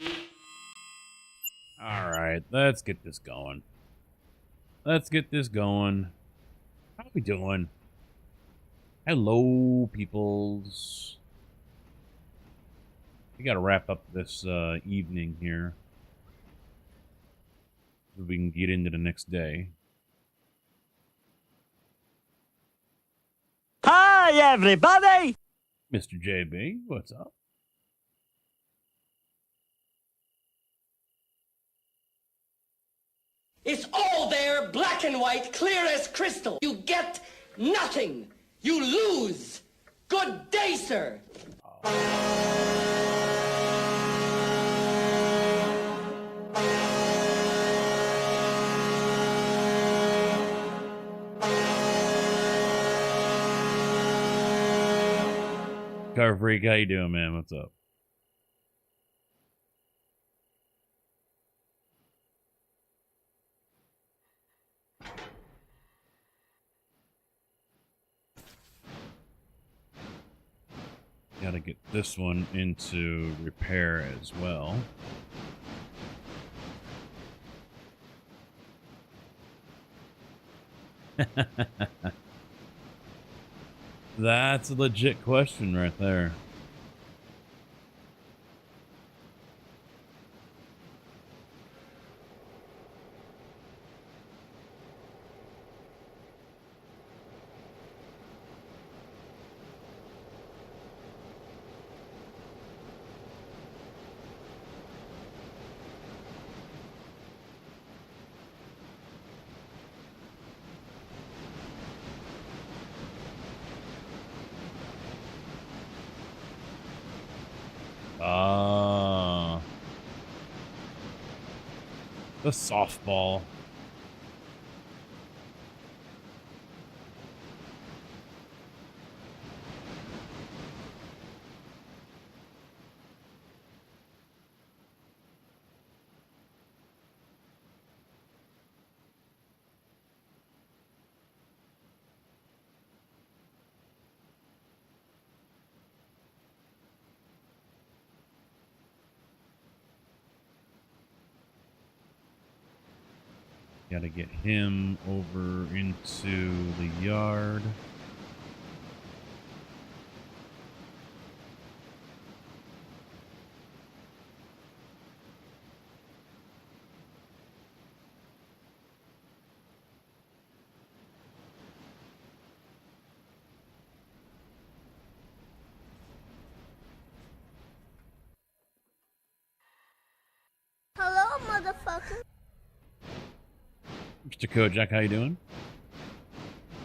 All right, let's get this going. Let's get this going. How we doing? Hello, peoples. We got to wrap up this evening here so we can get into the next day. Hi, everybody! Mr. JB, what's up? It's all there, black and white, clear as crystal. You get nothing. You lose. Good day, sir. Car Freak, how you doing, man? What's up? Gotta get this one into repair as well. That's a legit question right there. The softball. Gotta get him over into the yard. Hello, motherfucker. Mr. Kojak, how you doing?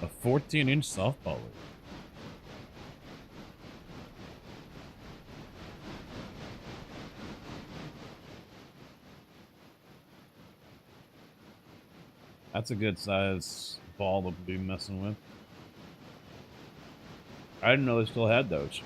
A 14-inch softball league. That's a good size ball to be messing with. I didn't know they still had those.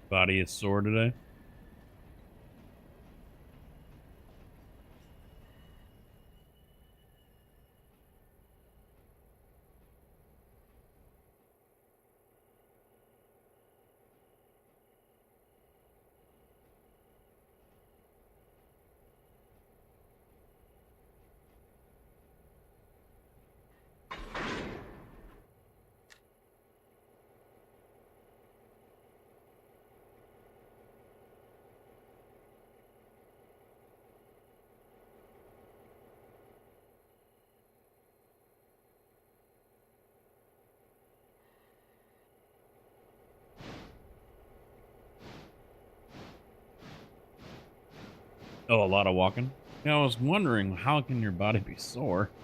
Body is sore today. Oh, a lot of walking. Yeah, I was wondering, how can your body be sore? –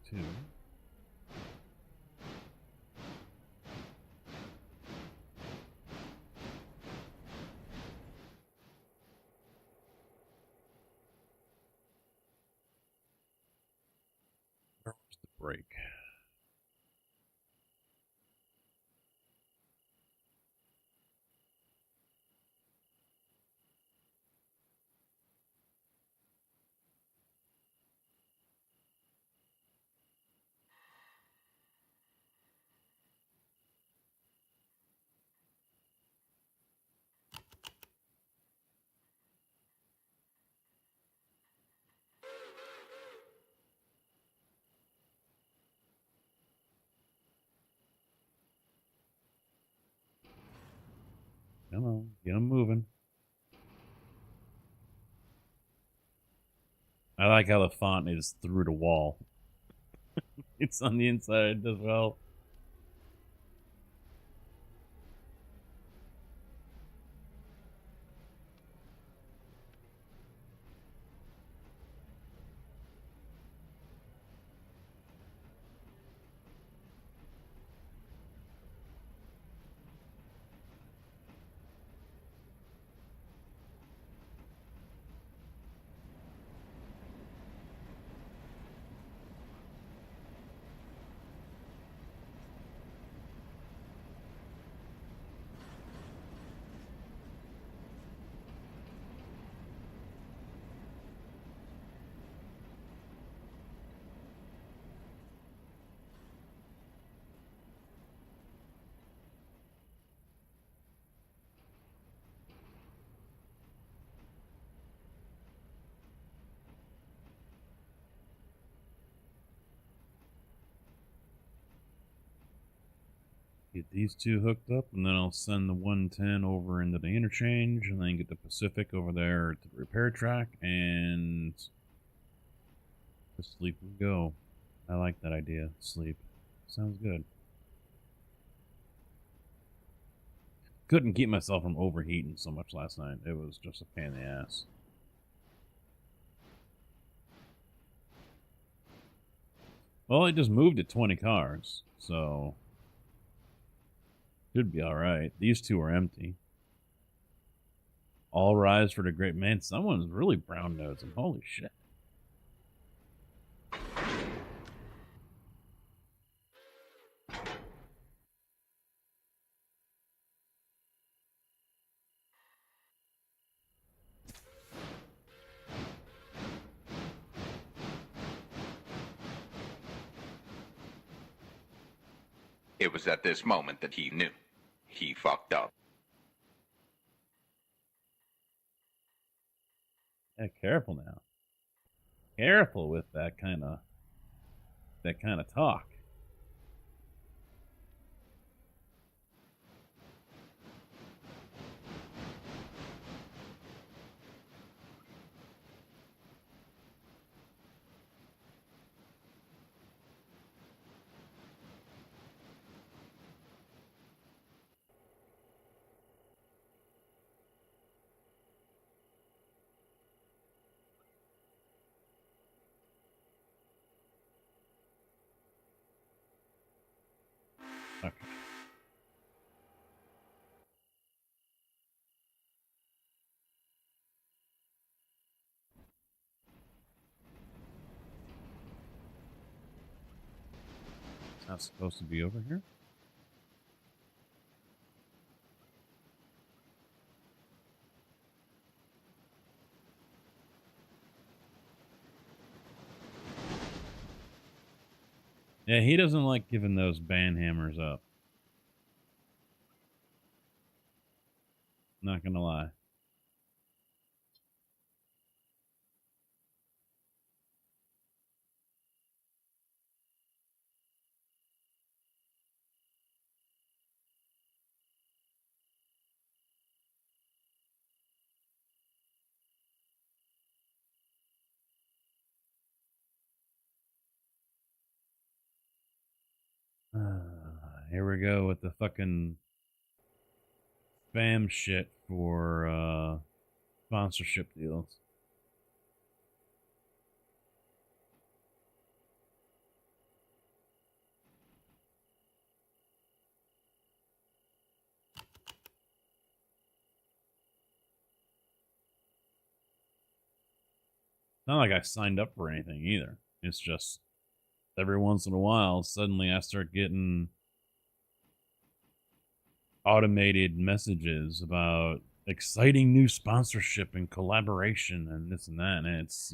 too. Where was the break? Come on, get them moving. I like how the font is through the wall. It's on the inside as well. Get these two hooked up, and then I'll send the 110 over into the interchange, and then get the Pacific over there to the repair track, and to sleep we go. I like that idea. Sleep. Sounds good. Couldn't keep myself from overheating so much last night. It was just a pain in the ass. Well, I just moved at 20 cars, so should be alright. These two are empty. All rise for the great man. Someone's really brown nosing. Holy shit. It was at this moment that he knew. He fucked up. Yeah, careful now. Careful with that kind of talk. Okay. It's not supposed to be over here? Yeah, he doesn't like giving those band hammers up. Not gonna lie. Here we go with the fucking spam shit for sponsorship deals. not like I signed up for anything either. It's just every once in a while, suddenly I start getting automated messages about exciting new sponsorship and collaboration and this and that. And it's,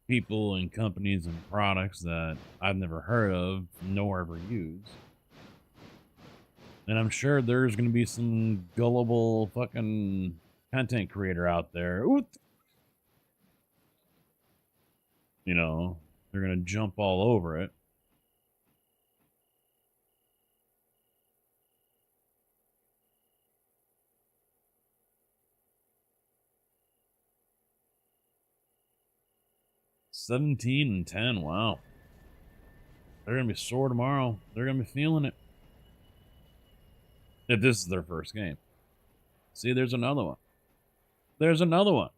people and companies and products that I've never heard of, nor ever used. And I'm sure there's going to be some gullible fucking content creator out there. Ooh, they're going to jump all over it. $17-10. Wow. They're going to be sore tomorrow. They're going to be feeling it. If this is their first game. See, there's another one. There's another one.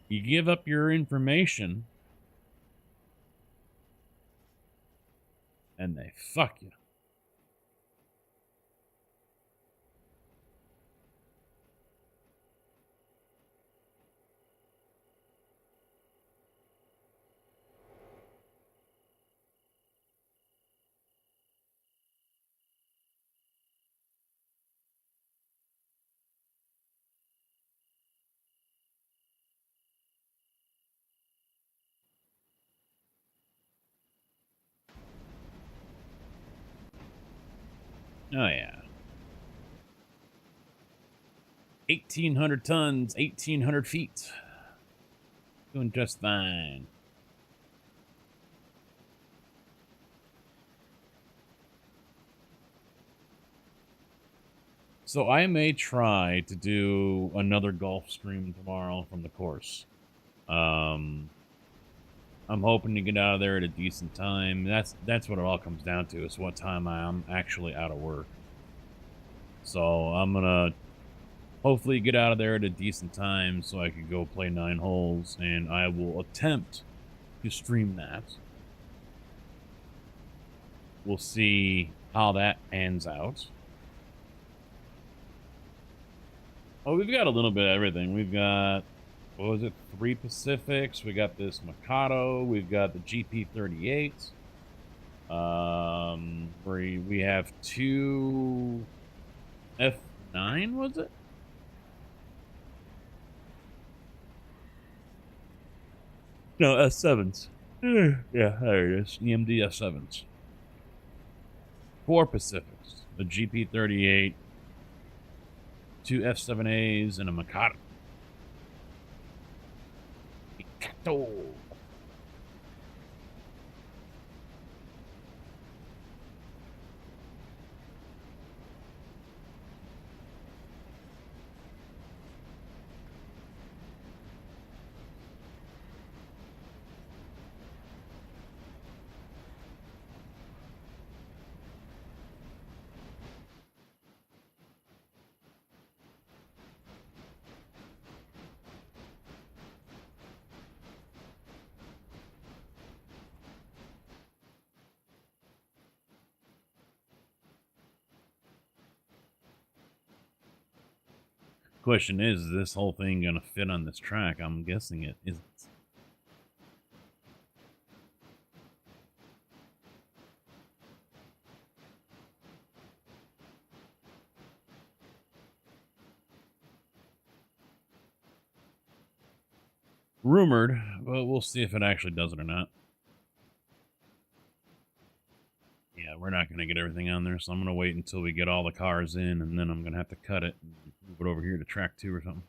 You give up your information and they fuck you. Oh, yeah. 1,800 tons, 1,800 feet. Doing just fine. So I may try to do another golf stream tomorrow from the course. I'm hoping to get out of there at a decent time. That's what it all comes down to, is what time I'm actually out of work. So I'm gonna hopefully get out of there at a decent time so I can go play 9 holes, and I will attempt to stream that. We'll see how that pans out. Oh, we've got a little bit of everything. We've got, what was it, 3 Pacifics. We got this Mikado. We've got the GP38. We have 2 F9, was it? No, S7s. Yeah, there it is. EMD S7s. 4 Pacifics. The GP38. 2 F7As and a Mikado. Mikado. Question is this whole thing gonna fit on this track? I'm guessing it isn't. Rumored, but we'll see if it actually does it or not. Yeah, we're not going to get everything on there, so I'm going to wait until we get all the cars in, and then I'm going to have to cut it and move it over here to track 2 or something.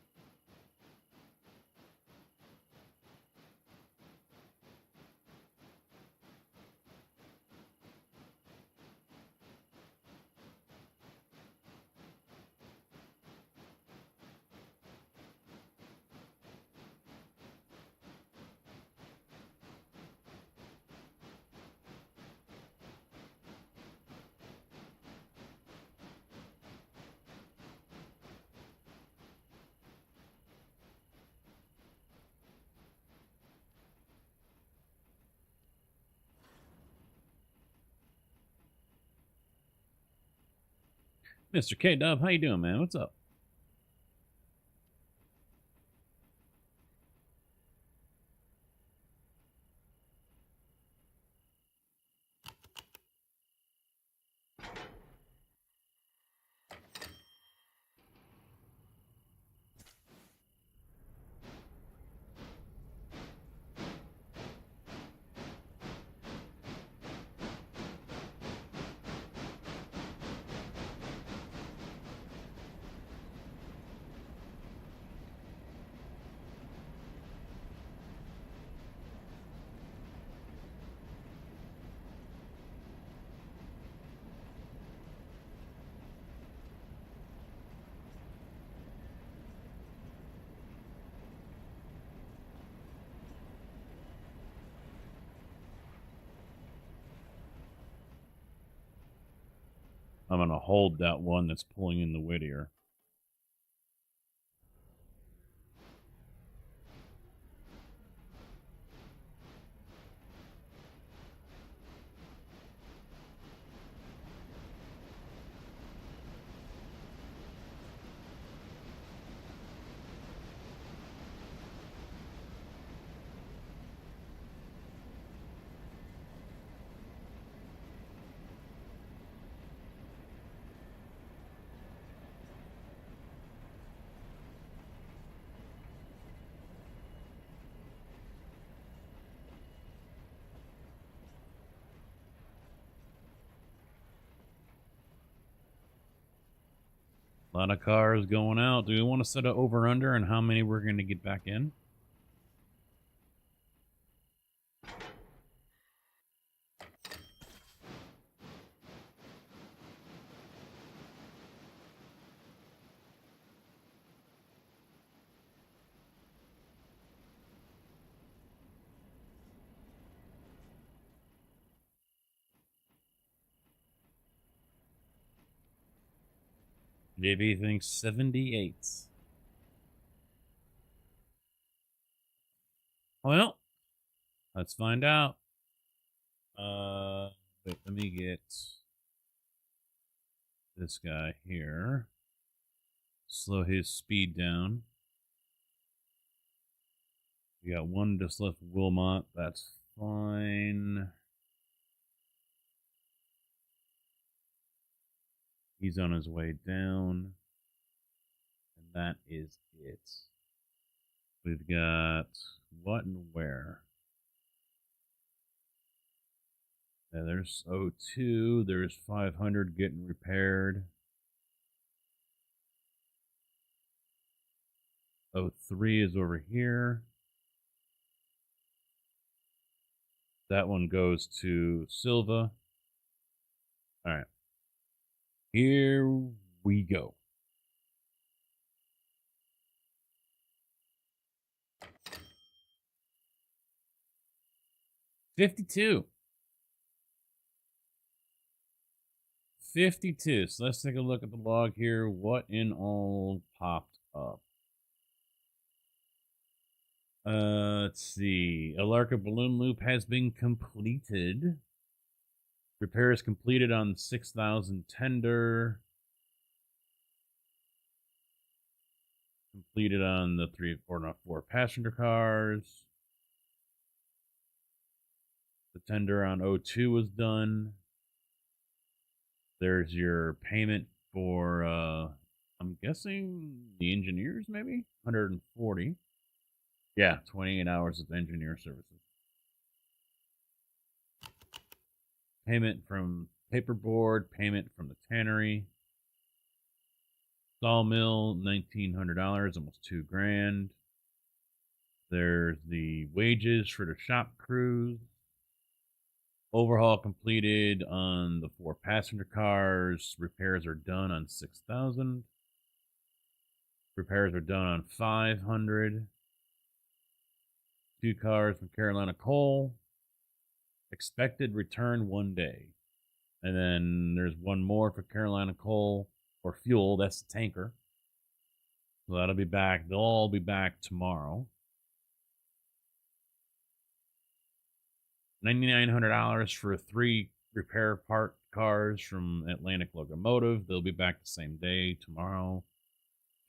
Mr. K-Dub, how you doing, man? What's up? I'm going to hold that one that's pulling in the Whittier. A lot of cars going out. Do we want to set an over-under and how many we're going to get back in? JB thinks 78. Well, let's find out. Wait, let me get this guy here. Slow his speed down. We got one just left Wilmot. That's fine. He's on his way down. And that is it. We've got what and where? Yeah, there's 02. There's 500 getting repaired. 03 is over here. That one goes to Silva. All right. Here we go. $52. 52. So let's take a look at the log here. What in all popped up? Let's see. Alarka balloon loop has been completed. Repairs completed on 6,000 tender. Completed on the 4 passenger cars. The tender on 02 was done. There's your payment for, I'm guessing the engineers, maybe? 140. Yeah, 28 hours of engineer services. Payment from paperboard, payment from the tannery. Sawmill, $1,900, almost $2,000. There's the wages for the shop crews. Overhaul completed on the 4 passenger cars. Repairs are done on 6,000. Repairs are done on 500. 2 cars from Carolina Coal. Expected return 1 day. And then there's one more for Carolina Coal or fuel. That's the tanker. So that'll be back. They'll all be back tomorrow. $9,900 for 3 repair part cars from Atlantic Locomotive. They'll be back the same day tomorrow.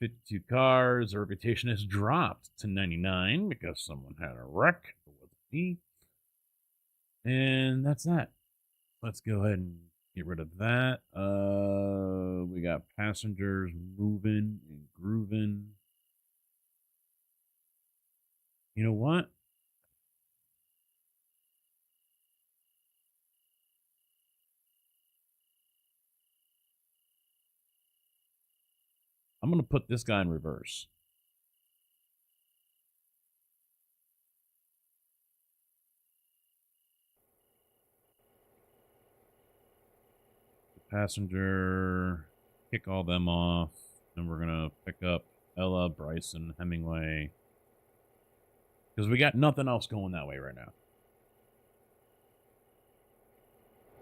52 cars. The reputation has dropped to 99 because someone had a wreck. It wasn't me. And that's that. Let's go ahead and get rid of that. We got passengers moving and grooving. You know what? I'm going to put this guy in reverse. The passenger, kick all them off. Then we're going to pick up Ella, Bryson, Hemingway. Because we got nothing else going that way right now.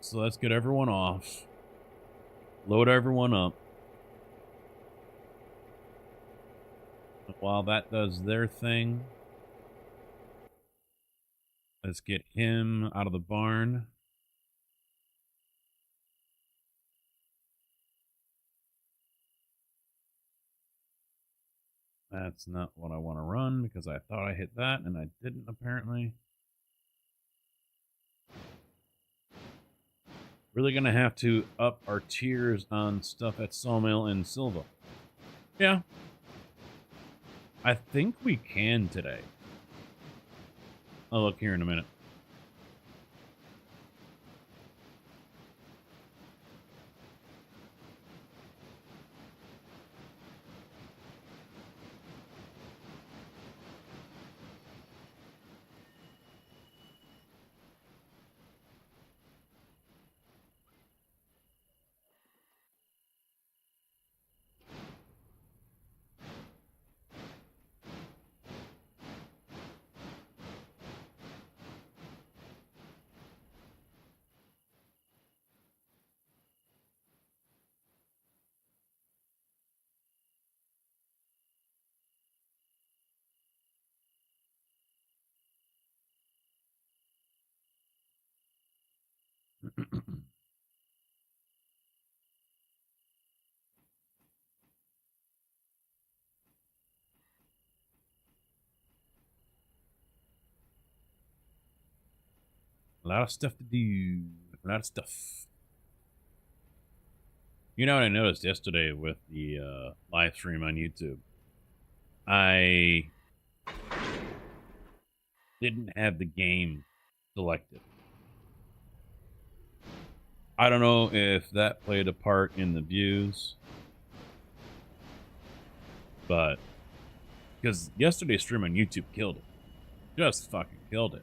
So let's get everyone off. load everyone up. While that does their thing, let's get him out of the barn. That's not what I want to run because I thought I hit that and I didn't apparently. Really gonna have to up our tiers on stuff at Sawmill and Silva. Yeah. I think we can today. I'll look here in a minute. A lot of stuff to do. A lot of stuff. You know what I noticed yesterday with the live stream on YouTube? I didn't have the game selected. I don't know if that played a part in the views, but because yesterday's stream on YouTube killed it. Just fucking killed it.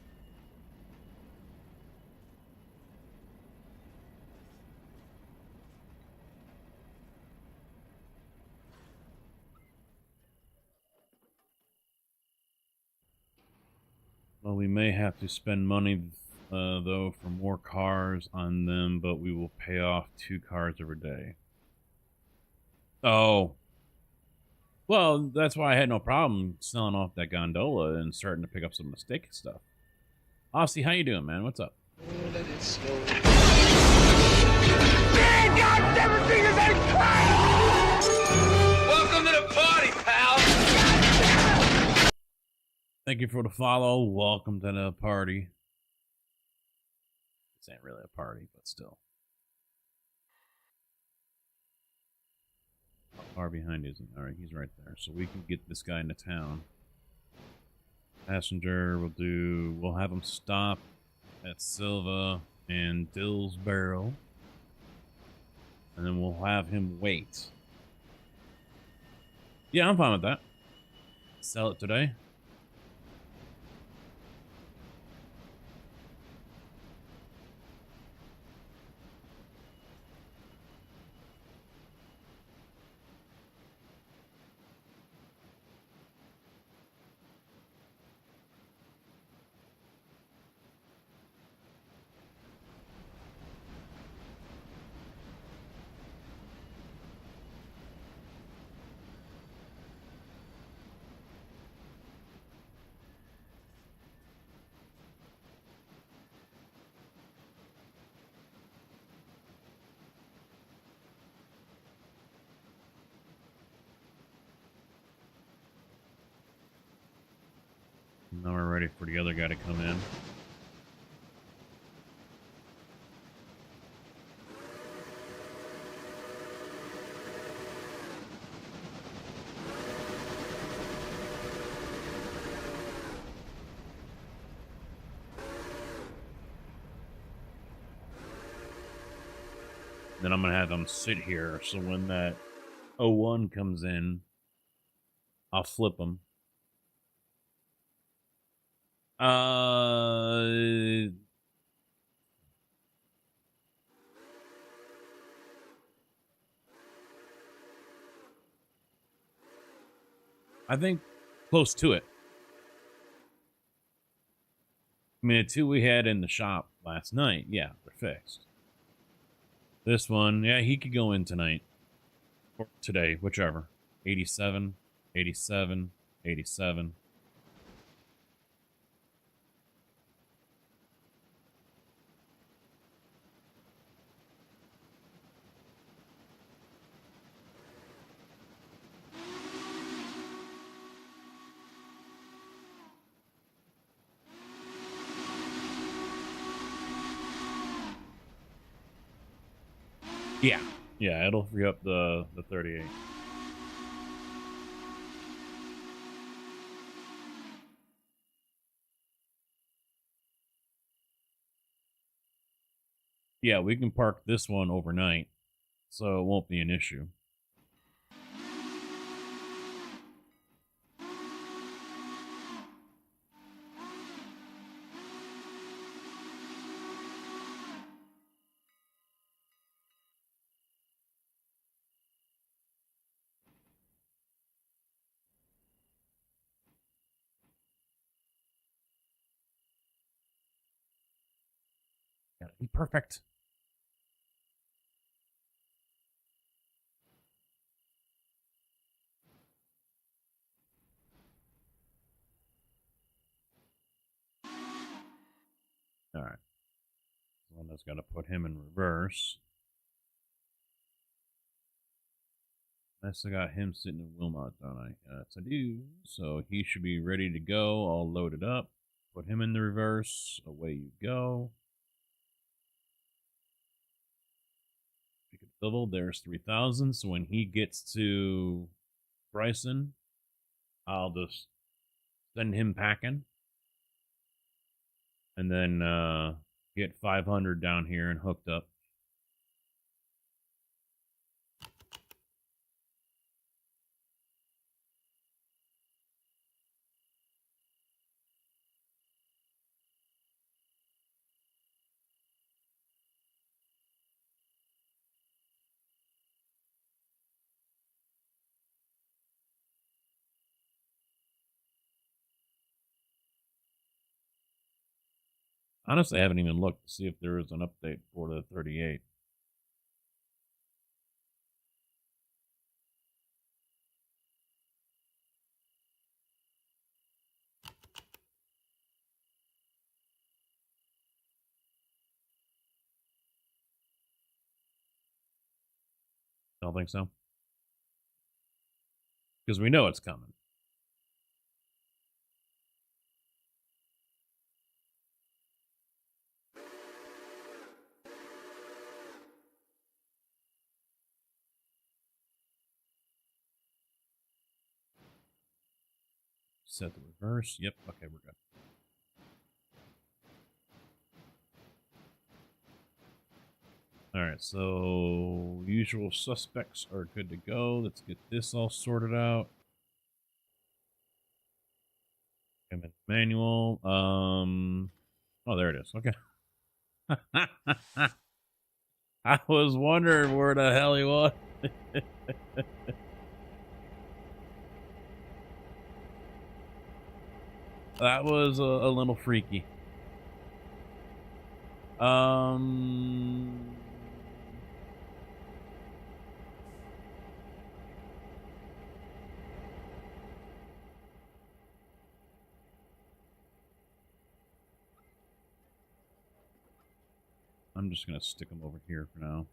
Well, we may have to spend money, though, for more cars on them, but we will pay off 2 cars every day. Oh. Well, that's why I had no problem selling off that gondola and starting to pick up some mistake stuff. Aussie, how you doing, man? What's up? Let it snow. Welcome to the party, pal. Thank you for the follow. Welcome to the party. This ain't really a party, but still. How far behind isn't? Alright, he's right there. So we can get this guy into town. Passenger, we'll have him stop at Silva and Dill's Barrel. And then we'll have him wait. Yeah, I'm fine with that. Sell it today. Now we're ready for the other guy to come in. Then I'm going to have them sit here, so when that 01 comes in, I'll flip them. I think close to it. I mean, the 2 we had in the shop last night, yeah, they're fixed. This one, yeah, he could go in tonight. Or today, whichever. 87, 87, 87. Yeah. Yeah, it'll free up the 38. Yeah, we can park this one overnight, so it won't be an issue. Gotta be perfect. All right. One that's got to put him in reverse. I still got him sitting in Wilmot, don't I? Yes, I do. So he should be ready to go, all loaded up. Put him in the reverse. Away you go. Pick a double. There's 3,000. So when he gets to Bryson, I'll just send him packing. And then get 500 down here and hooked up. Honestly, I haven't even looked to see if there is an update for the 38. Don't think so. Because we know it's coming. Set the reverse. Yep. Okay, we're good. All right, so usual suspects are good to go. Let's get this all sorted out. Manual. Oh, there it is. Okay. I was wondering where the hell he was. That was a little freaky. I'm just gonna stick him over here for now.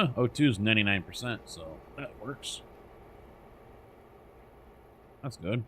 Oh, O2 is 99%, so that works. That's good.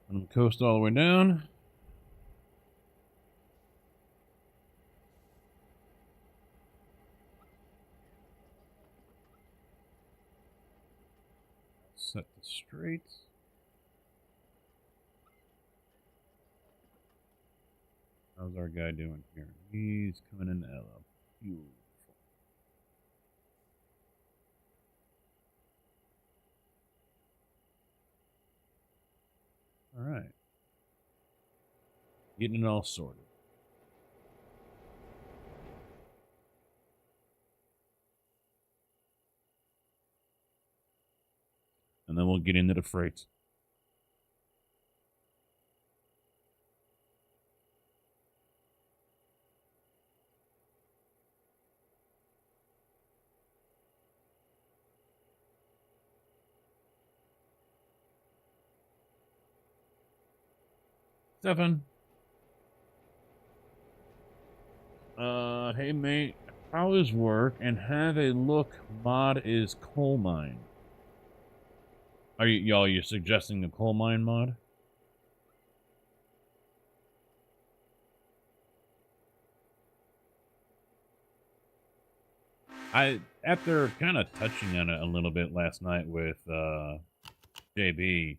Let them coast all the way down. Set the straight. How's our guy doing here? He's coming in Ella. Beautiful. All right. Getting it all sorted. And then we'll get into the freight. Stefan. Hey mate, how is work? And have a look. Mod is coal mine. Are you suggesting the coal mine mod? After kind of touching on it a little bit last night with JB,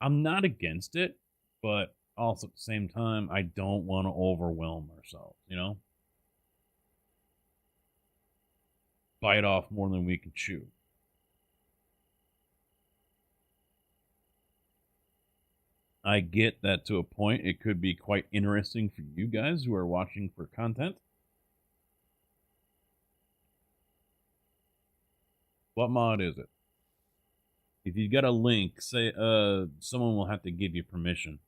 I'm not against it, but also at the same time, I don't want to overwhelm ourselves, you know? Bite off more than we can chew. I get that to a point, it could be quite interesting for you guys who are watching for content. What mod is it? If you got a link, say someone will have to give you permission.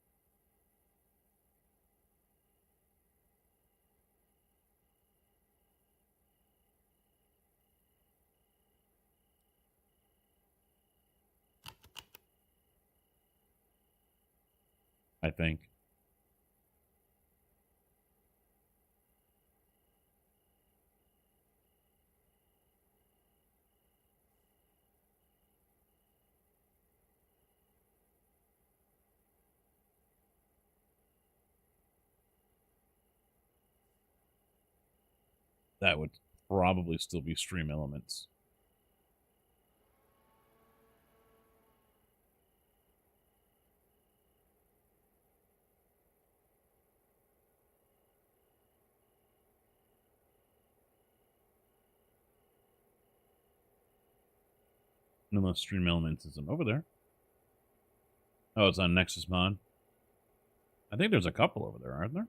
I think. That would probably still be stream elements. Unless stream elements isn't over there. Oh, it's on Nexus mod. I think there's a couple over there, aren't there?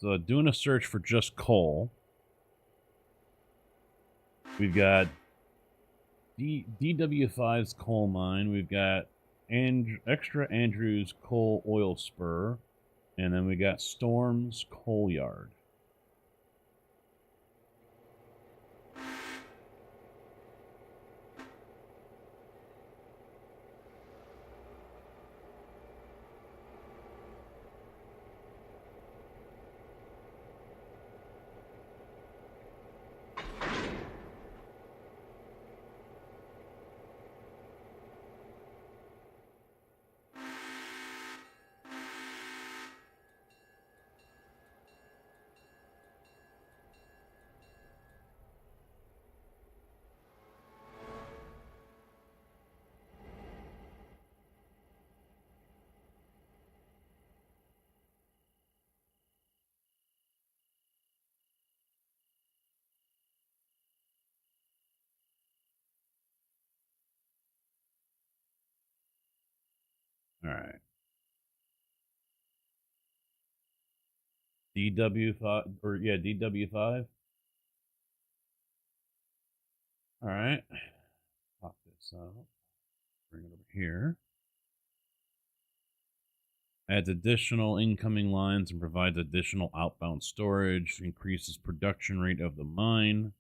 So doing a search for just coal. We've got DW5's coal mine. We've got Extra Andrews coal oil spur. And then we got Storm's coal yard. All right. DW5 or yeah, DW5. All right. Pop this out. Bring it over here. Adds additional incoming lines and provides additional outbound storage. Increases production rate of the mine.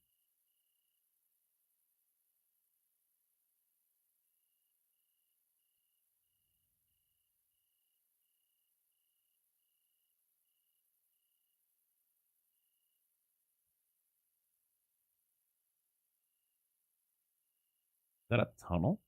Is that a tunnel?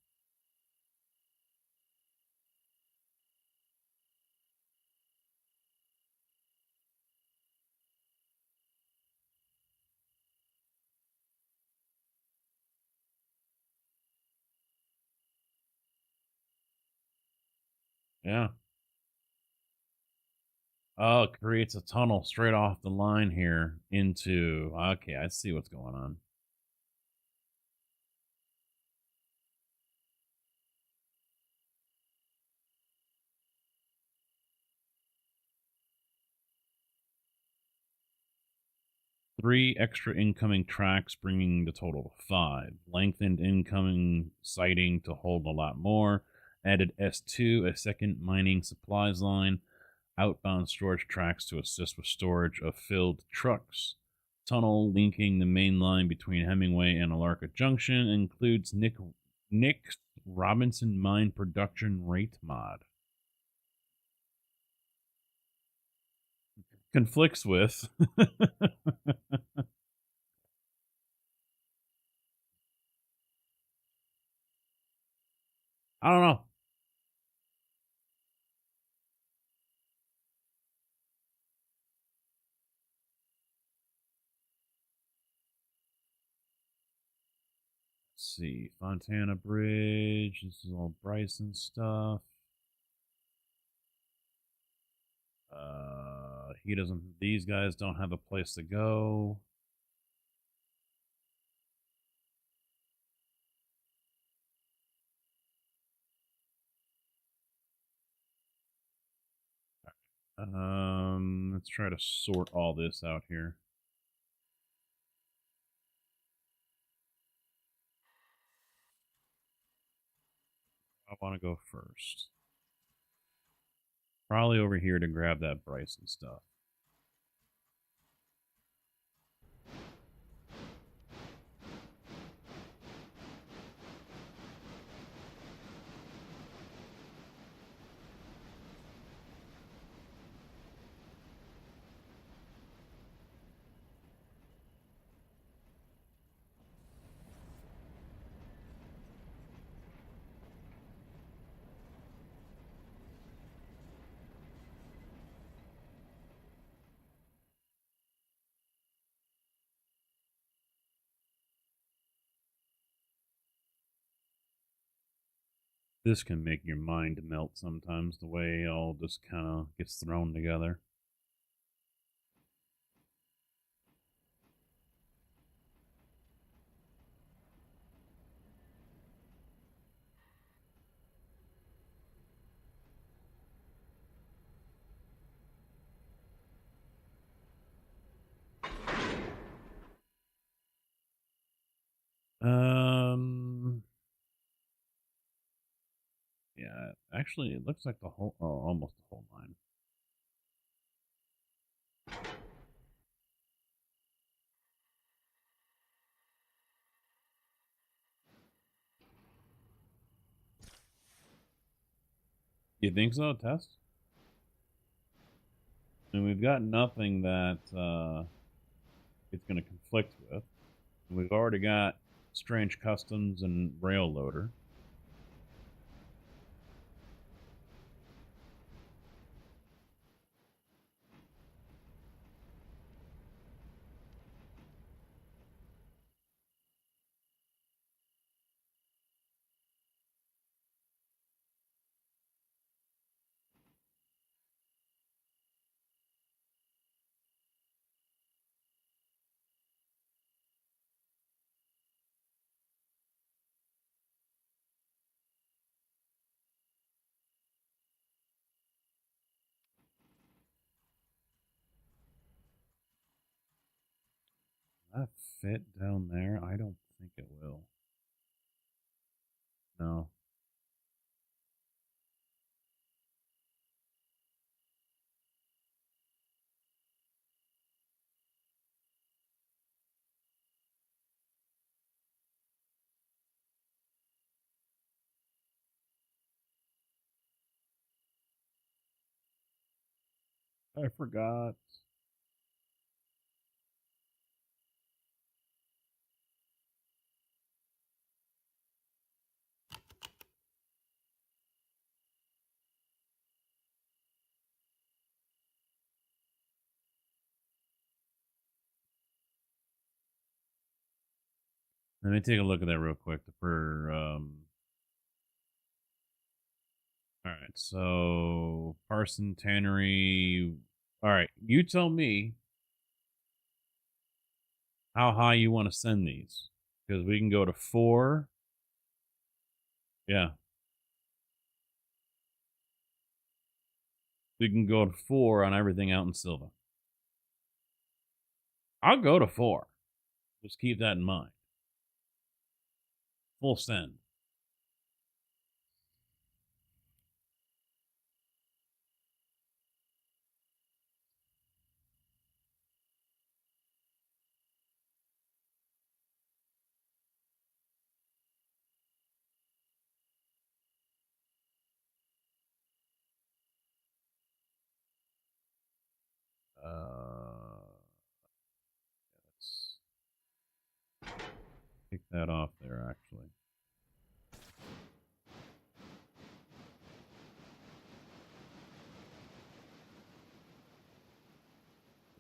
Yeah. Oh, it creates a tunnel straight off the line here into. Okay, I see what's going on. Three extra incoming tracks, bringing the total to 5. Lengthened incoming sighting to hold a lot more. Added S2, a second mining supplies line. Outbound storage tracks to assist with storage of filled trucks. Tunnel linking the main line between Hemingway and Alarka Junction includes Nick's Robinson Mine production rate mod. Conflicts with. I don't know. Let's see. Fontana Bridge. This is all Bryson stuff. He doesn't. These guys don't have a place to go. Let's try to sort all this out here. I want to go first. Probably over here to grab that Bryson stuff. This can make your mind melt sometimes, the way it all just kind of gets thrown together. Um, yeah, actually, it looks like the whole, almost the whole line. You think so, Test? And we've got nothing that it's going to conflict with. We've already got Strange Customs and Rail Loader. Will that fit down there? I don't think it will. No. I forgot. Let me take a look at that real quick. All right, so Parson Tannery. All right, you tell me how high you want to send these, because we can go to 4. Yeah, we can go to 4 on everything out in Silva. I'll go to 4. Just keep that in mind. Full send. Let's take that off there, actually.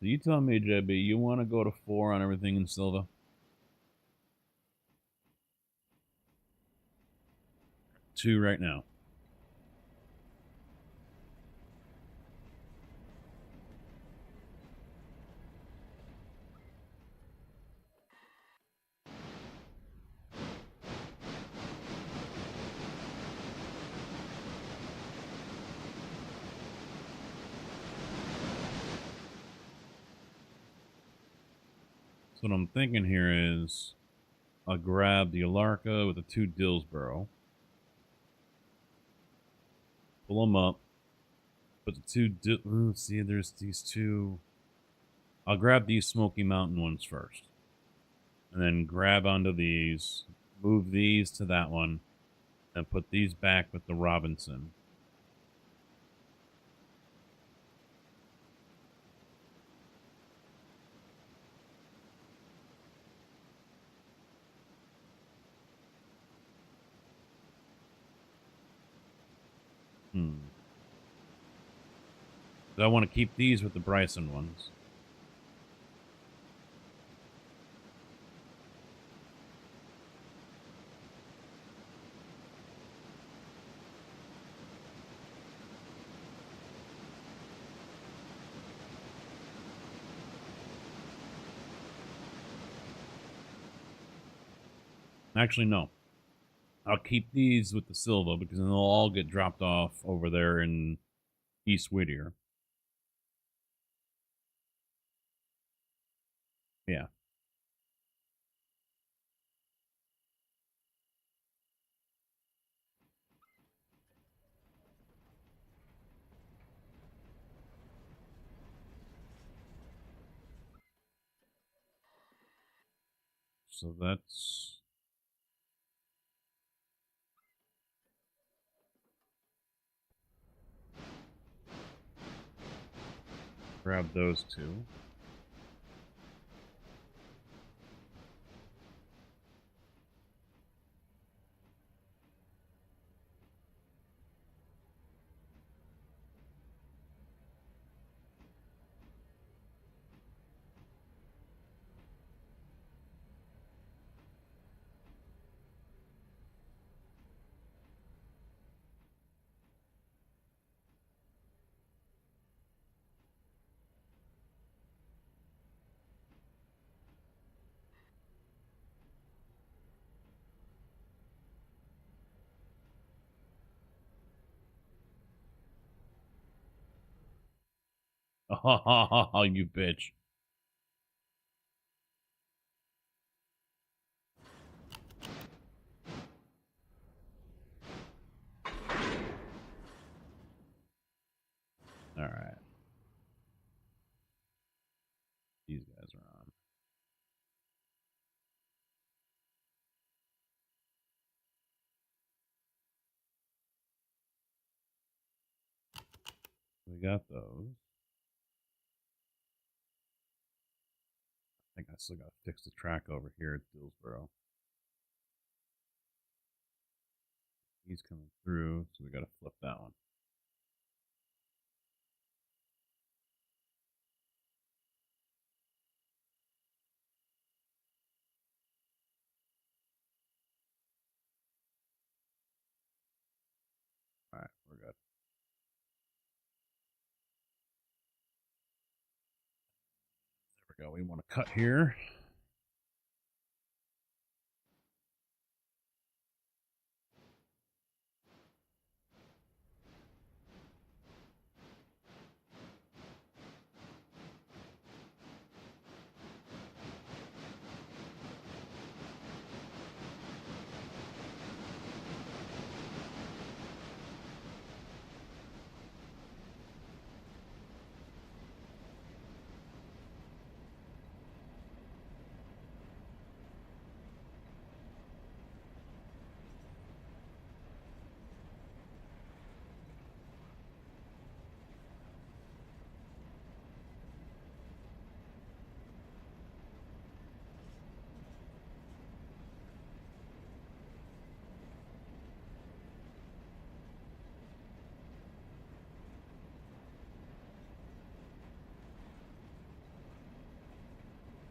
So you tell me, JB, you want to go to 4 on everything in Silva? 2 right now. So what I'm thinking here is I'll grab the Alarka with the 2 Dillsboro. Pull them up. Put the 2... Ooh, see, there's these 2... I'll grab these Smoky Mountain ones first. And then grab onto these. Move these to that one. And put these back with the Robinson. I want to keep these with the Bryson ones. Actually, no. I'll keep these with the Silva because then they'll all get dropped off over there in East Whittier. Yeah. So that's... Grab those 2. Oh, you bitch. All right. These guys are on. We got those. I think I still got to fix the track over here at Dillsboro. He's coming through, so we got to flip that one. All right, we're good. There we go. We want to cut here.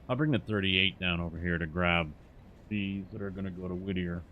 I'll bring the 38 down over here to grab these that are going to go to Whittier.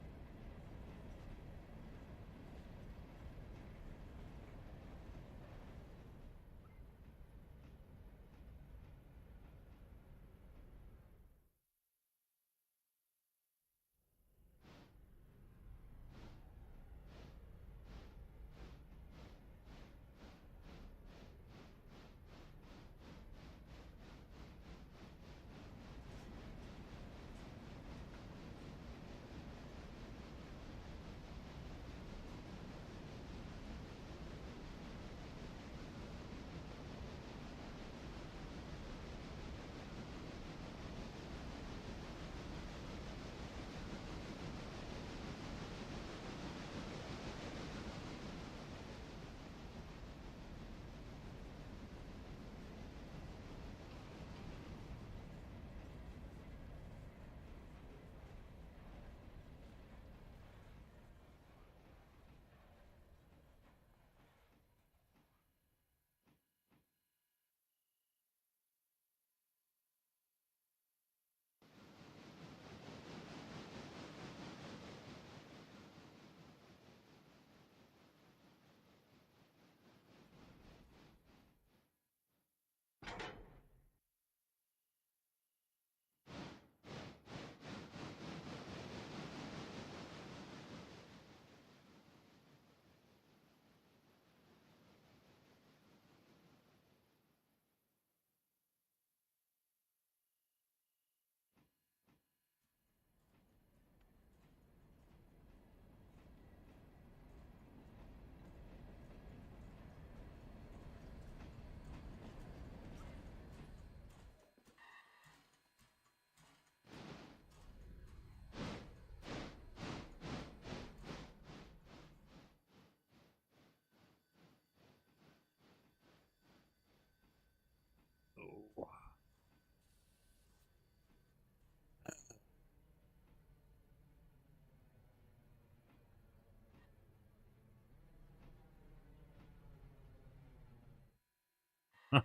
Oh.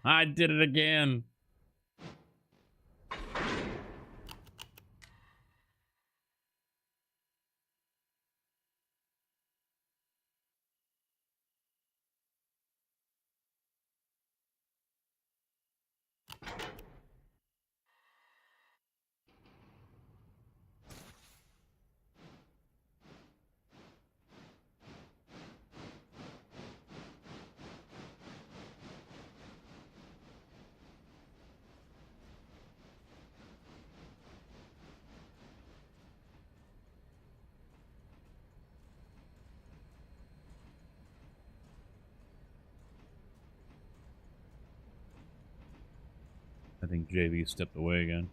I did it again. think JV stepped away again.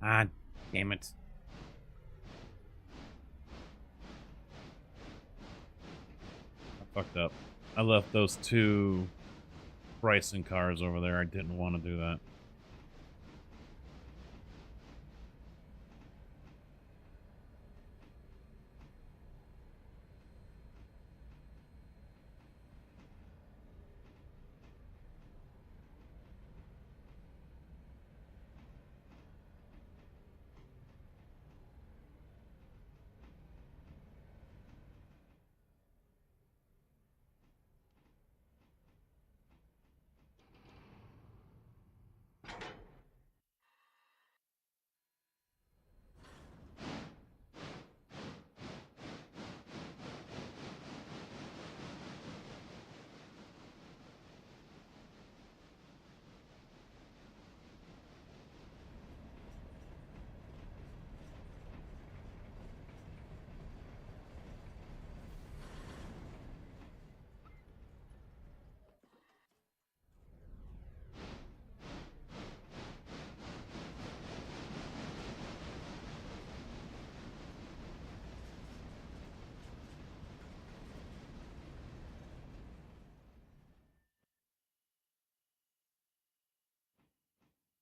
Ah, damn it. I fucked up. I left those two Bryson cars over there. I didn't want to do that.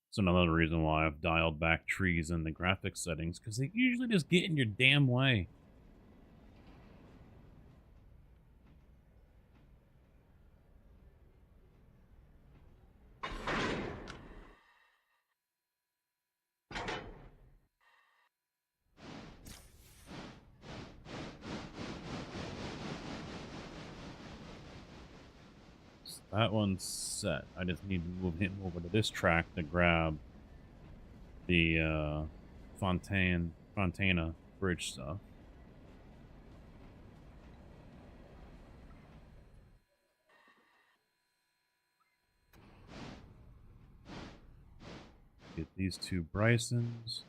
It's another reason why I've dialed back trees in the graphics settings, because they usually just get in your damn way. So that one's set. I just need to move him over to this track to grab the Fontana bridge stuff. Get these two Brysons.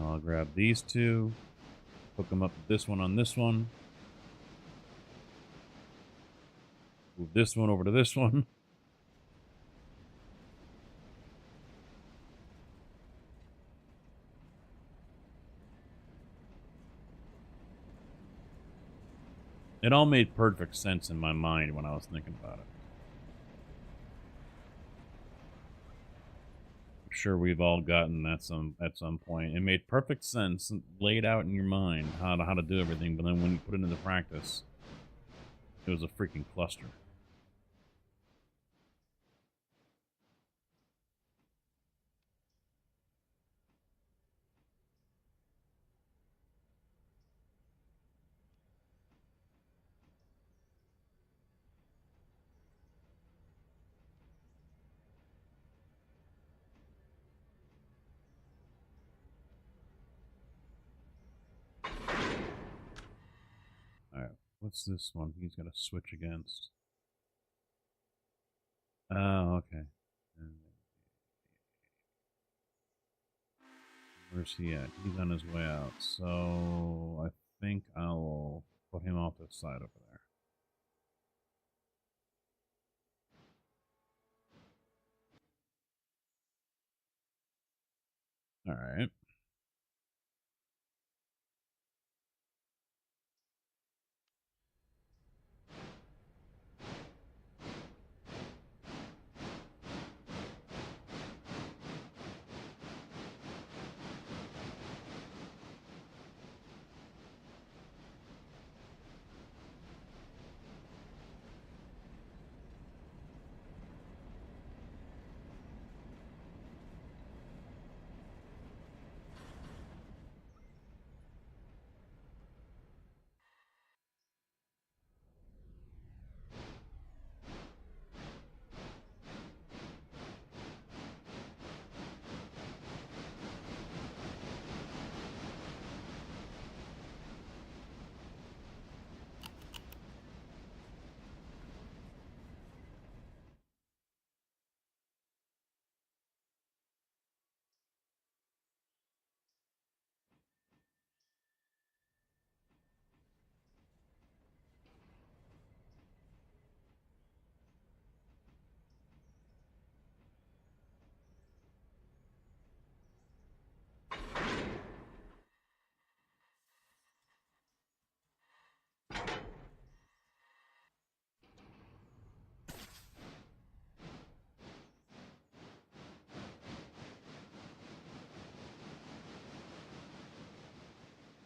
I'll grab these two, hook them up to this one on this one. Move this one over to this one. It all made perfect sense in my mind when I was thinking about it. I'm sure we've all gotten that at some point. It made perfect sense, laid out in your mind how to do everything, but then when you put it into practice, it was a freaking cluster. Alright, what's this one he's got to switch against? Oh, okay. Where's he at? He's on his way out. So I think I'll put him off this side over there. Alright.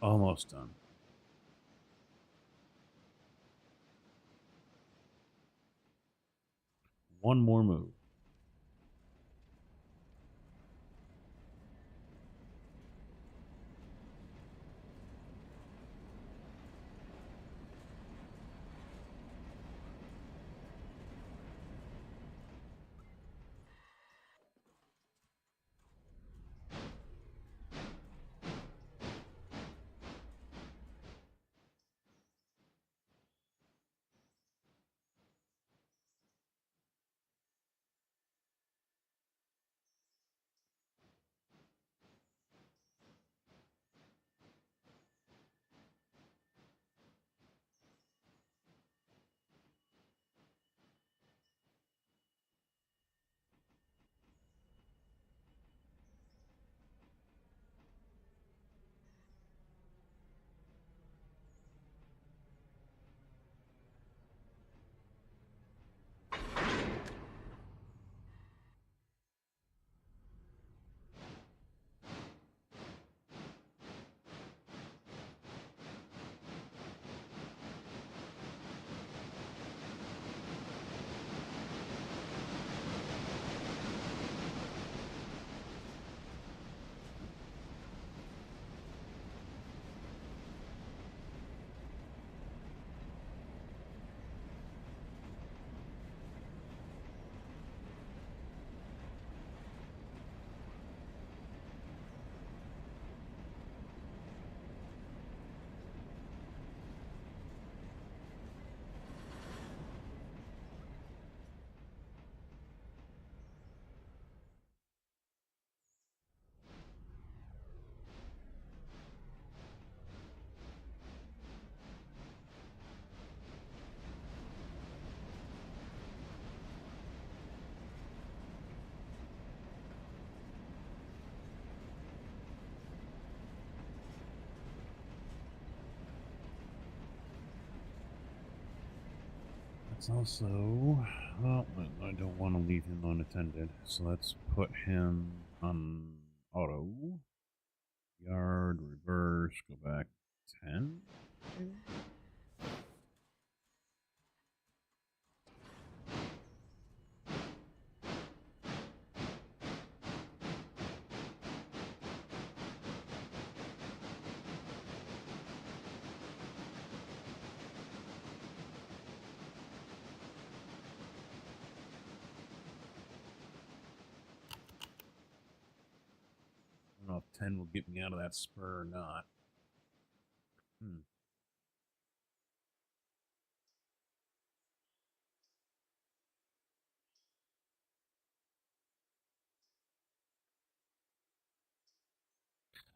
Almost done. One more move. That's also... Well, I don't want to leave him unattended, so let's put him on auto. Yard, reverse, go back 10. Maybe? I don't know if 10 will get me out of that spur or not.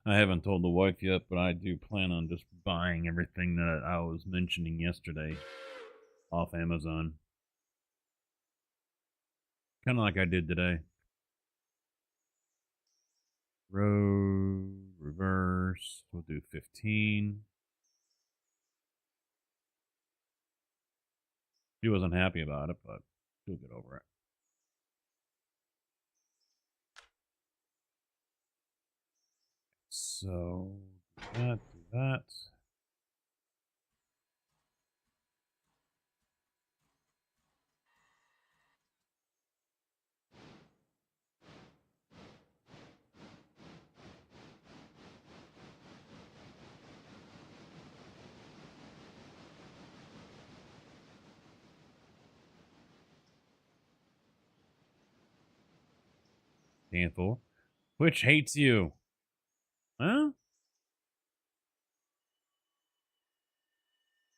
I haven't told the wife yet, but I do plan on just buying everything that I was mentioning yesterday off Amazon. Kind of like I did today. Road, reverse, we'll do 15. She wasn't happy about it, but she'll get over it. So, do that, do that. Handful. Which hates you? Huh?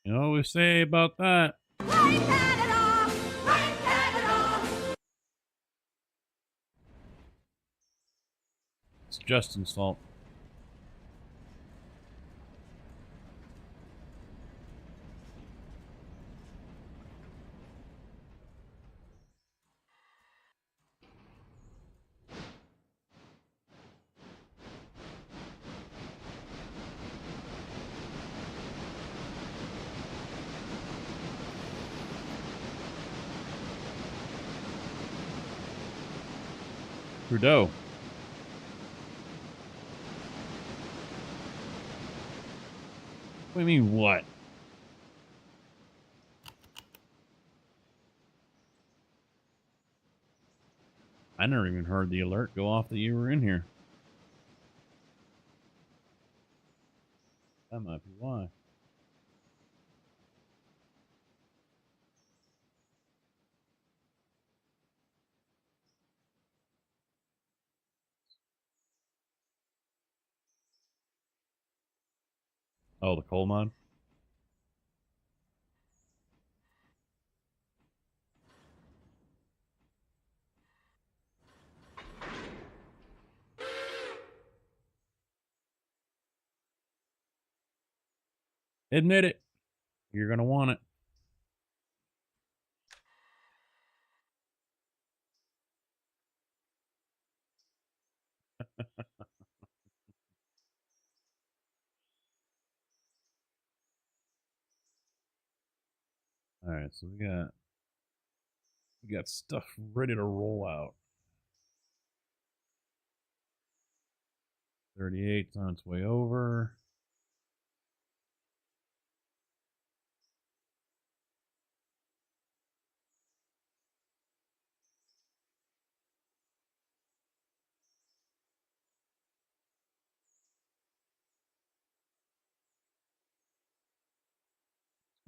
You know what we say about that? It's Justin's fault. Trudeau. What do you mean, what? I never even heard the alert go off that you were in here. That might be why. Oh, the coal mine? Admit it. You're gonna want it. Alright, so we got stuff ready to roll out. 38's on its way over.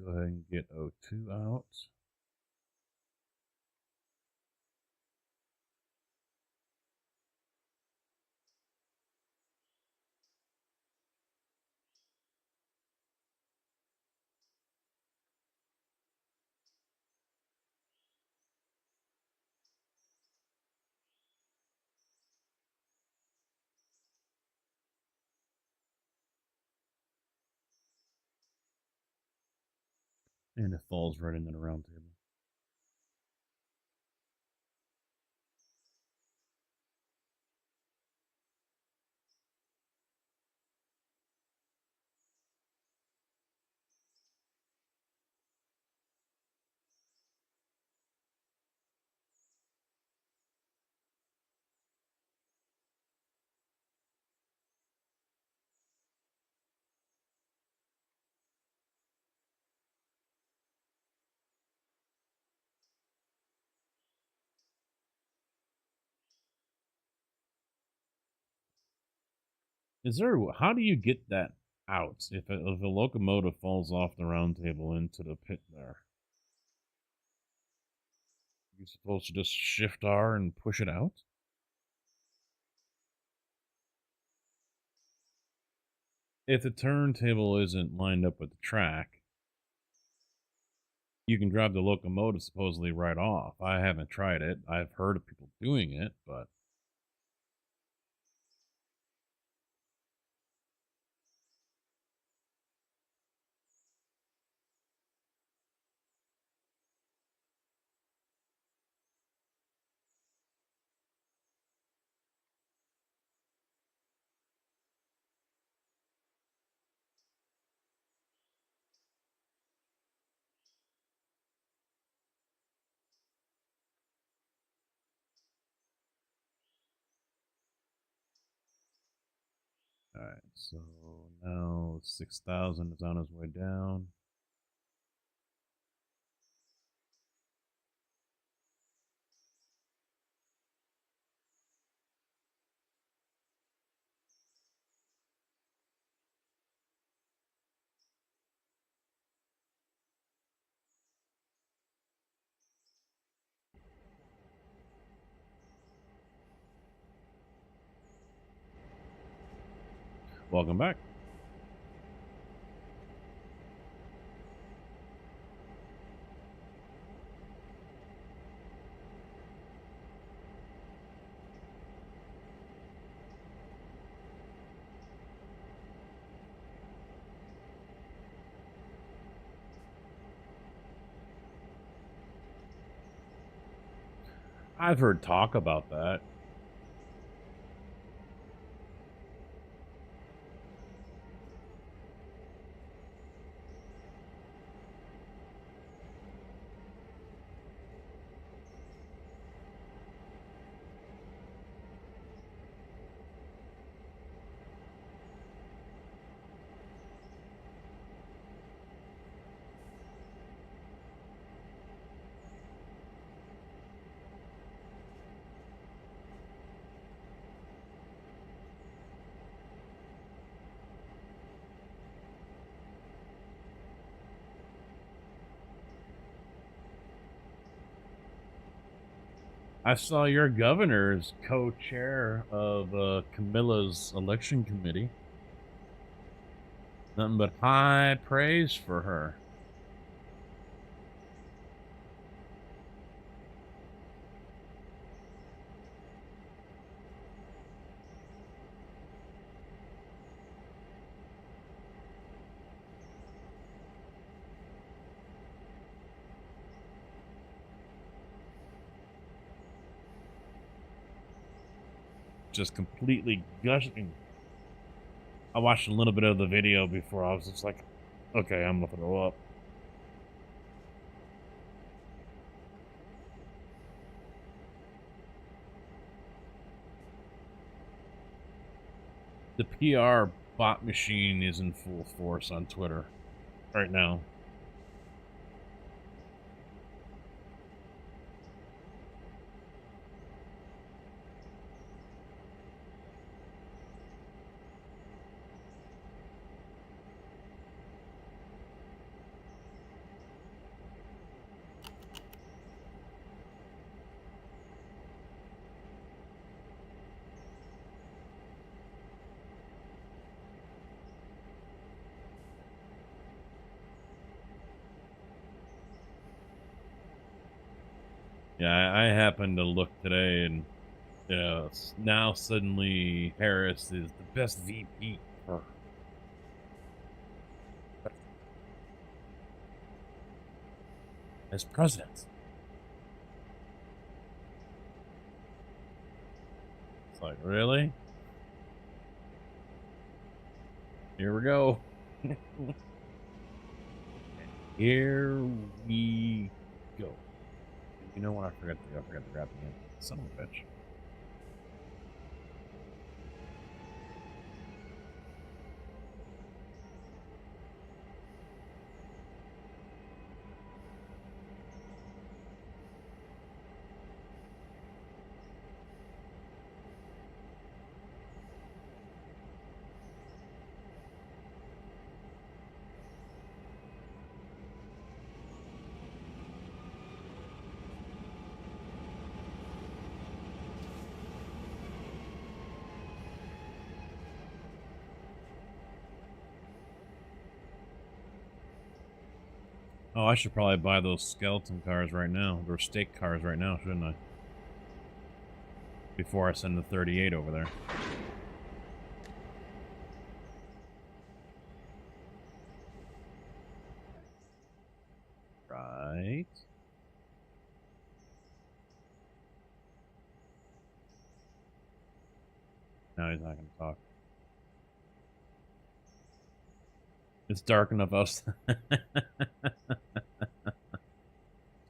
Go ahead and get O2 out. And it falls right into the round table. Is there? How do you get that out if a locomotive falls off the round table into the pit there? You're supposed to just shift R and push it out? If the turntable isn't lined up with the track, you can drive the locomotive supposedly right off. I haven't tried it. I've heard of people doing it, but alright, so now 6,000 is on his way down. Welcome back. I've heard talk about that. I saw your governor's co-chair of Camilla's election committee. Nothing but high praise for her. Just completely gushing. I watched a little bit of the video before I was just like, okay, I'm gonna throw up. The PR bot machine is in full force on Twitter right now. Yeah, I happened to look today, and now suddenly Harris is the best VP for as president. It's like, really? Here we go. Here we go. You know what? I forgot to grab the end. Son of a bitch. Oh, I should probably buy those skeleton cars right now. Or steak cars right now, shouldn't I? Before I send the 38 over there. Right. Now he's not going to talk. It's dark enough outside.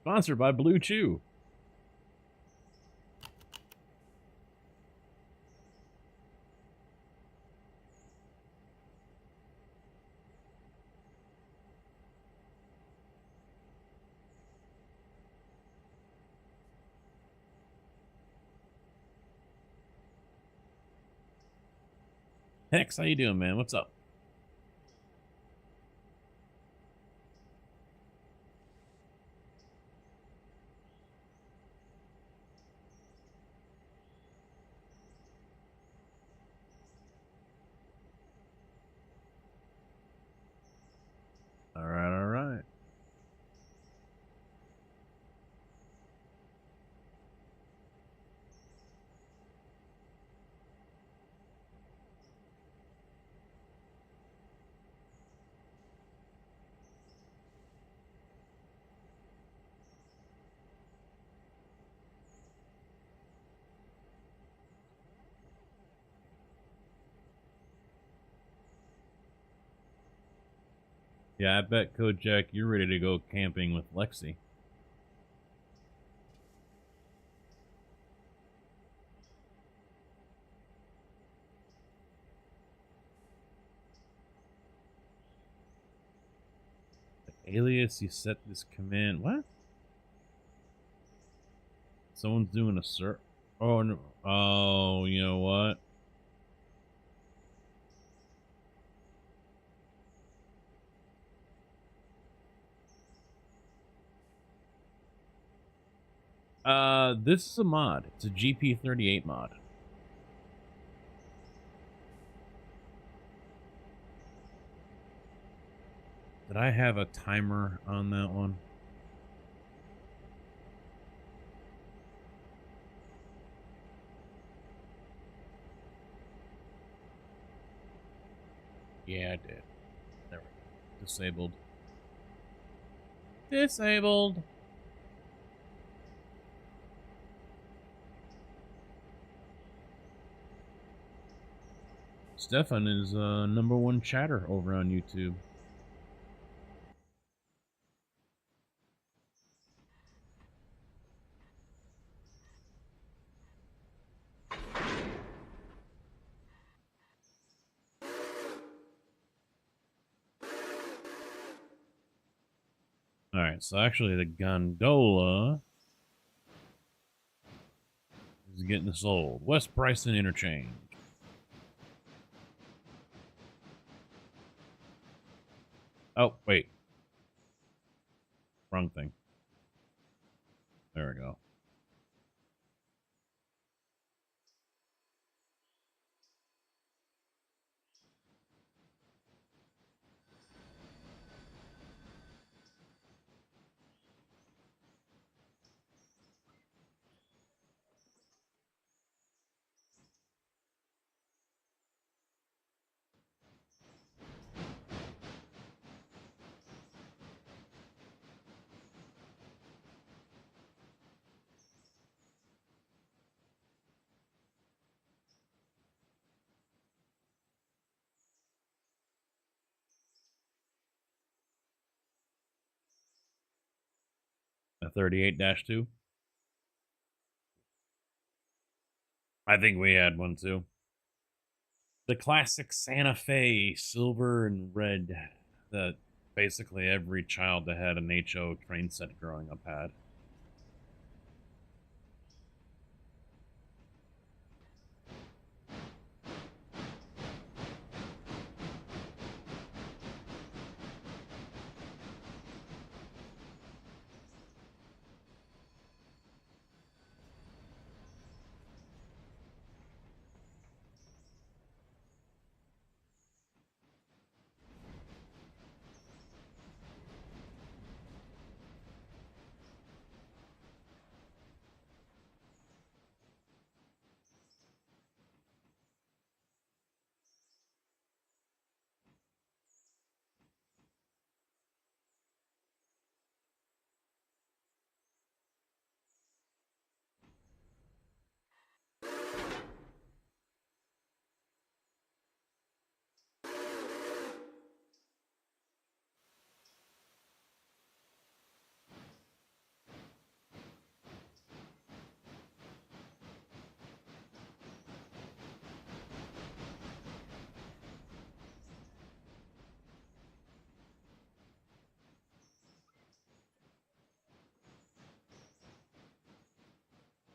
Sponsored by Blue Chew. Hex, how you doing, man? What's up? All right, all right. Yeah, I bet Kojak, you're ready to go camping with Lexi. Alias, you set this command. What? Someone's doing a search. Oh, no. Oh, you know what? This is a mod. It's a GP38 mod. Did I have a timer on that one? Yeah, I did. There we go. Disabled. Disabled. Stefan is #1 chatter over on YouTube. Alright, so actually the gondola is getting sold. West Bryson Interchange. Oh, wait. Wrong thing. There we go. A 38-2. I think we had one too. The classic Santa Fe, silver and red, that basically every child that had an HO train set growing up had.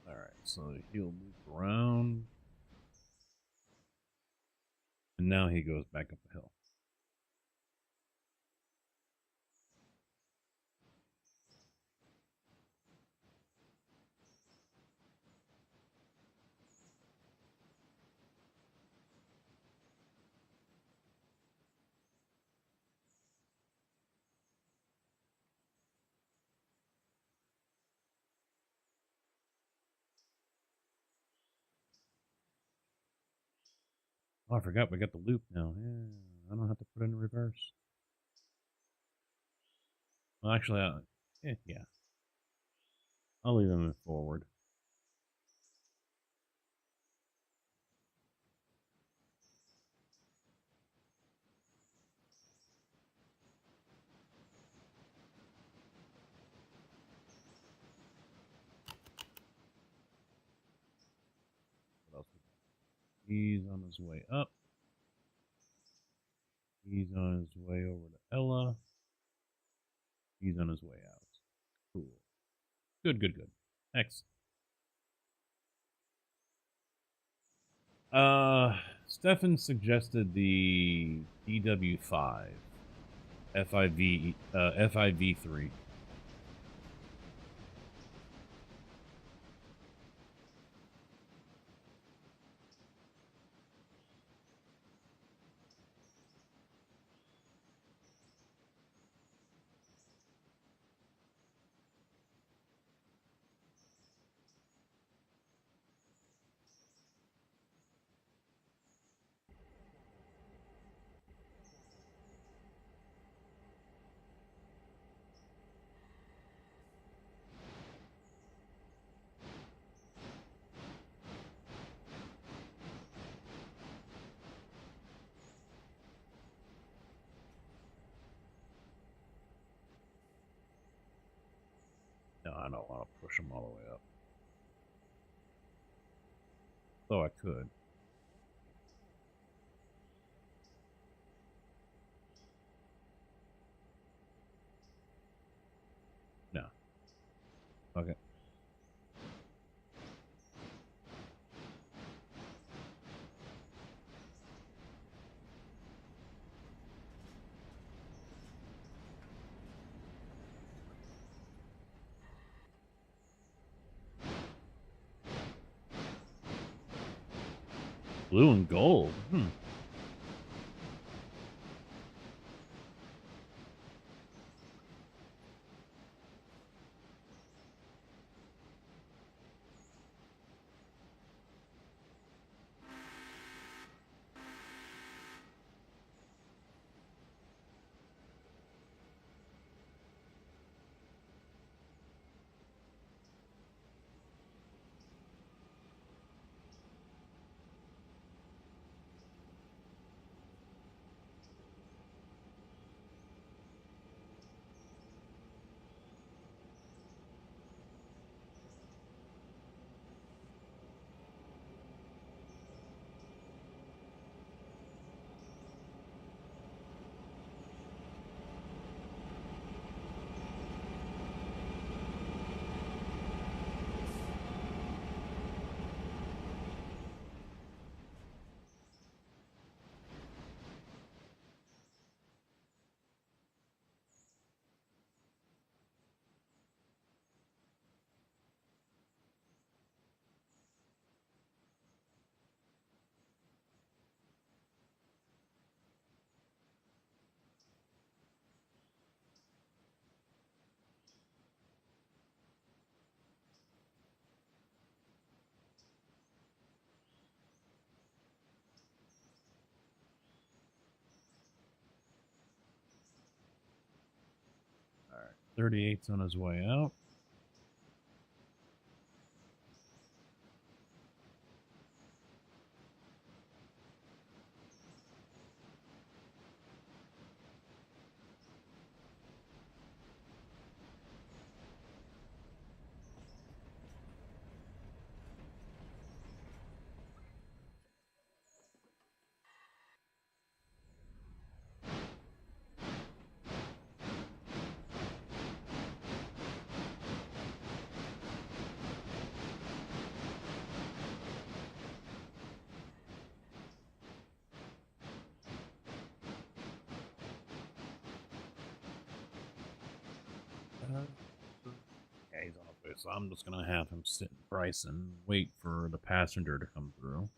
Alright, so he'll move around. And now he goes back up the hill. Oh, I forgot we got the loop now. Yeah, I don't have to put it in reverse. Well, actually, yeah. I'll leave them in forward. What else? He's on his way up. He's on his way over to Ella. He's on his way out. Cool. Good, good, good. Excellent. Stefan suggested the DW5 FIV 3. No, I don't want to push them all the way up. Though I could. No. Okay. Blue and gold. All right. 38's on his way out. Yeah, he's on his way, so I'm just gonna have him sit in price and wait for the passenger to come through.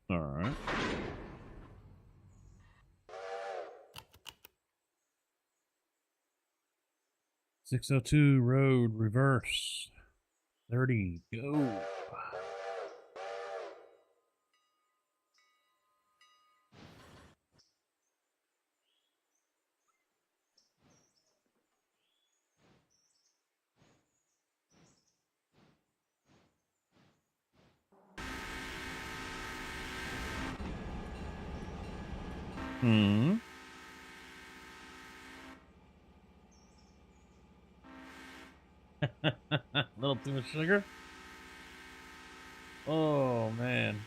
All right. .602 road reverse. 30 go. Hmm. A little too much sugar. Oh man.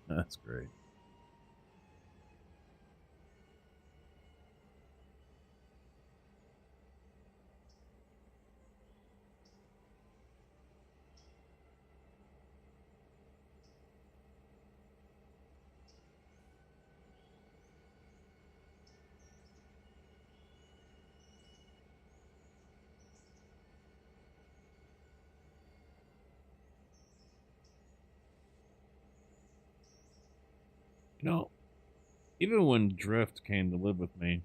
That's great. You know, even when Drift came to live with me,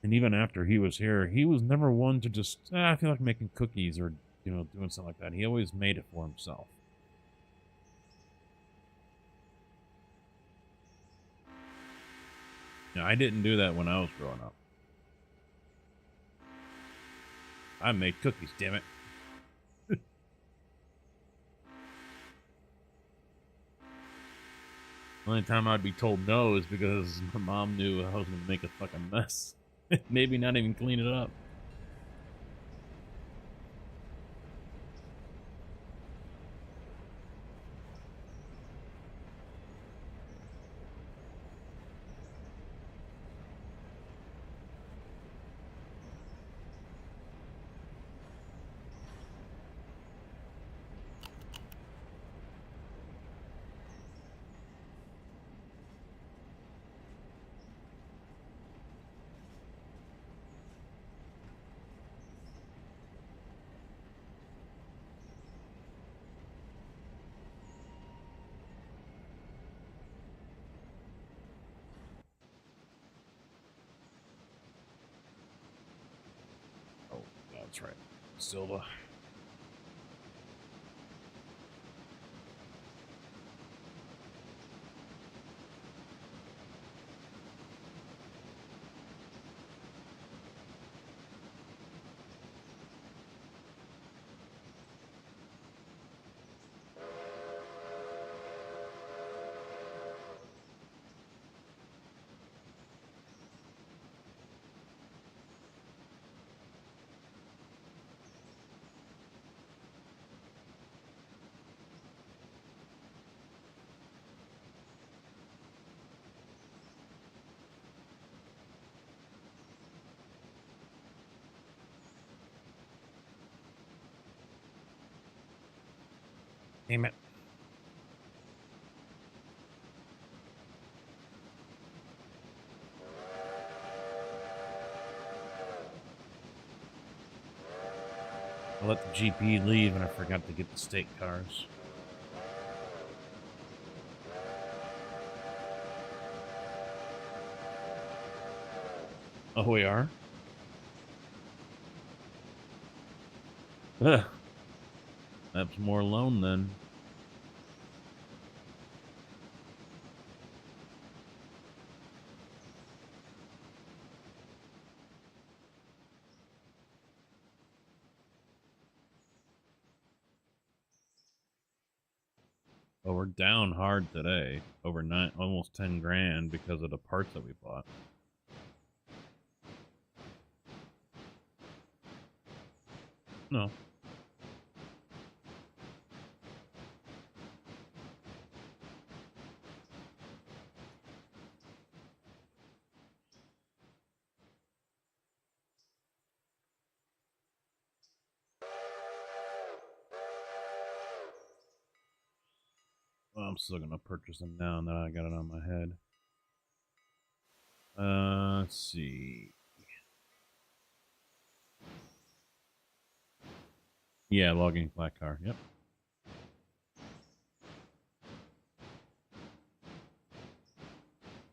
and even after he was here, he was never one to just, I feel like making cookies or, doing something like that. He always made it for himself. Now, I didn't do that when I was growing up. I made cookies, damn it. The only time I'd be told no is because my mom knew I was going to make a fucking mess. Maybe not even clean it up. Oh, that's right. Silva. Damn it. I let the GP leave and I forgot to get the state cars. Oh, we are? Ugh. That's more loan then. Well, we're down hard today. Over almost 10 grand because of the parts that we bought. No. Well, I'm still gonna purchase them now that I got it on my head. Let's see. Yeah, logging flat car. Yep.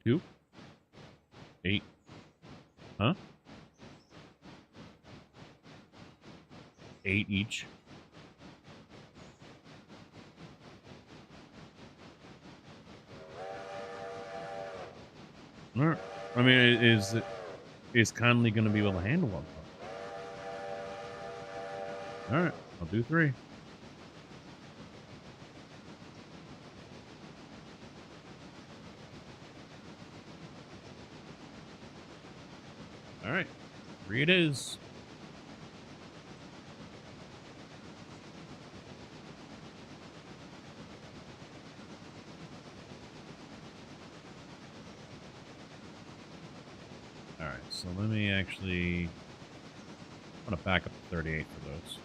2, 8. Huh? 8 each. All right. I mean, is Conley going to be able to handle them? All right, I'll do 3. All right, 3 it is. All right, so let me actually. I'm gonna back up to 38 for those.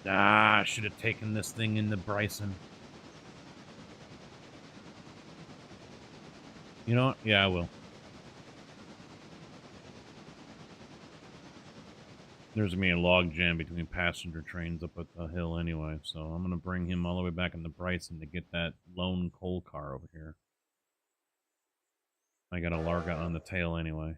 Ah, I should have taken this thing into Bryson. You know what? Yeah, I will. There's gonna be a log jam between passenger trains up at the hill anyway, so I'm gonna bring him all the way back into Bryson to get that lone coal car over here. I got a Larga on the tail anyway.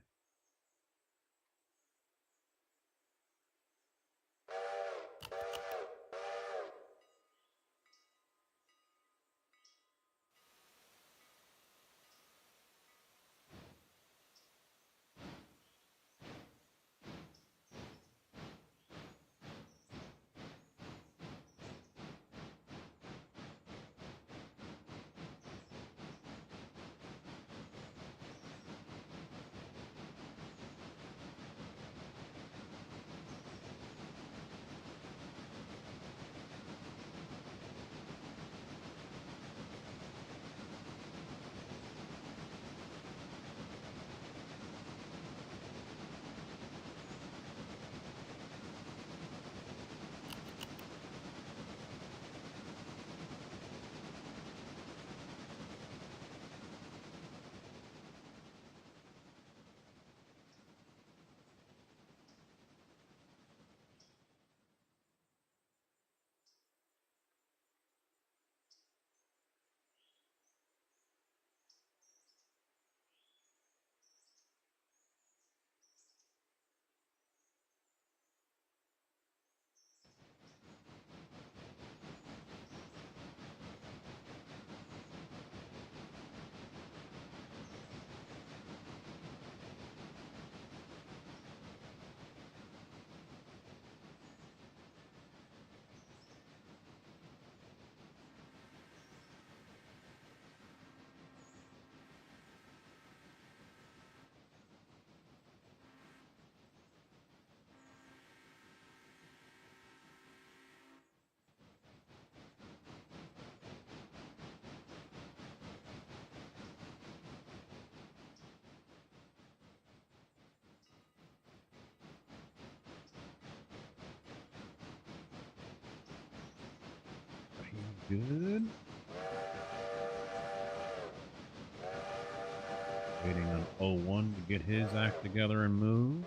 Good. Waiting on 01 to get his act together and move.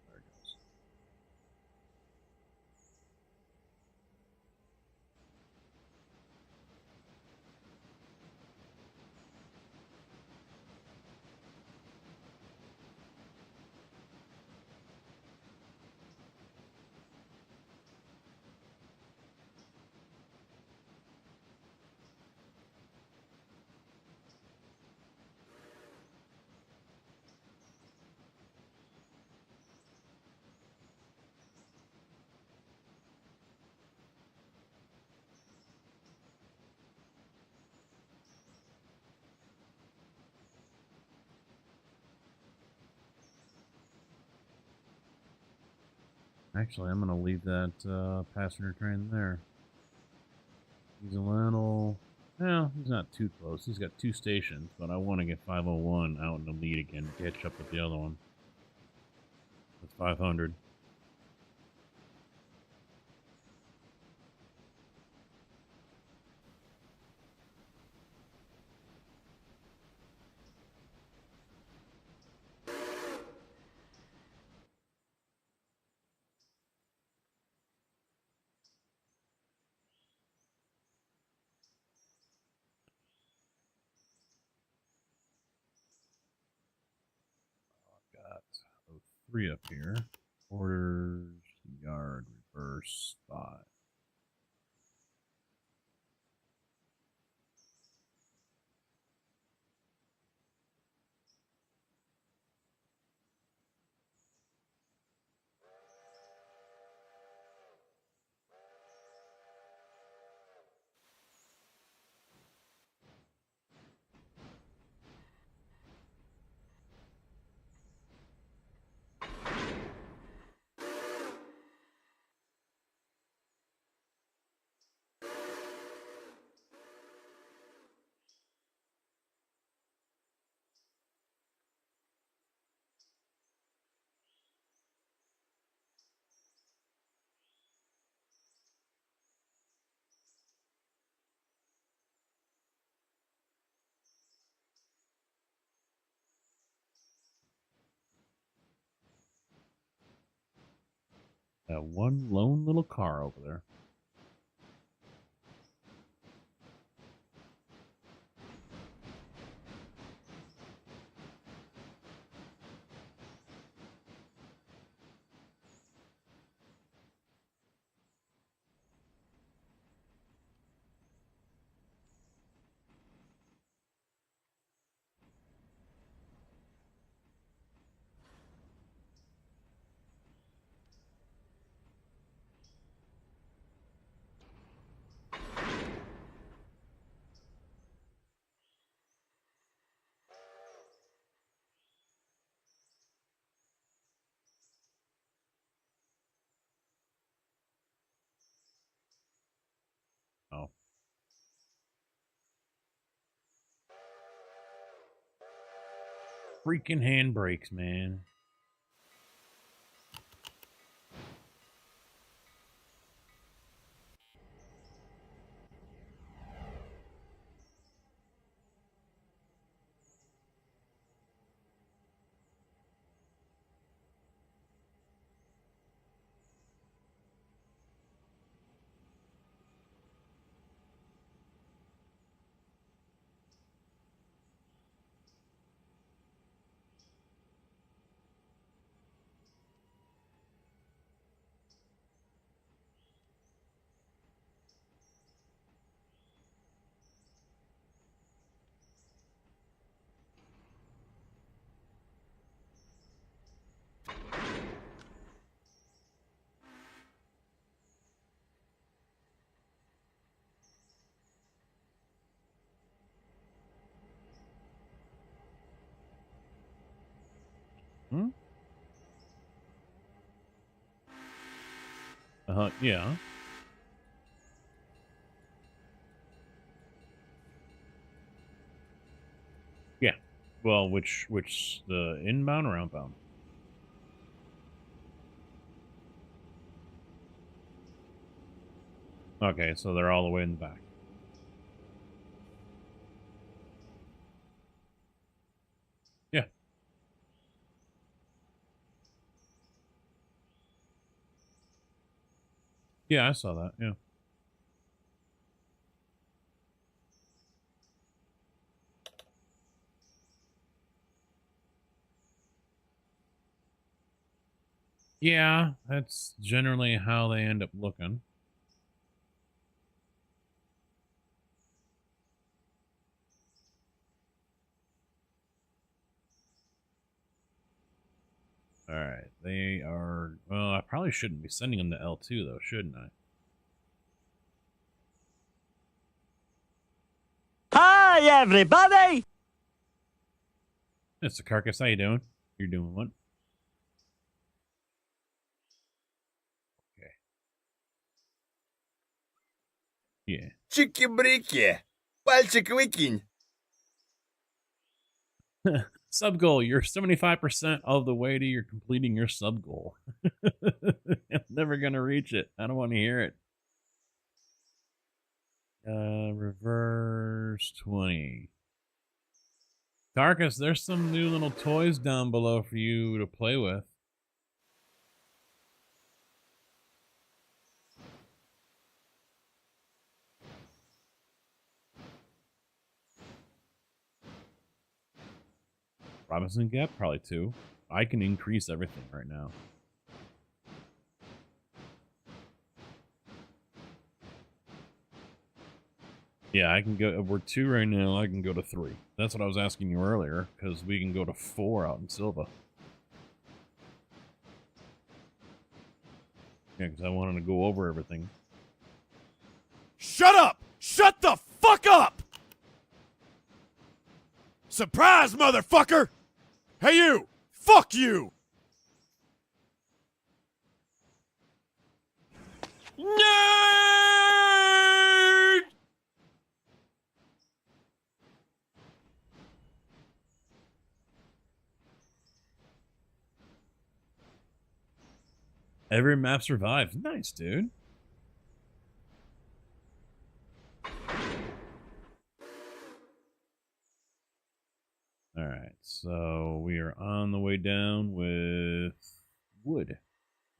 There it goes. Actually, I'm going to leave that passenger train there. He's a little... Well, he's not too close. He's got 2 stations, but I want to get 501 out in the lead again to catch up with the other one. With 500. Got 03 up here. Orders, yard, reverse, spot. That one lone little car over there. Oh. Freaking handbrakes, man. Hmm? Yeah. Yeah. Well, which the inbound or outbound? Okay, so they're all the way in the back. Yeah. Yeah, I saw that. Yeah. Yeah, that's generally how they end up looking. All right. They are, well, I probably shouldn't be sending them to L2 though, shouldn't I? Hi, everybody! It's the carcass. How you doing? You're doing what? Okay. Yeah. Чики-брики! Пальчик выкинь! Sub goal. You're 75% of the way to your completing your sub goal. I'm never gonna reach it. I don't want to hear it. Reverse 20. Carcass, there's some new little toys down below for you to play with. Robinson Gap, probably 2. I can increase everything right now. Yeah, I can go. We're 2 right now. I can go to 3. That's what I was asking you earlier, because we can go to 4 out in Silva. Yeah, because I wanted to go over everything. Shut up! Shut the fuck up! Surprise, motherfucker! Hey, you! Fuck you! Nerd! Every map survives. Nice, dude. All right, so we are on the way down with wood.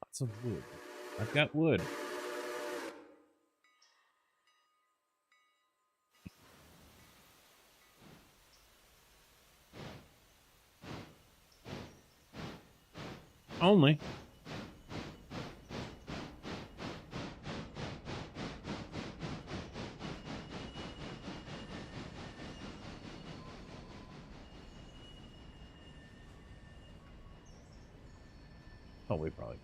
Lots of wood. I've got wood. Only. Oh, we probably.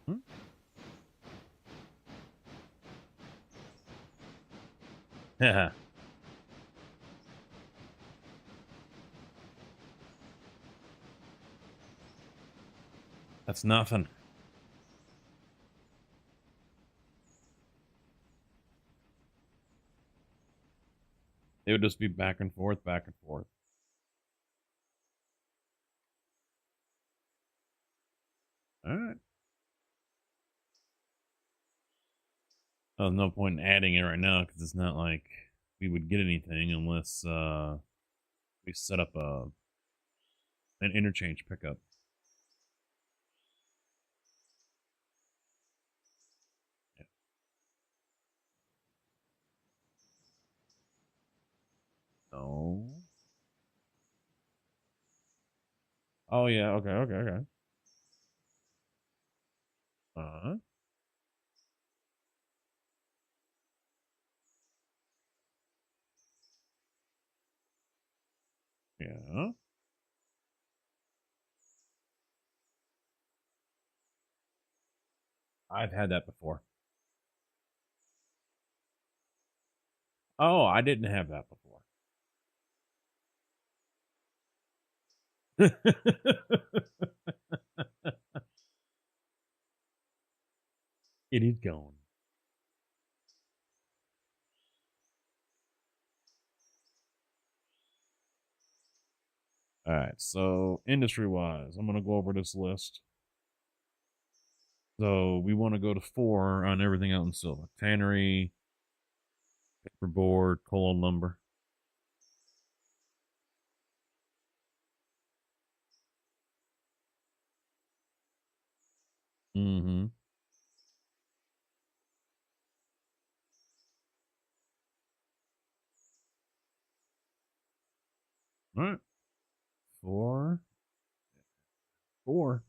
Hmm? Yeah. That's nothing. It would just be back and forth, back and forth. All right. There's no point in adding it right now because it's not like we would get anything unless we set up an interchange pickup. Yeah. No. Oh yeah. Okay. Okay. Okay. Uh. Yeah. I've had that before. Oh, I didn't have that before. It is gone. All right. So industry wise, I'm gonna go over this list. So we want to go to 4 on everything out in silver: tannery, paperboard, coal, and lumber. Mm-hmm. All right. 4, 4.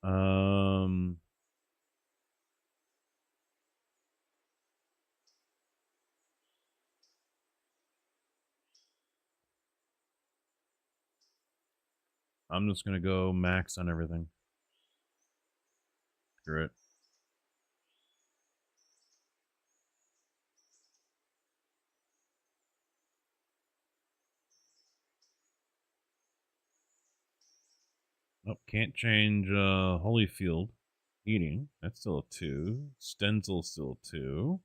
Um, I'm just gonna go max on everything. Screw it. Nope, can't change Holyfield heating. That's still a 2. Stenzel still a 2.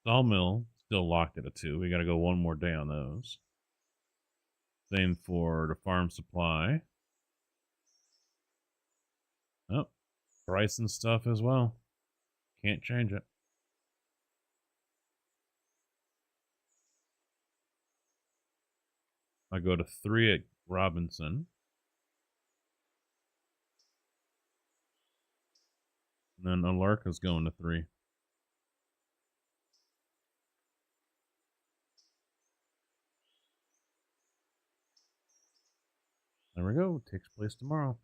Sawmill still locked at a 2. We gotta go one more day on those. Same for the farm supply. Oh, price and stuff as well. Can't change it. I go to 3 at Robinson. And then Alarka's going to 3. There we go. Takes place tomorrow.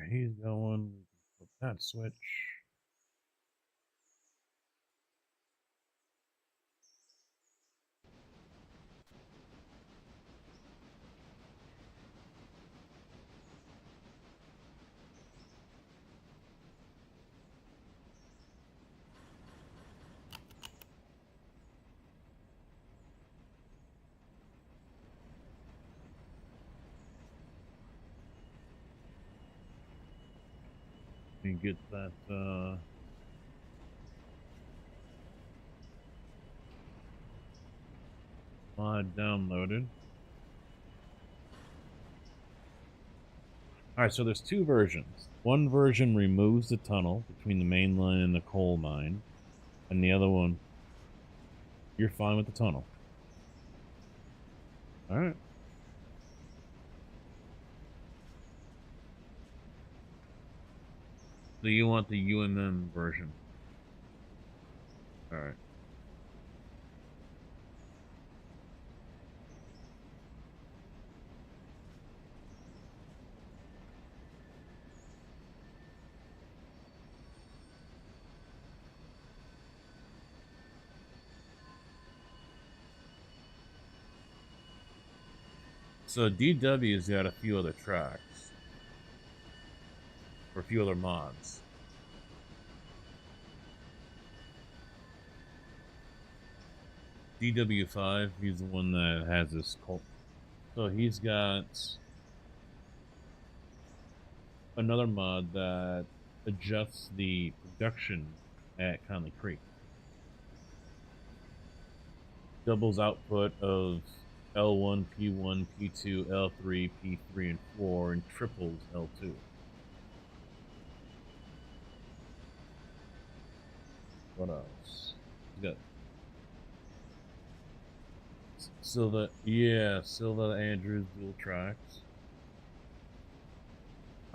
he's going. Flip that switch. And get that mod downloaded. Alright, so there's two versions. One version removes the tunnel between the main line and the coal mine, and the other one, you're fine with the tunnel. Alright. So you want the UMM version. Alright. So DW's got a few other tracks. Or a few other mods. DW5, he's the one that has this cult. So he's got another mod that adjusts the production at Conley Creek. Doubles output of L1, P1, P2, L3, P3, and 4, and triples L2. What else? We got Silva, yeah, Silva Andrews dual tracks.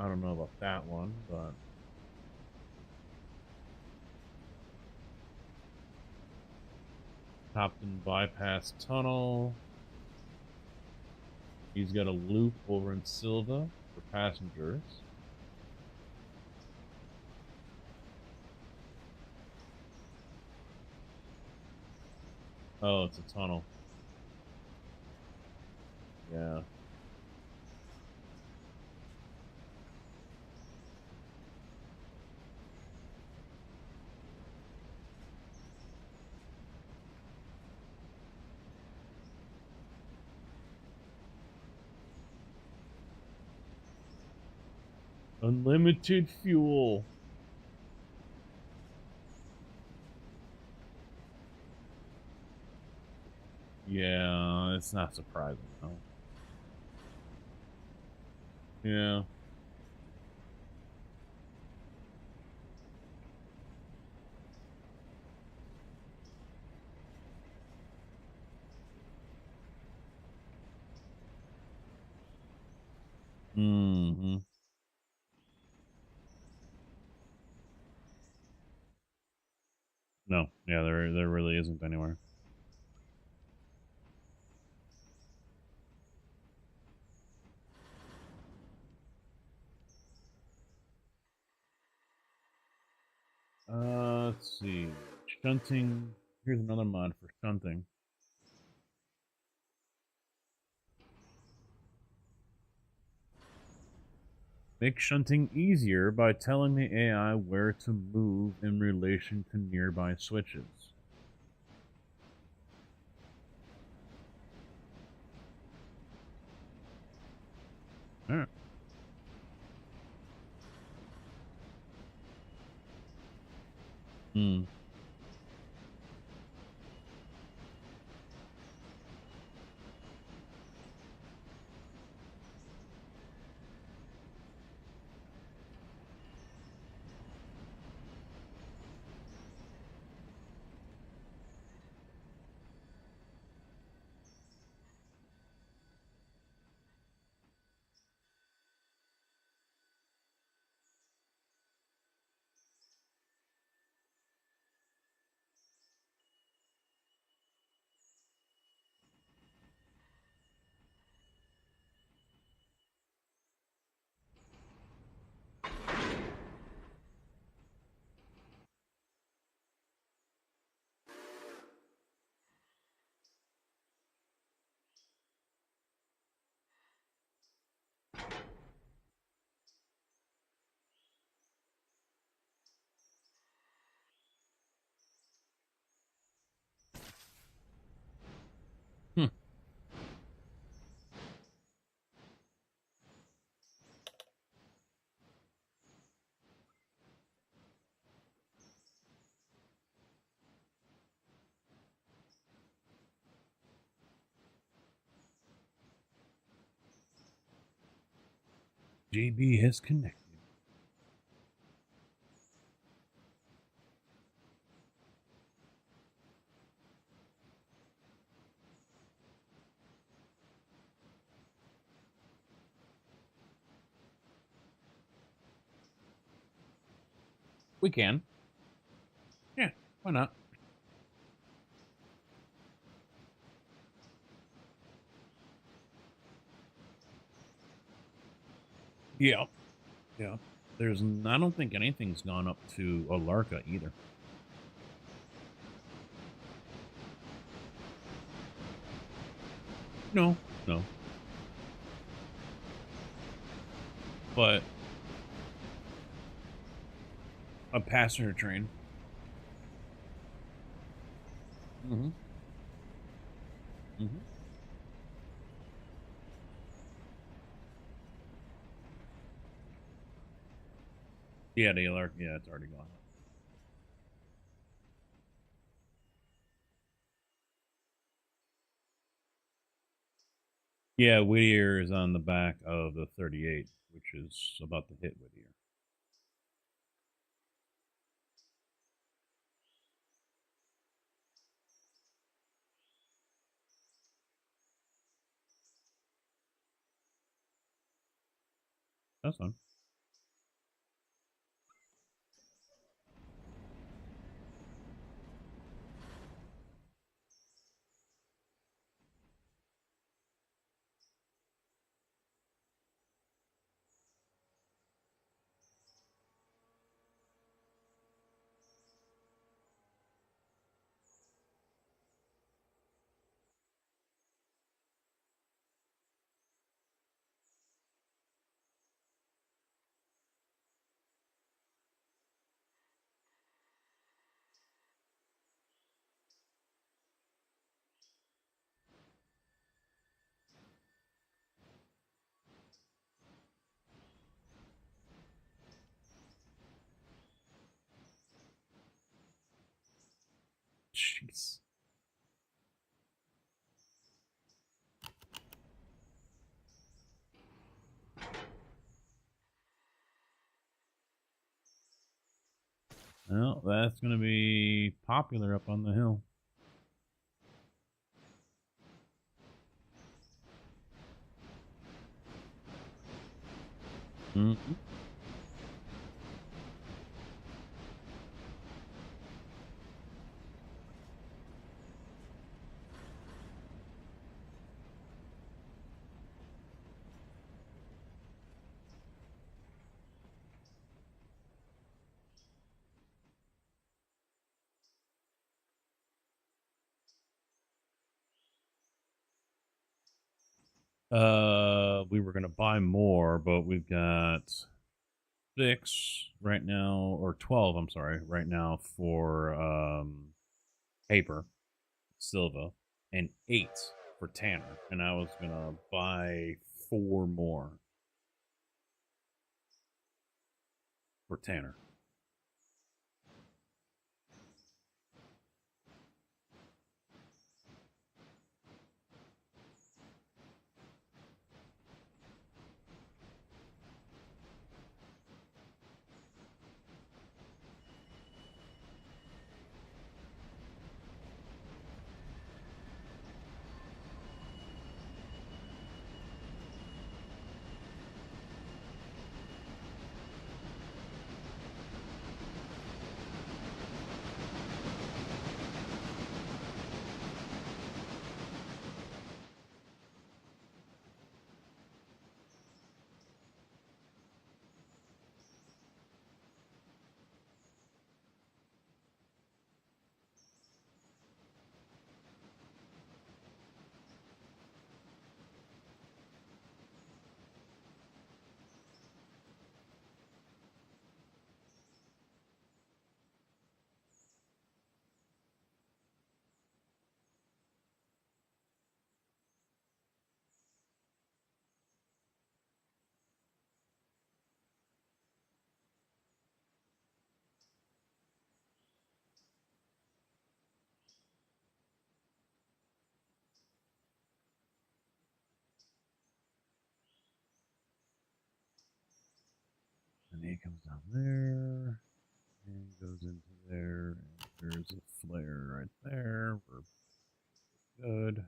I don't know about that one, but Topton bypass tunnel. He's got a loop over in Silva for passengers. Oh, it's a tunnel. Yeah. Unlimited fuel. Yeah, it's not surprising though. Yeah. Mm-hmm. No, yeah, there really isn't anywhere. Let's see. Shunting. Here's another mod for shunting. Make shunting easier by telling the AI where to move in relation to nearby switches. Alright. Hmm. JB has connected. We can. Yeah, why not? Yeah. Yeah. I don't think anything's gone up to Alarka either. No, no. But a passenger train. Mm-hmm. Mm-hmm. Yeah, the Alarka, yeah, it's already gone up. Yeah, Whittier is on the back of the 38, which is about to hit Whittier. That's fine. Jeez. Well, that's going to be popular up on the hill. Mm-hmm. We were going to buy more, but we've got 6 right now, or 12, I'm sorry, right now for paper, Silva, and 8 for Tanner. And I was going to buy 4 more for Tanner. Okay, comes down there and goes into there. And there's a flare right there. We're good.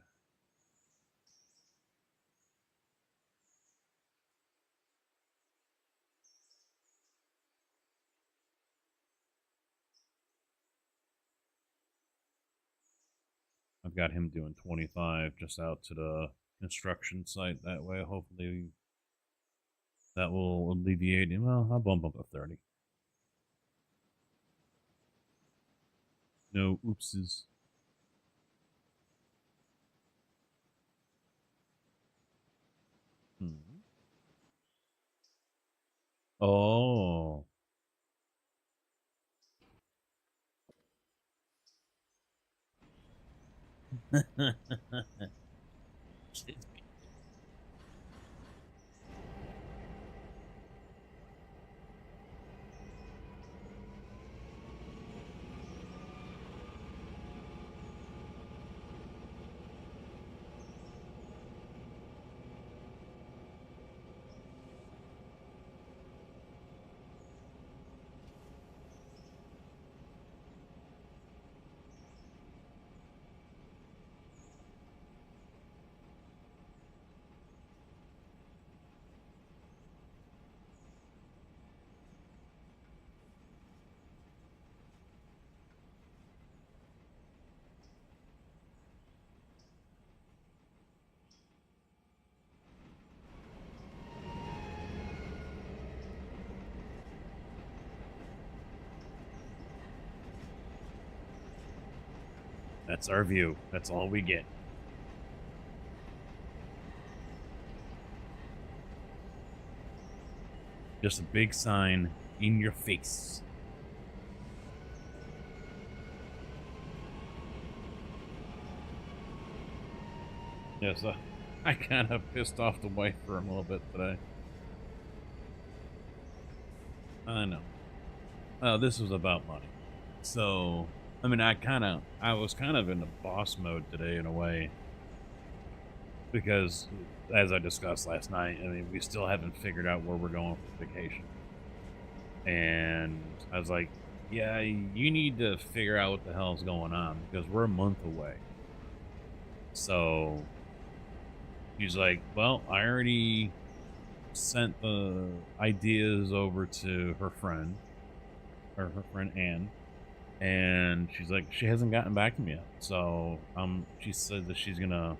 I've got him doing 25 just out to the construction site that way. Hopefully that will alleviate him. Well, I'll bump up to 30. No oopses. Oh. That's our view. That's all we get. Just a big sign in your face. Yes, I kind of pissed off the wife for him a little bit today. I know. This was about money. So, I mean, I was kind of in the boss mode today in a way. Because, as I discussed last night, I mean, we still haven't figured out where we're going for vacation. And I was like, yeah, you need to figure out what the hell's going on because we're a month away. So, he's like, well, I already sent the ideas over to her friend, or her friend Anne, and she's like, she hasn't gotten back to me yet. So, she said that she's gonna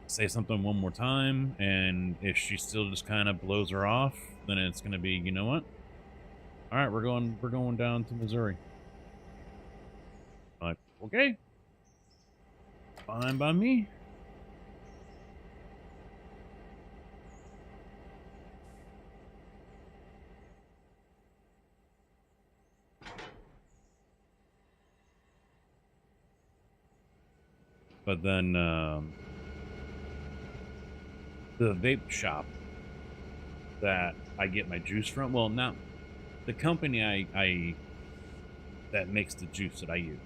say something one more time, and if she still just kind of blows her off, then it's gonna be, you know what? All right, we're going down to Missouri. I'm like, okay, fine by me. But then the vape shop that I get my juice from, well, not the company I that makes the juice that I use.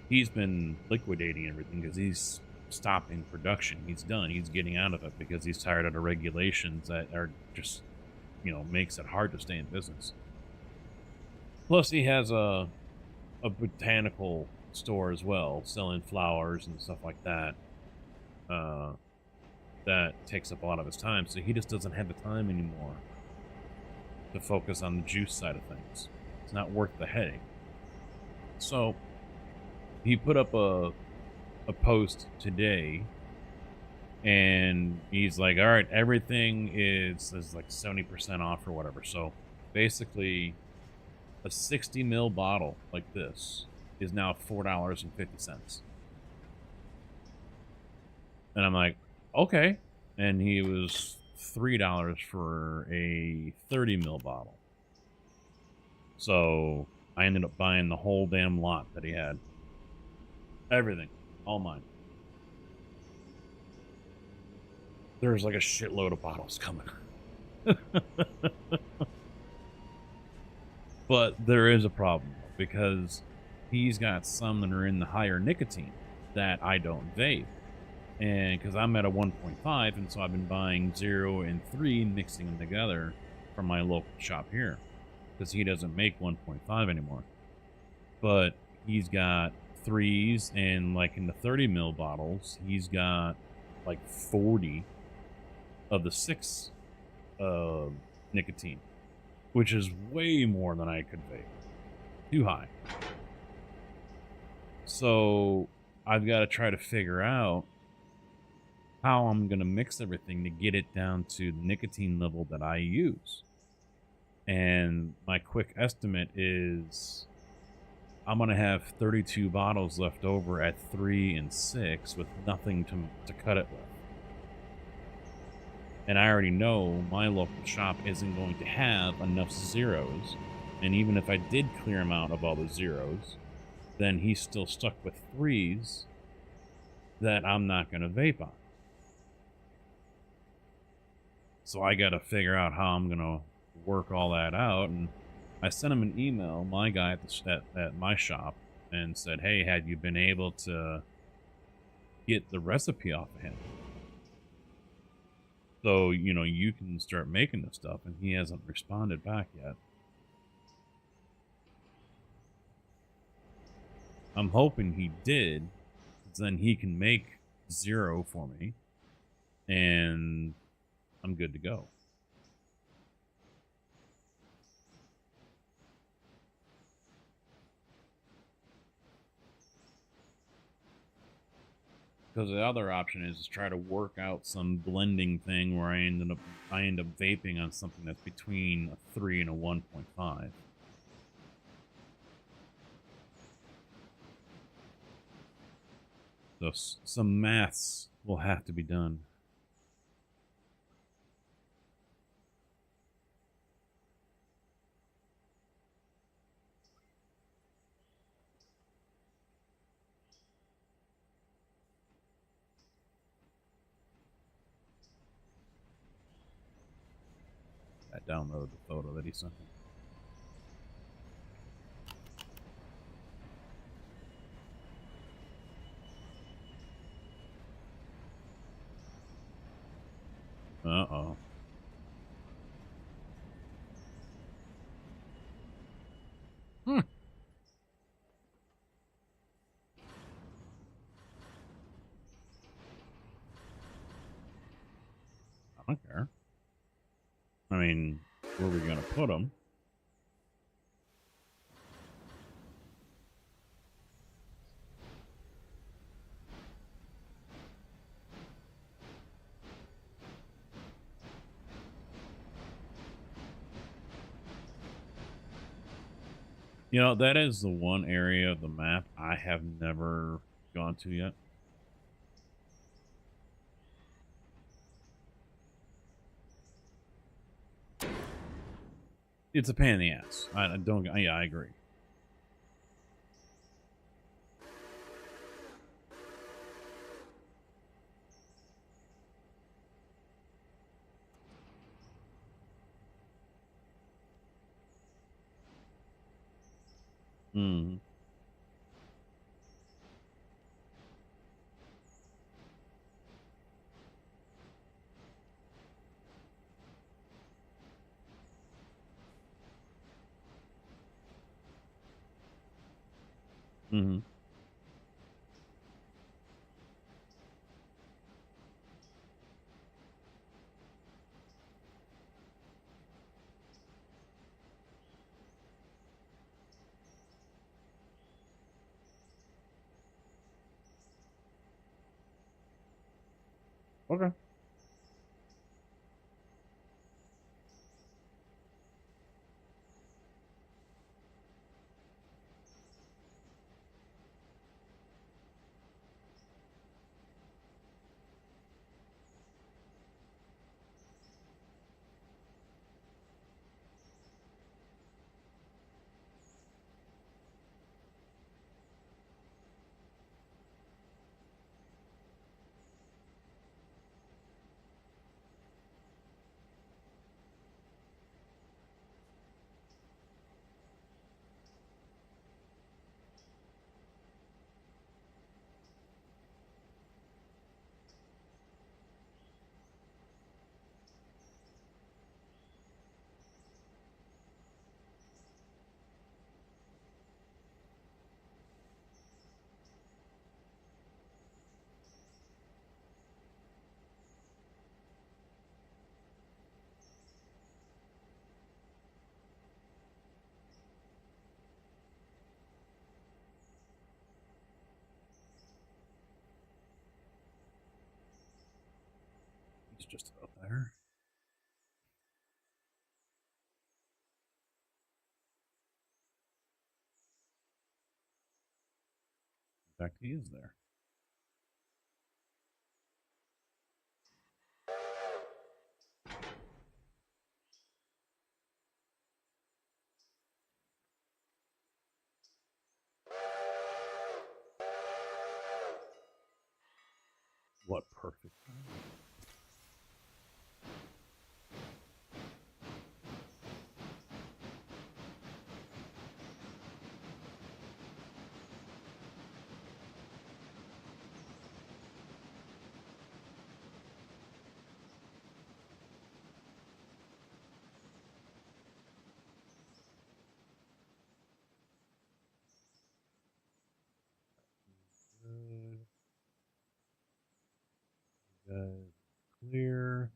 He's been liquidating everything because he's stopping production. He's done. He's getting out of it because he's tired of the regulations that are just, makes it hard to stay in business. Plus, he has a botanical store as well, selling flowers and stuff like that. That takes up a lot of his time, so he just doesn't have the time anymore to focus on the juice side of things. It's not worth the headache. So he put up a post today, and he's like, all right, everything is like 70% off or whatever. So basically a 60 ml bottle like this is now $4.50. And I'm like, okay. And he was $3 for a 30 ml bottle. So I ended up buying the whole damn lot that he had. Everything. All mine. There's like a shitload of bottles coming. But there is a problem because he's got some that are in the higher nicotine that I don't vape. And because I'm at a 1.5, and so I've been buying 0 and 3, mixing them together from my local shop here because he doesn't make 1.5 anymore. But he's got 3s, and like in the 30 mil bottles, he's got like 40 of the 6 nicotine, which is way more than I could vape. Too high. So I've got to try to figure out how I'm going to mix everything to get it down to the nicotine level that I use. And my quick estimate is I'm going to have 32 bottles left over at 3 and 6 with nothing to cut it with. And I already know my local shop isn't going to have enough zeros. And even if I did clear him out of all the zeros, then he's still stuck with 3s that I'm not going to vape on. So I got to figure out how I'm going to work all that out. And I sent him an email, my guy at my shop, and said, hey, had you been able to get the recipe off of him? So, you know, you can start making this stuff. And he hasn't responded back yet. I'm hoping he did, then he can make 0 for me, and I'm good to go. Because the other option is to try to work out some blending thing where I end up vaping on something that's between a 3 and a 1.5. So some maths will have to be done. I downloaded the photo that he sent me. Uh-oh. Hmm. I don't care. I mean, where are we going to put them? You know, that is the one area of the map I have never gone to yet. It's a pain in the ass. I don't. Yeah, I agree. Hmm. Hmm. Okay. It's just about there. In fact, he is there. What perfect time. Good. Clear.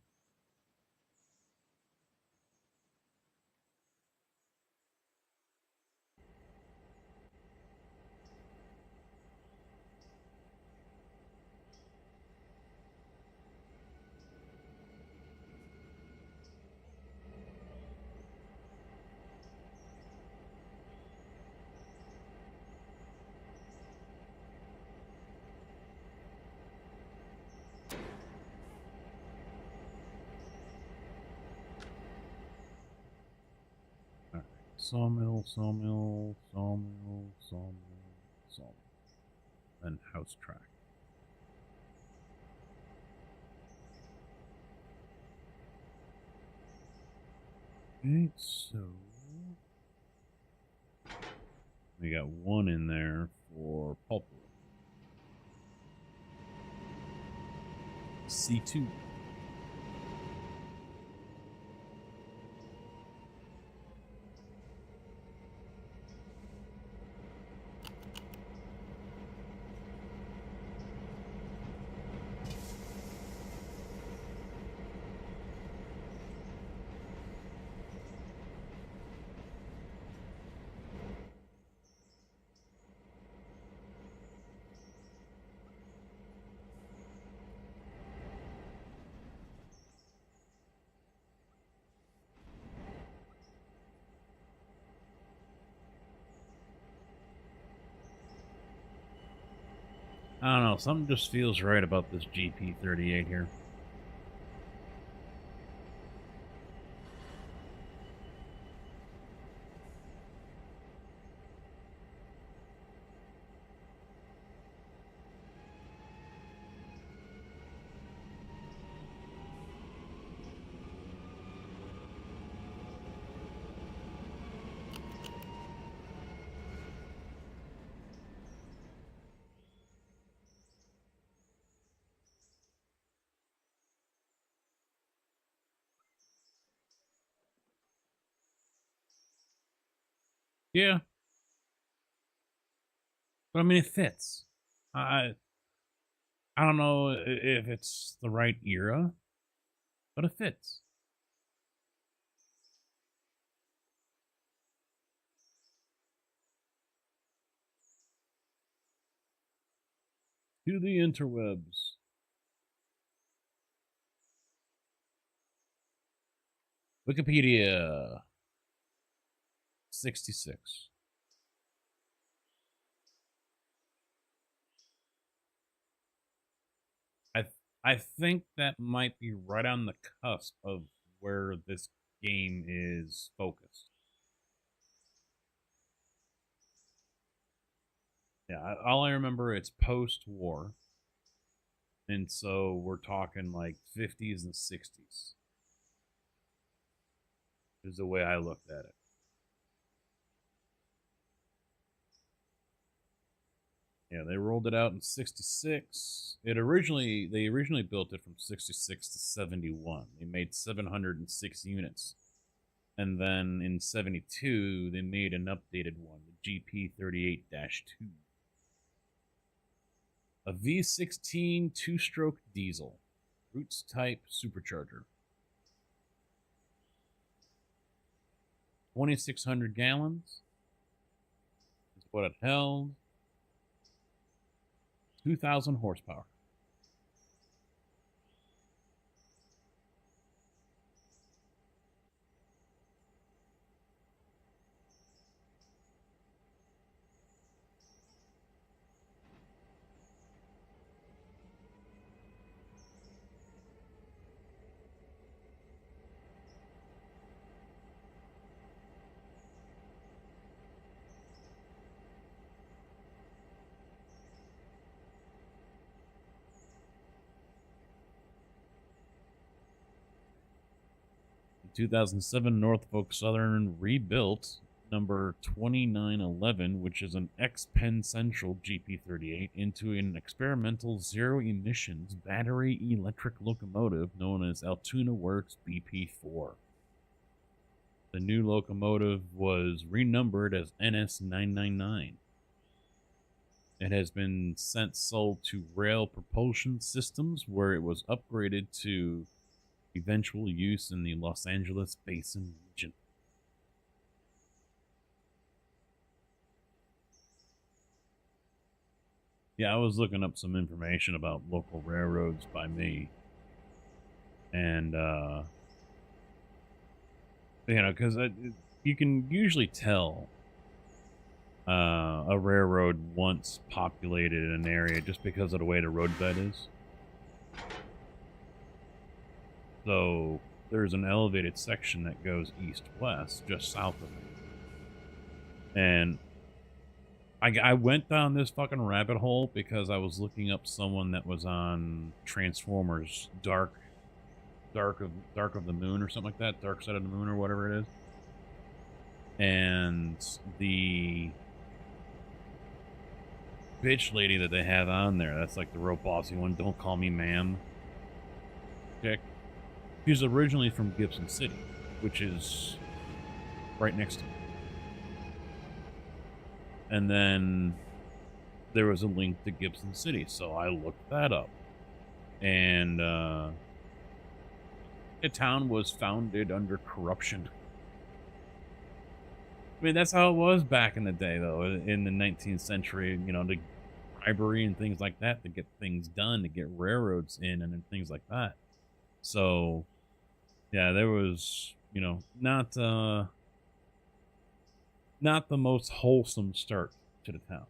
All right. Sawmill, sawmill, sawmill, sawmill, sawmill. Then house track. Okay, so we got one in there for pulpwood. C2. I don't know, something just feels right about this GP38 here. Yeah. But I mean, it fits. I don't know if it's the right era, but it fits. To the interwebs. Wikipedia 66. I I think that might be right on the cusp of where this game is focused. Yeah, all I remember it's post-war, and so we're talking like 50s and 60s. Is the way I looked at it. Yeah, they rolled it out in 66. They originally built it from 66 to 71. They made 706 units. And then in 72, they made an updated one, the GP38-2. A V16 two-stroke diesel. Roots type supercharger. 2,600 gallons is what it held. 2,000 horsepower. 2007 Norfolk Southern rebuilt number 2911, which is an ex-Penn Central GP38, into an experimental zero-emissions battery electric locomotive known as Altoona Works BP4. The new locomotive was renumbered as NS999. It has been since sold to Rail Propulsion Systems, where it was upgraded to eventual use in the Los Angeles Basin region. Yeah, I was looking up some information about local railroads by me. And, you know, because you can usually tell a railroad once populated an area just because of the way the roadbed is. So there's an elevated section that goes east-west, just south of it. And I went down this fucking rabbit hole because I was looking up someone that was on Transformers Dark of the Moon or something like that, Dark Side of the Moon or whatever it is. And the bitch lady that they have on there, that's like the real bossy one, don't call me ma'am chick. She's originally from Gibson City, which is right next to me. And then there was a link to Gibson City, so I looked that up. And the town was founded under corruption. I mean, that's how it was back in the day, though, in the 19th century, you know, the bribery and things like that to get things done, to get railroads in and things like that. So, yeah, there was, you know, not the most wholesome start to the town.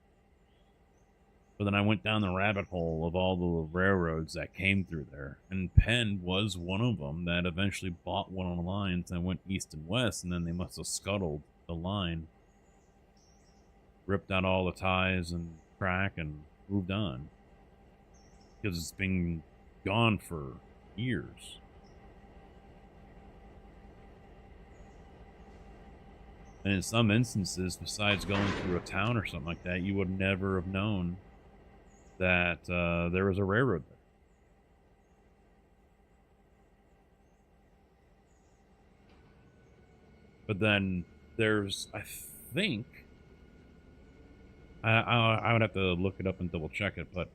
But then I went down the rabbit hole of all the railroads that came through there, and Penn was one of them that eventually bought one of the lines and went east and west, and then they must have scuttled the line, ripped out all the ties and track, and moved on. Because it's been gone for years. And in some instances, besides going through a town or something like that, you would never have known that there was a railroad there. But then there's, I think, I would have to look it up and double check it, but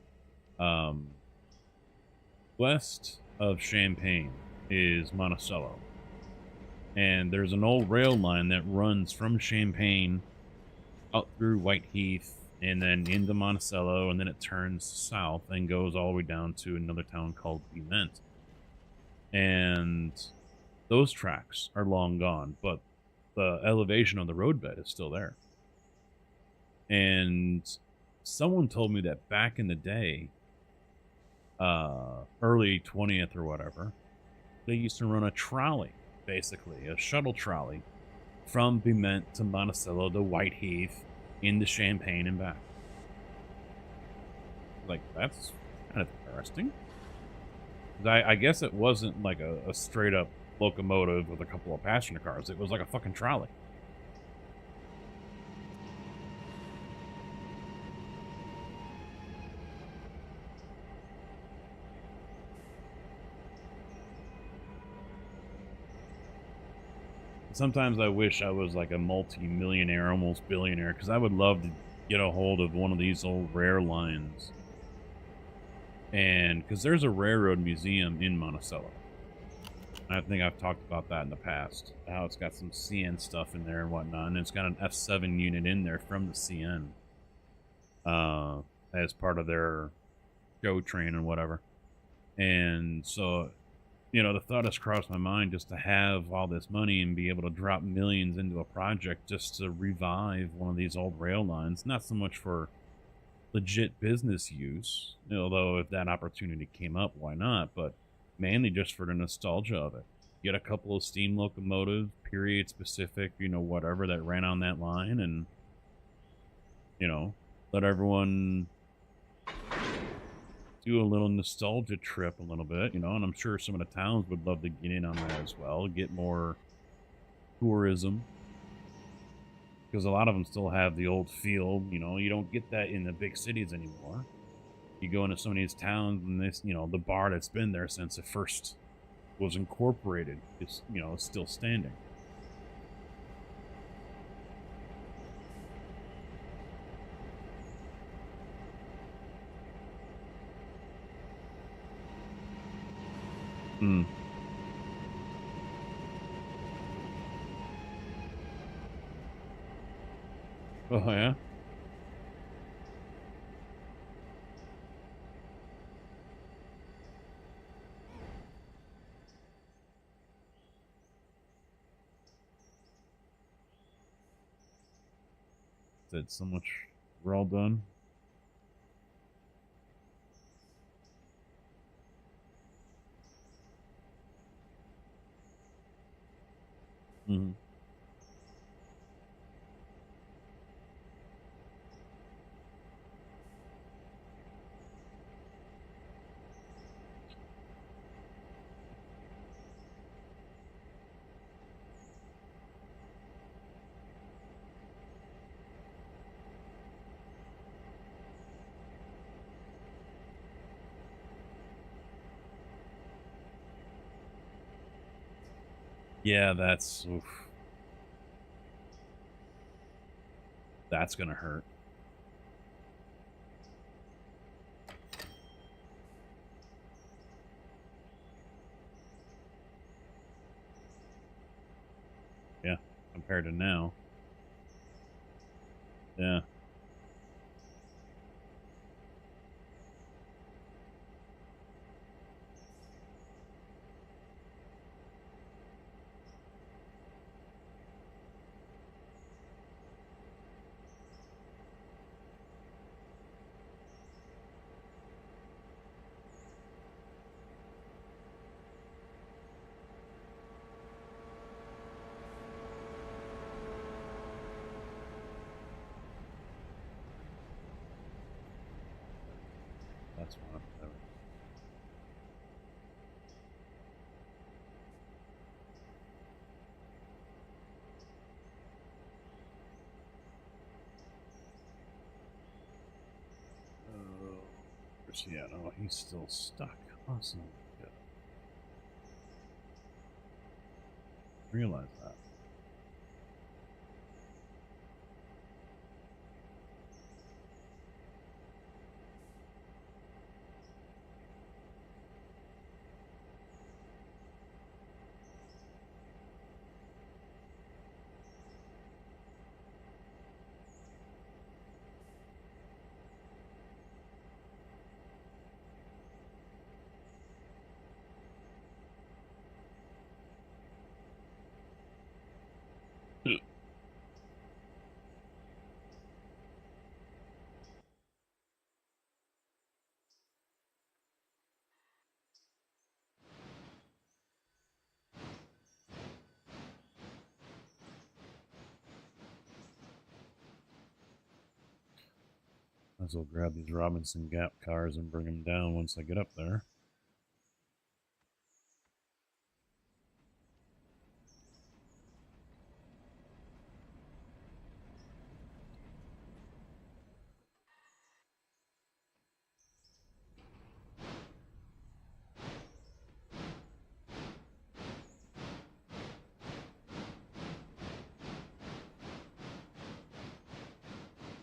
west of Champaign is Monticello. And there's an old rail line that runs from Champaign out through Whiteheath and then into Monticello, and then it turns south and goes all the way down to another town called Bement. And those tracks are long gone, but the elevation of the roadbed is still there. And someone told me that back in the day, early 20th or whatever, they used to run a trolley, basically, a shuttle trolley from Bement to Monticello to Whiteheath into Champaign and back. Like, that's kind of interesting. I guess it wasn't like a straight up locomotive with a couple of passenger cars. It was like a fucking trolley. Sometimes I wish I was like a multi-millionaire, almost billionaire, because I would love to get a hold of one of these old rail lines. And because there's a railroad museum in Monticello. I think I've talked about that in the past. How it's got some CN stuff in there and whatnot. And it's got an F7 unit in there from the CN. As part of their GO train and whatever. And so, you know, the thought has crossed my mind just to have all this money and be able to drop millions into a project just to revive one of these old rail lines. Not so much for legit business use, although if that opportunity came up, why not? But mainly just for the nostalgia of it. Get a couple of steam locomotives, period specific, you know, whatever, that ran on that line, and, you know, let everyone do a little nostalgia trip a little bit, you know, and I'm sure some of the towns would love to get in on that as well, get more tourism, because a lot of them still have the old feel. You know, you don't get that in the big cities anymore. You go into some of these towns, and this, you know, the bar that's been there since it first was incorporated is, you know, still standing. Hmm. Oh yeah. Said so much. We're all done. Mm-hmm. Yeah, that's gonna hurt. Yeah, compared to now. Yeah. That's one. Oh, Cristiano, he's still stuck. Awesome. Good. Realize that. Might as well grab these Robinson Gap cars and bring them down once I get up there.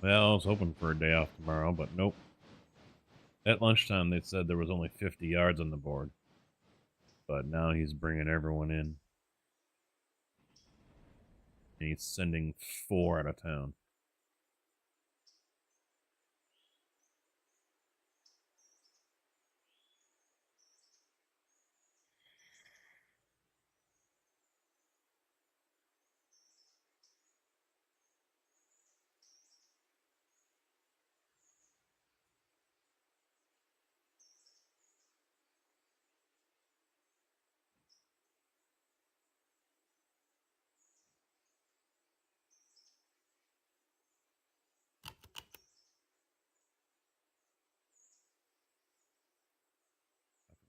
Well, I was hoping for a day off tomorrow, but nope. At lunchtime, they said there was only 50 yards on the board. But now he's bringing everyone in. And he's sending 4 out of town.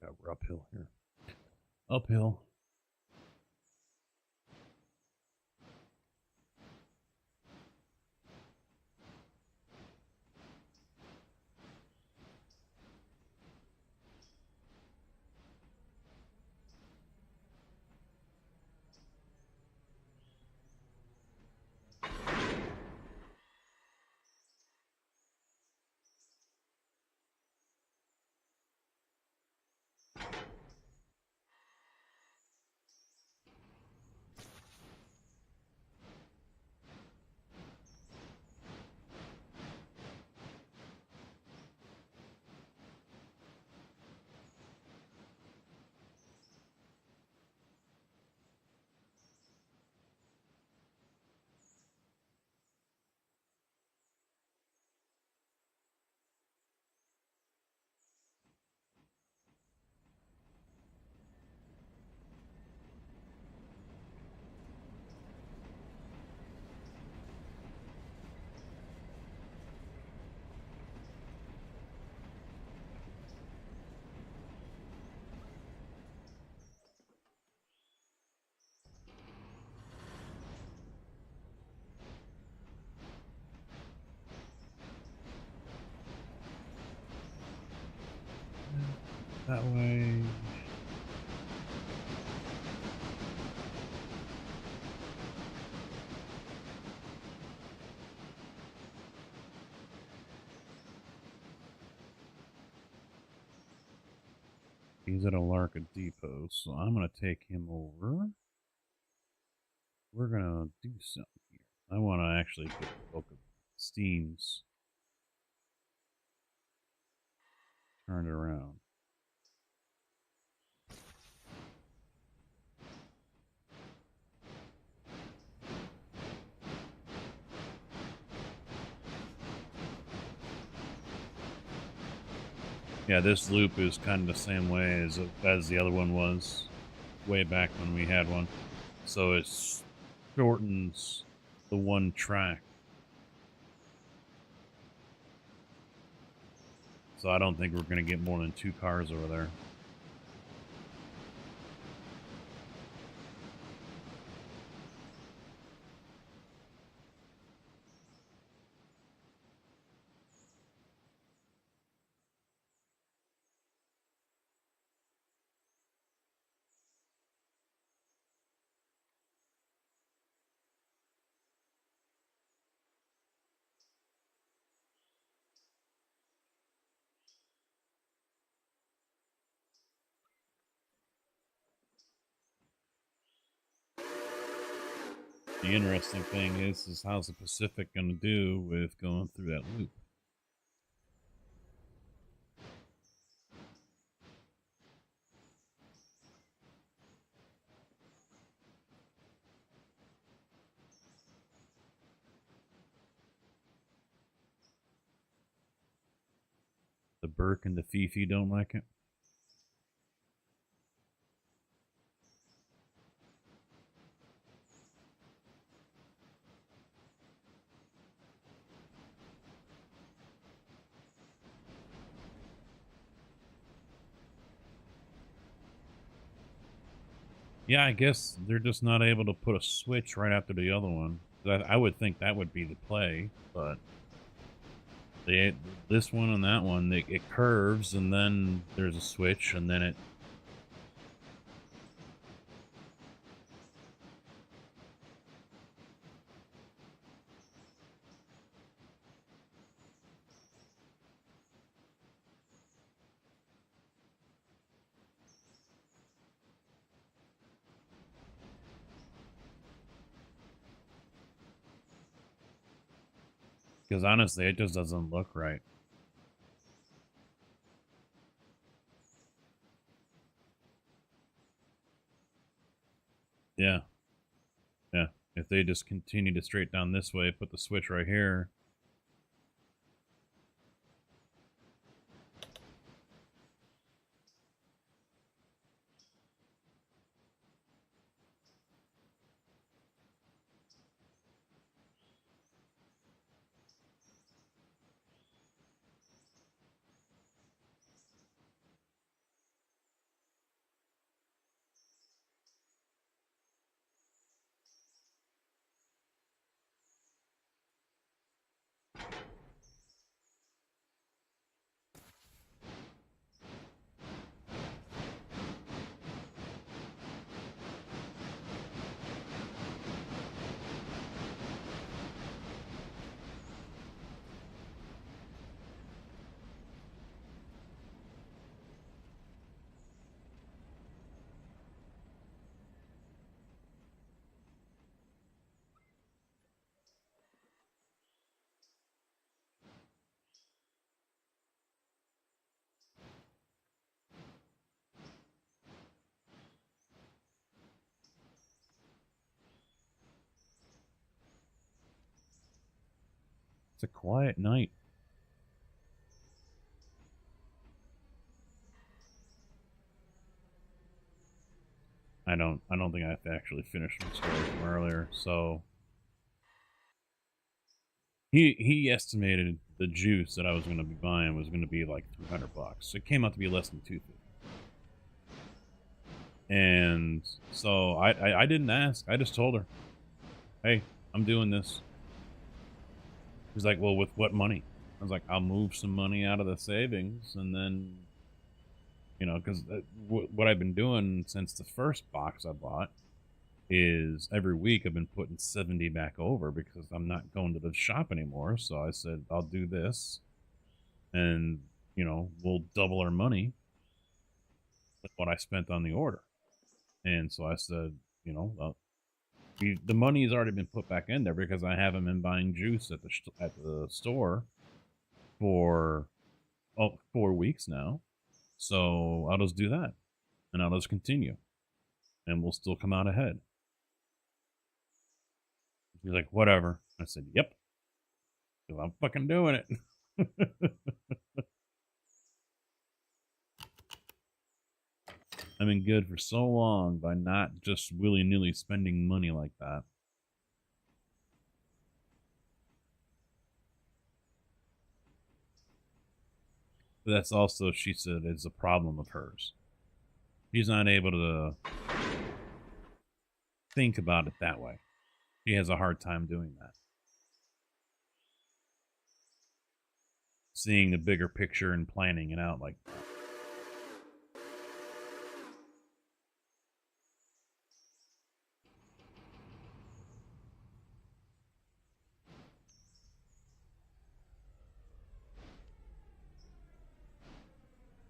I forgot we're uphill here. Uphill. that way. He's at a Larka depot, so I'm gonna take him over. We're gonna do something here. I want to actually get the bulk of Steam's turned around. Yeah, this loop is kind of the same way as the other one was way back when we had one. So it shortens the one track. So I don't think we're going to get more than 2 cars over there. The interesting thing is how's the Pacific going to do with going through that loop? The Burke and the Fifi don't like it. Yeah, I guess they're just not able to put a switch right after the other one. I would think that would be the play, but this one and that one, it curves and then there's a switch and then it. Because honestly, it just doesn't look right. Yeah. Yeah. If they just continue to straight down this way, put the switch right here. It's a quiet night. I don't think I've actually finished my story from earlier, so he estimated the juice that I was going to be buying was going to be like $300. It came out to be less than $250. And so I didn't ask. I just told her, "Hey, I'm doing this." She's like, "Well, with what money?" I was like, "I'll move some money out of the savings, and then, You know, because what I've been doing since the first box I bought is every week I've been putting 70 back over because I'm not going to the shop anymore. So I said, I'll do this and, you know, we'll double our money with what I spent on the order. And so I said, you know, the money has already been put back in there because I haven't been buying juice at the store for 4 weeks now. So I'll just do that and I'll just continue and we'll still come out ahead. He's like, whatever. I said, yep, because I'm fucking doing it. I've been good for so long by not just willy-nilly spending money like that. But that's also, she said, is a problem of hers. She's not able to think about it that way. She has a hard time doing that. Seeing the bigger picture and planning it out like that.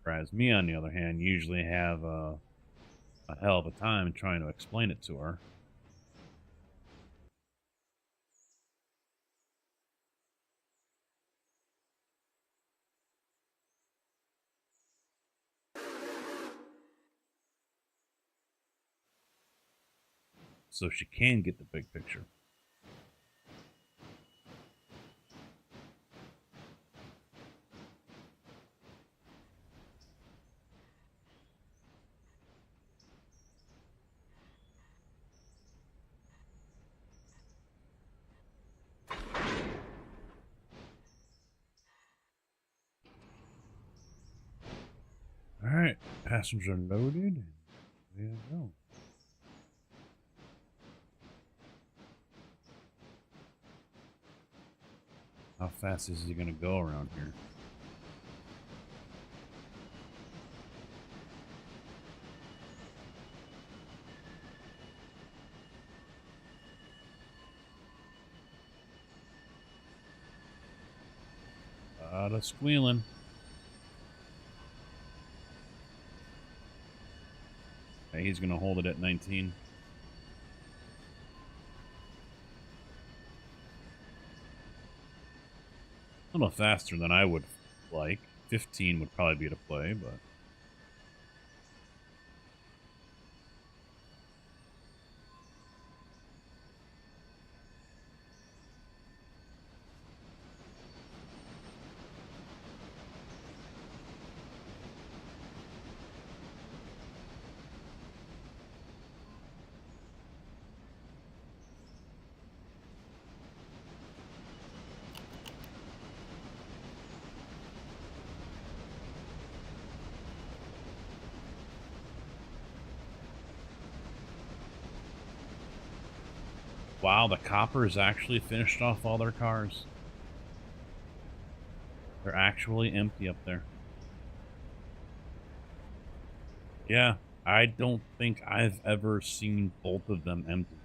Whereas me, on the other hand, usually have a hell of a time trying to explain it to her. So she can get the big picture. Alright, passenger loaded. There you go. How fast is he gonna go around here? Lot of squealing. Okay, he's gonna hold it at 19. A little faster than I would like. 15 would probably be to play, but wow, the coppers actually finished off all their cars. They're actually empty up there. Yeah, I don't think I've ever seen both of them empty.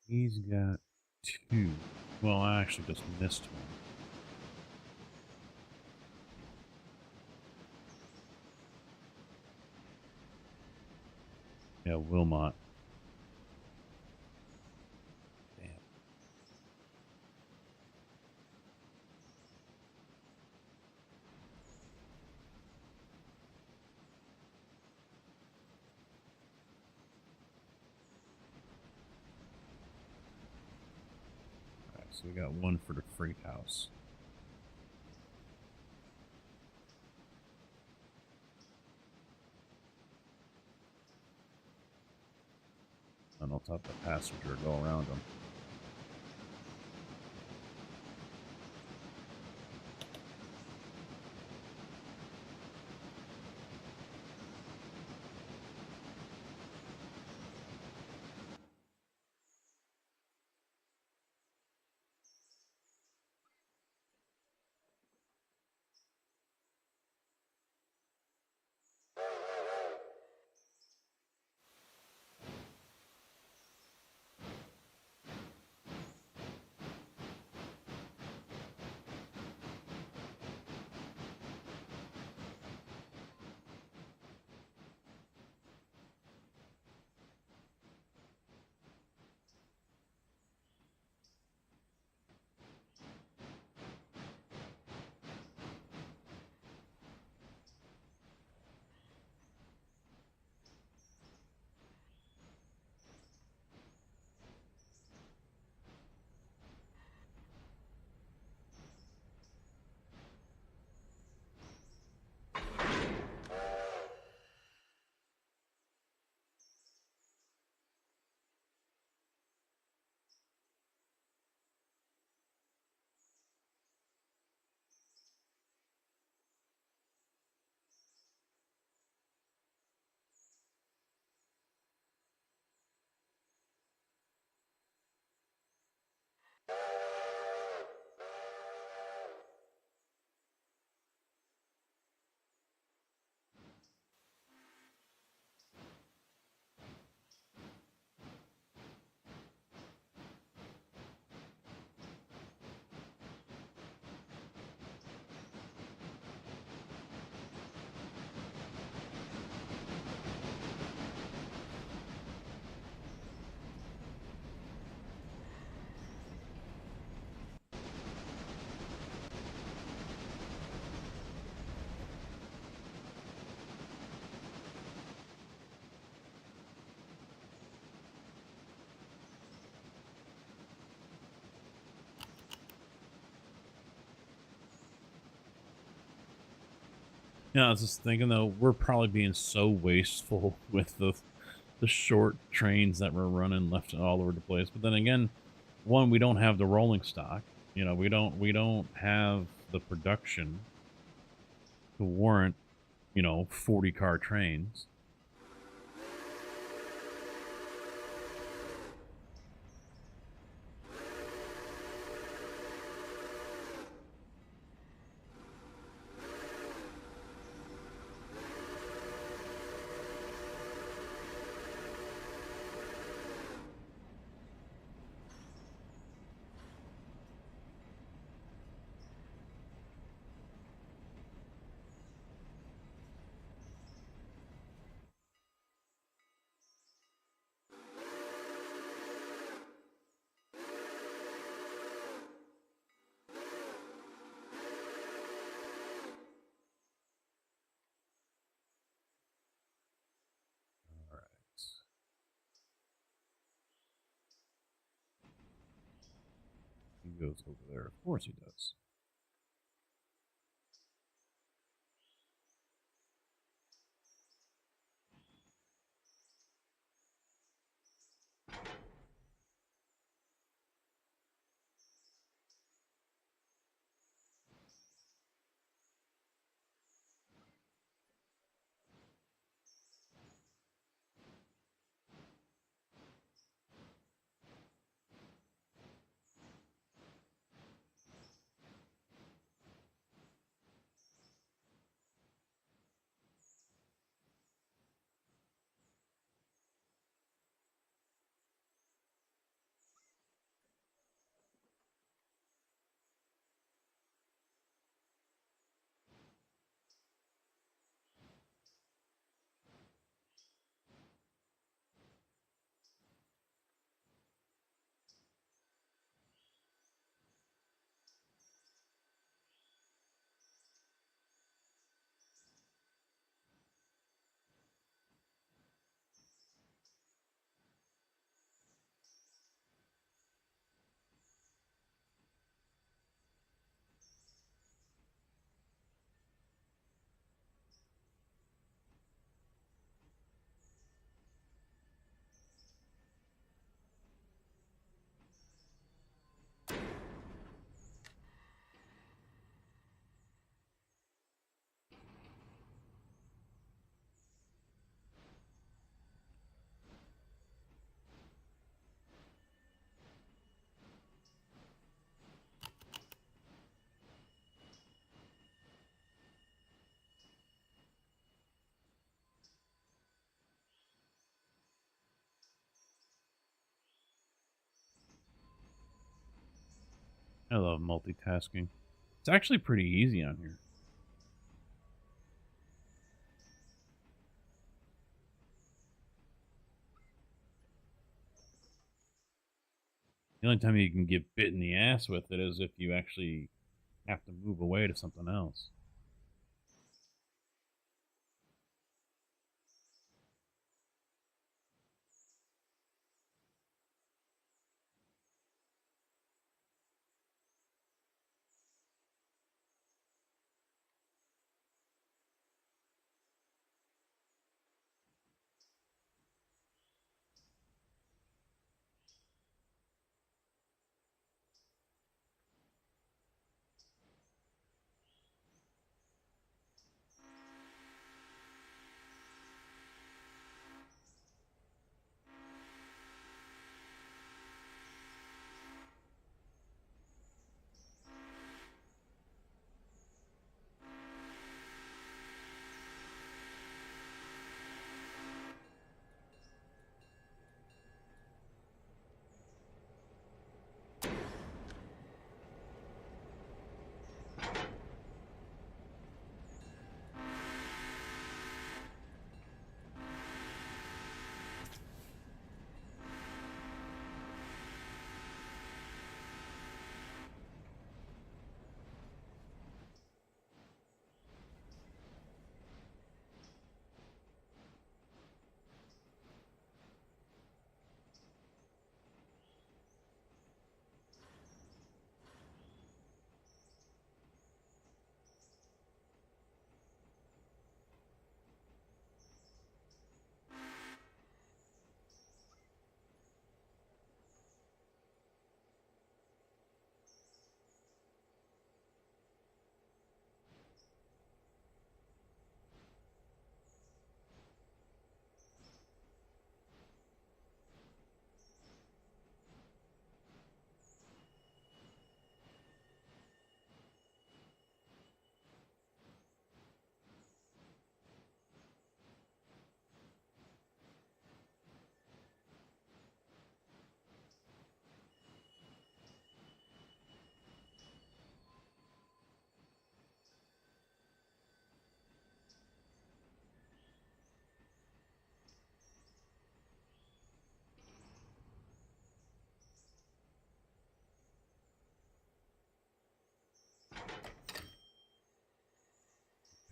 He's got 2. Well, I actually just missed one. Yeah, Wilmot. Damn. Alright, so we got one for the freight house. And I'll top the passenger, go around them. Yeah, I was just thinking though, we're probably being so wasteful with the short trains that we're running left all over the place. But then again, one, we don't have the rolling stock. You know, we don't have the production to warrant, 40 car trains. All right. He goes over there. Of course he does. I love multitasking. It's actually pretty easy on here. The only time you can get bit in the ass with it is if you actually have to move away to something else.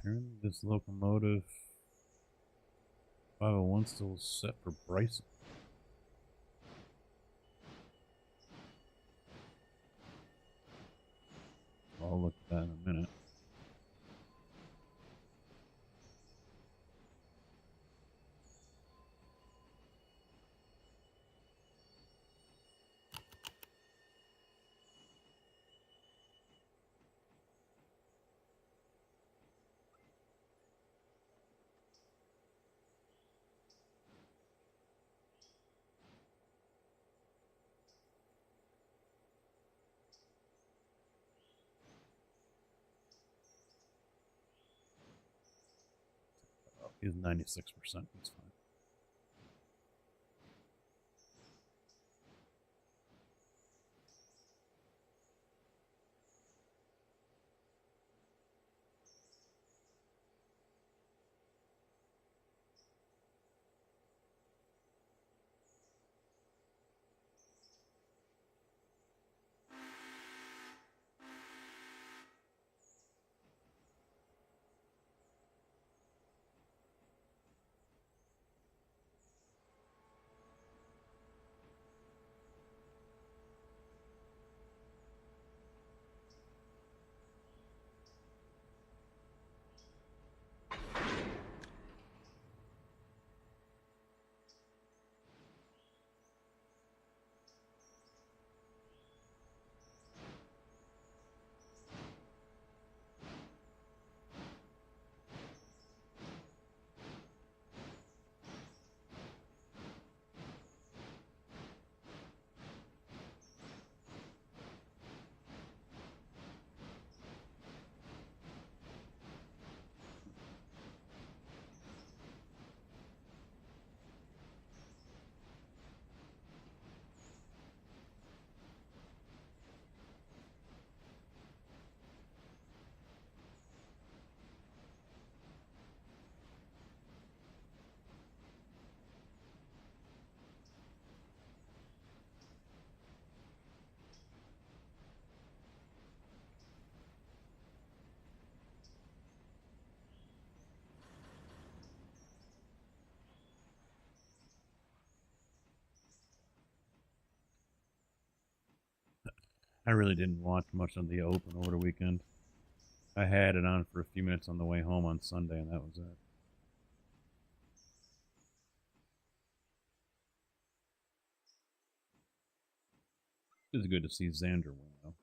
Apparently this locomotive 501 still set for Bryson. I'll look at that in a minute. He's 96%. That's fine. I really didn't watch much of the Open over the weekend. I had it on for a few minutes on the way home on Sunday, and that was it. It was good to see Xander win, though.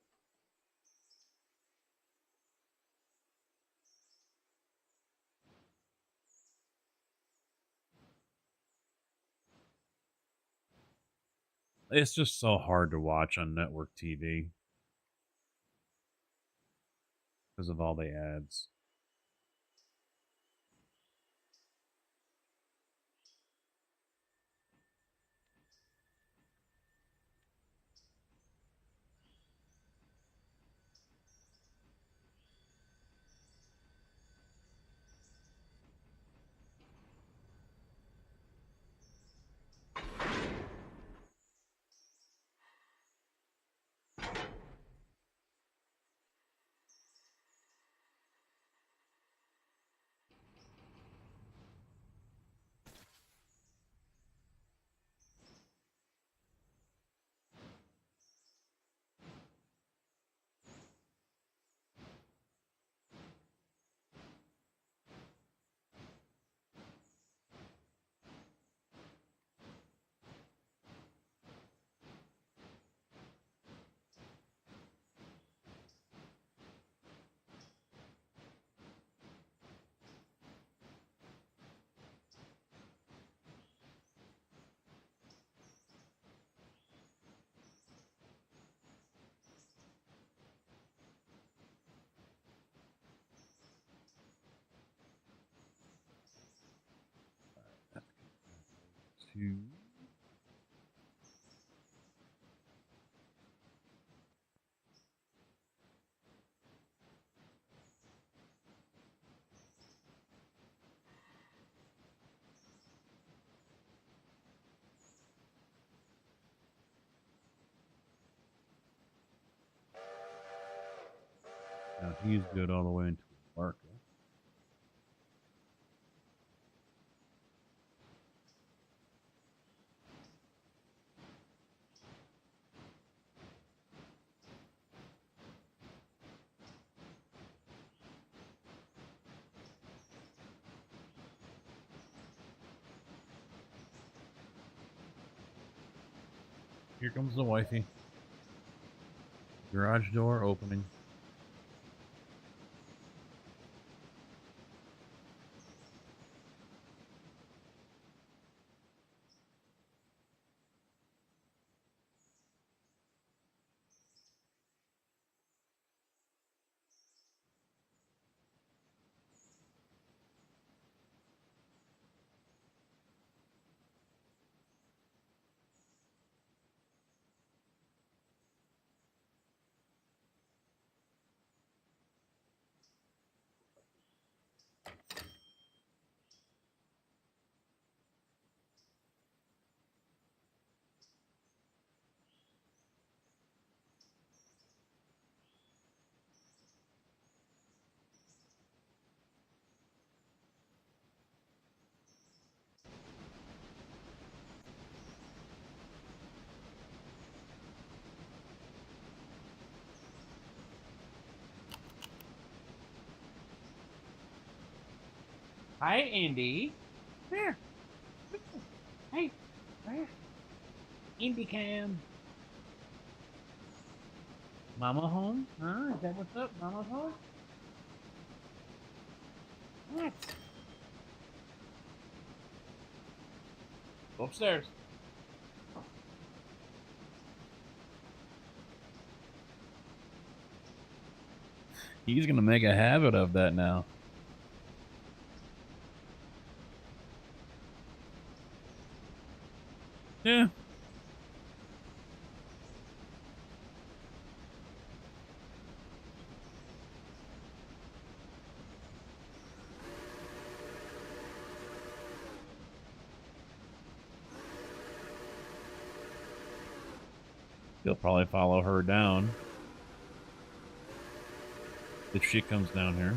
It's just so hard to watch on network TV because of all the ads. Two. Now he's good all the way into Barca. Here comes the wifey. Garage door opening. Hi, Indy. There. Hey, where? Indy Cam. Mama home? Huh? Is that what's up? Mama home? What? Go upstairs. He's gonna make a habit of that now. Yeah. He'll probably follow her down if she comes down here.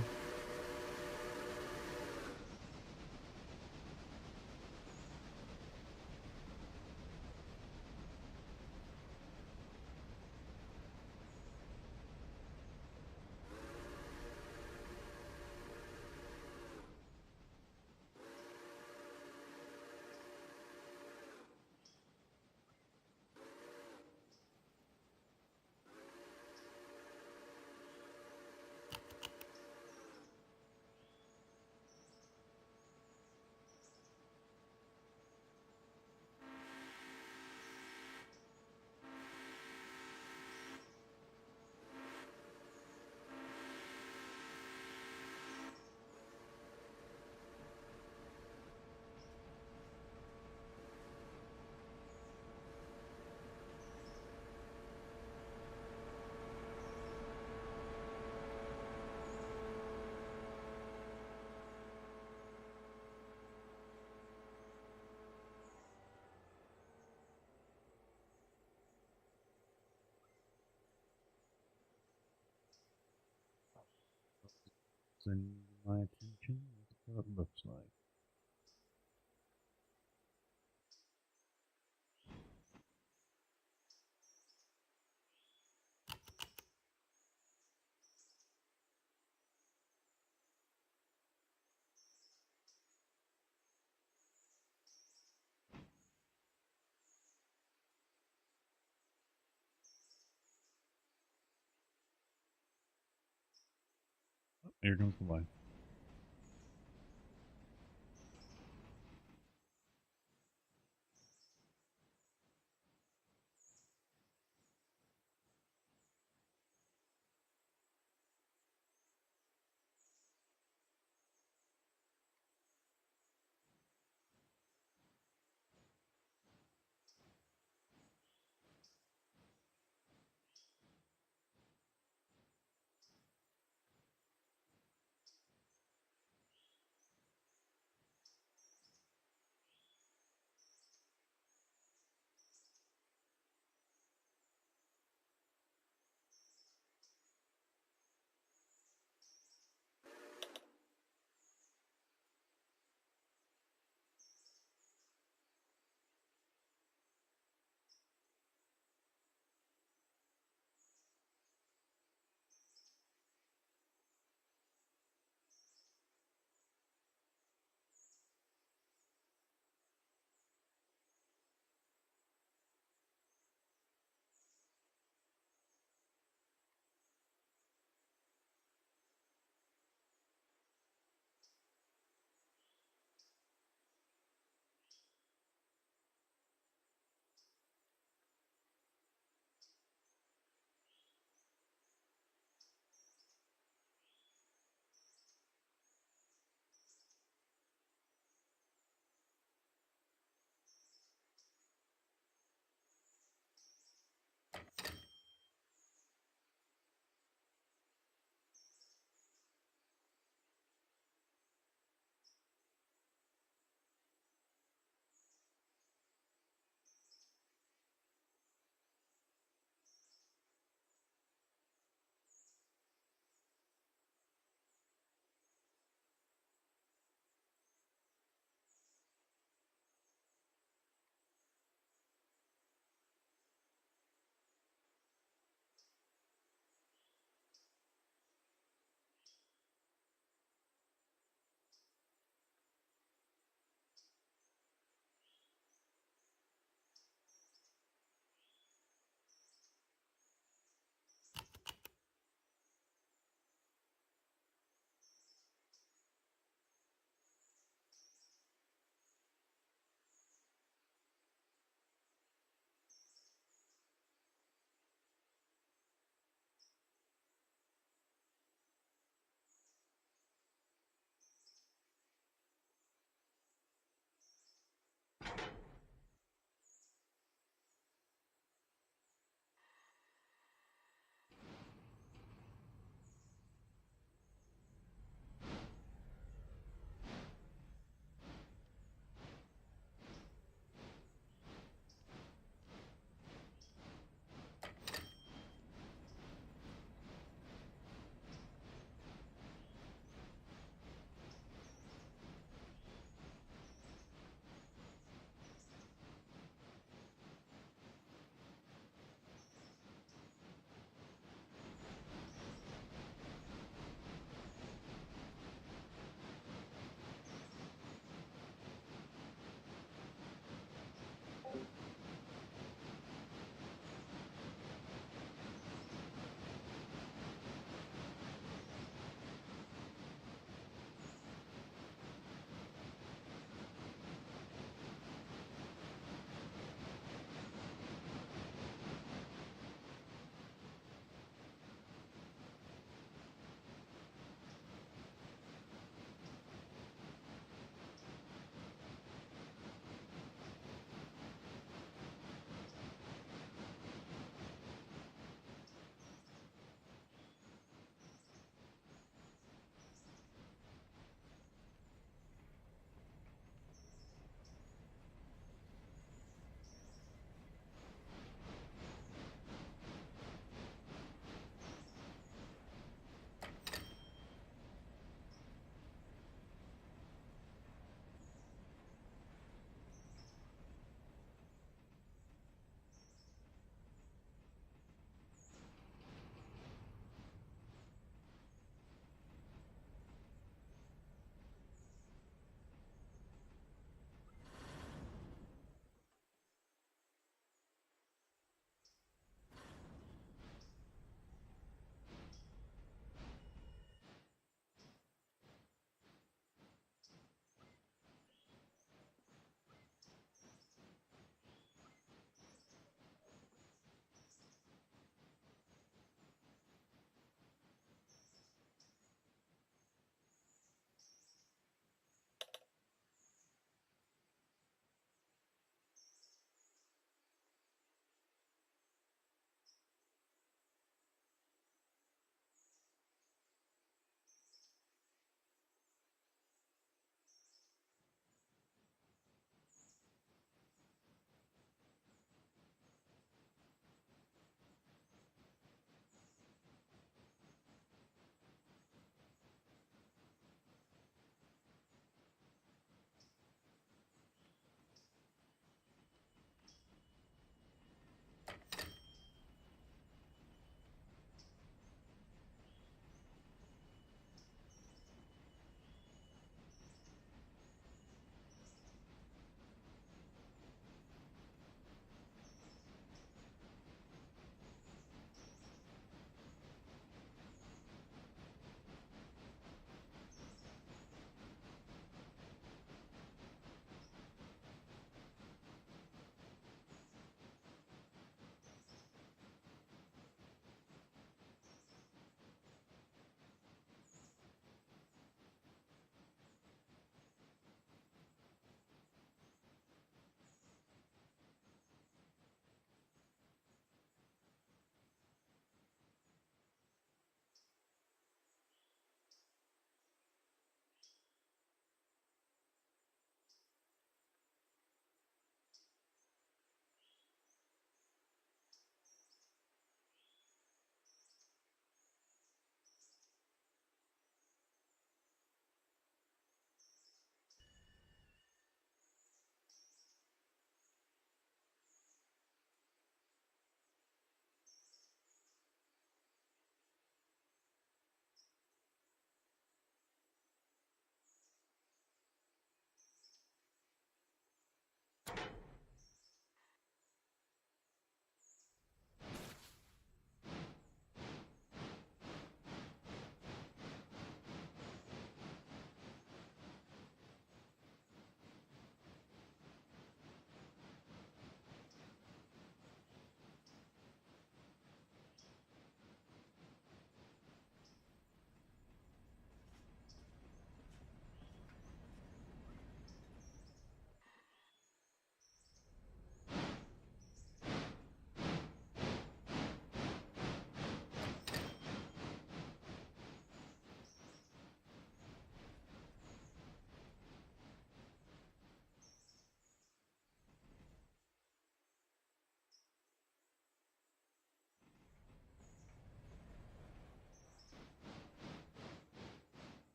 send my attention. That's what it looks like. Oh, here comes the wife.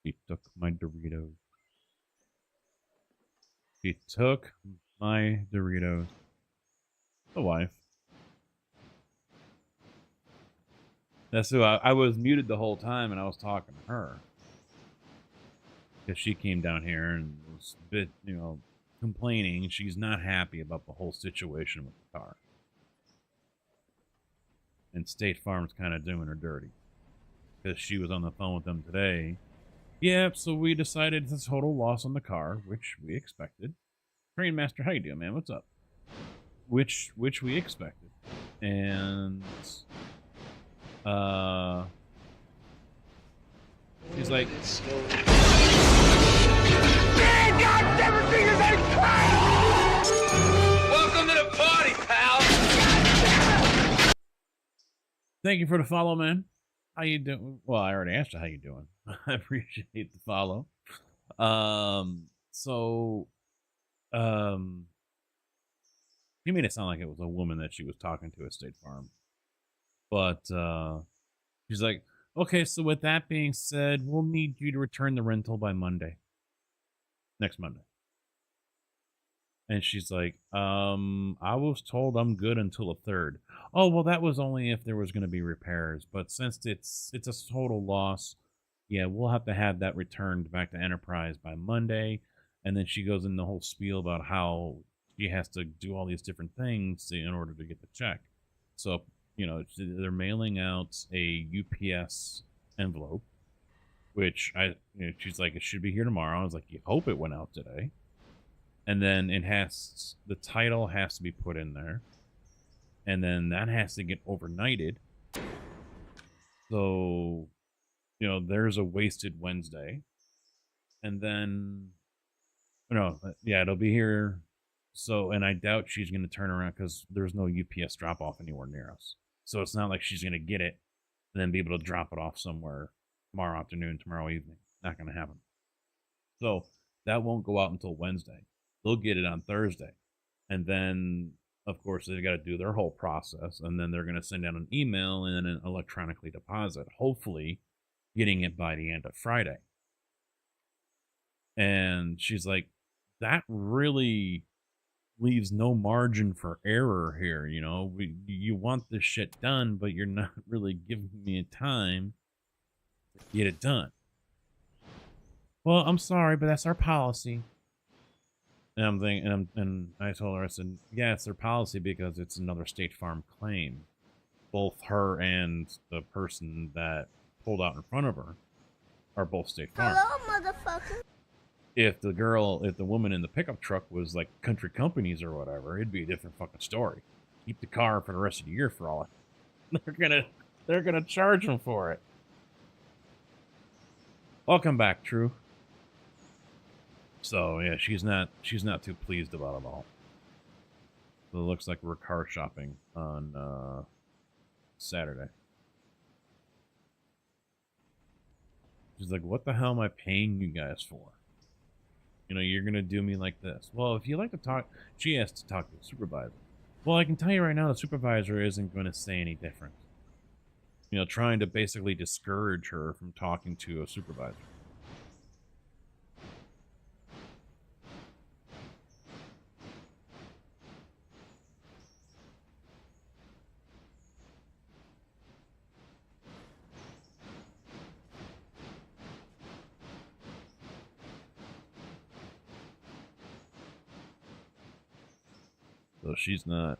She took my Doritos. She took my Doritos. The wife. That's who I was muted the whole time, and I was talking to her. Because she came down here and was a bit, complaining. She's not happy about the whole situation with the car. And State Farm's kind of doing her dirty. Because she was on the phone with them today. Yep, so we decided it's a total loss on the car, which we expected. Train Master, how you doing, man? What's up? Which we expected. And she's like, Welcome to the party, pal. thank you for the follow, man. How you doing? Well, I already asked you how you doing. I appreciate the follow. He made it sound like it was a woman that she was talking to at State Farm. But she's like, okay, so with that being said, we'll need you to return the rental by Monday. Next Monday. And she's like, I was told I'm good until the 3rd. Oh, well, that was only if there was going to be repairs. But since it's a total loss, yeah, we'll have to have that returned back to Enterprise by Monday. And then she goes in the whole spiel about how she has to do all these different things in order to get the check. So, they're mailing out a UPS envelope, which she's like, it should be here tomorrow. I was like, you hope it went out today. And then the title has to be put in there. And then that has to get overnighted. So, there's a wasted Wednesday. And then, it'll be here. So, and I doubt she's going to turn around because there's no UPS drop off anywhere near us. So it's not like she's going to get it and then be able to drop it off somewhere tomorrow afternoon, tomorrow evening. Not going to happen. So that won't go out until Wednesday. They'll get it on Thursday. And then, of course, they got to do their whole process. And then they're going to send out an email and an electronically deposit, hopefully getting it by the end of Friday. And she's like, that really leaves no margin for error here. You want this shit done, but you're not really giving me a time to get it done. Well, I'm sorry, but that's our policy. And I'm thinking, and I told her, I said, yeah, it's their policy because it's another State Farm claim. Both her and the person that pulled out in front of her are both State Farm. Hello, motherfucker. If the woman in the pickup truck was like Country Companies or whatever, it'd be a different fucking story. Keep the car for the rest of the year for all it. They're gonna charge them for it. Welcome back, True. So yeah, she's not too pleased about it all. So it looks like we're car shopping on Saturday. She's like, what the hell am I paying you guys for? You're going to do me like this. Well, if you like to talk, she has to talk to the supervisor. Well, I can tell you right now, the supervisor isn't going to say any different. Trying to basically discourage her from talking to a supervisor. So she's not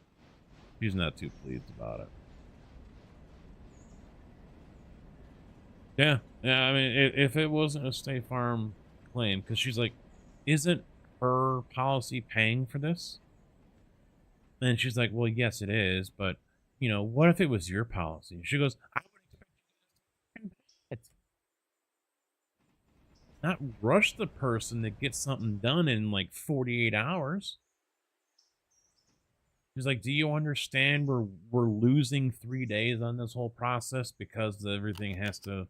too pleased about it. Yeah. I mean, if it wasn't a State Farm claim, because she's like, isn't her policy paying for this? And she's like, well, yes, it is, but what if it was your policy? She goes, I would expect you to not rush the person to get something done in like 48 hours. She's like, do you understand we're losing 3 days on this whole process because everything has to...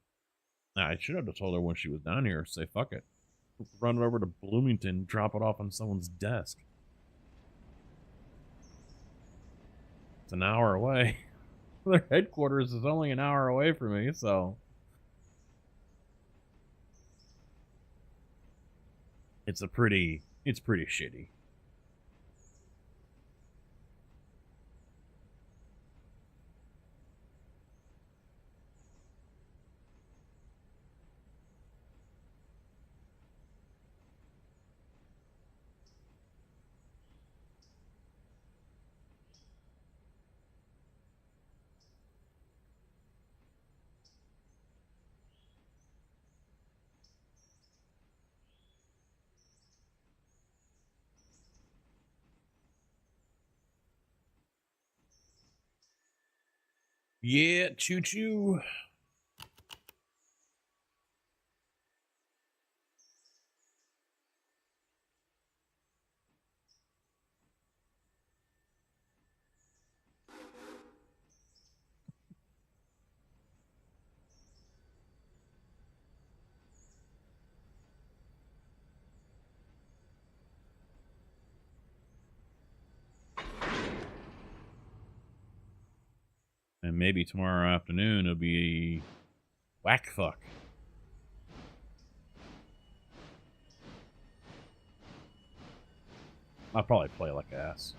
I should have told her when she was down here, say, fuck it. Run it over to Bloomington, drop it off on someone's desk. It's an hour away. Their headquarters is only an hour away from me, so... It's pretty shitty. Yeah, choo choo. And maybe tomorrow afternoon it'll be whack fuck. I'll probably play like ass.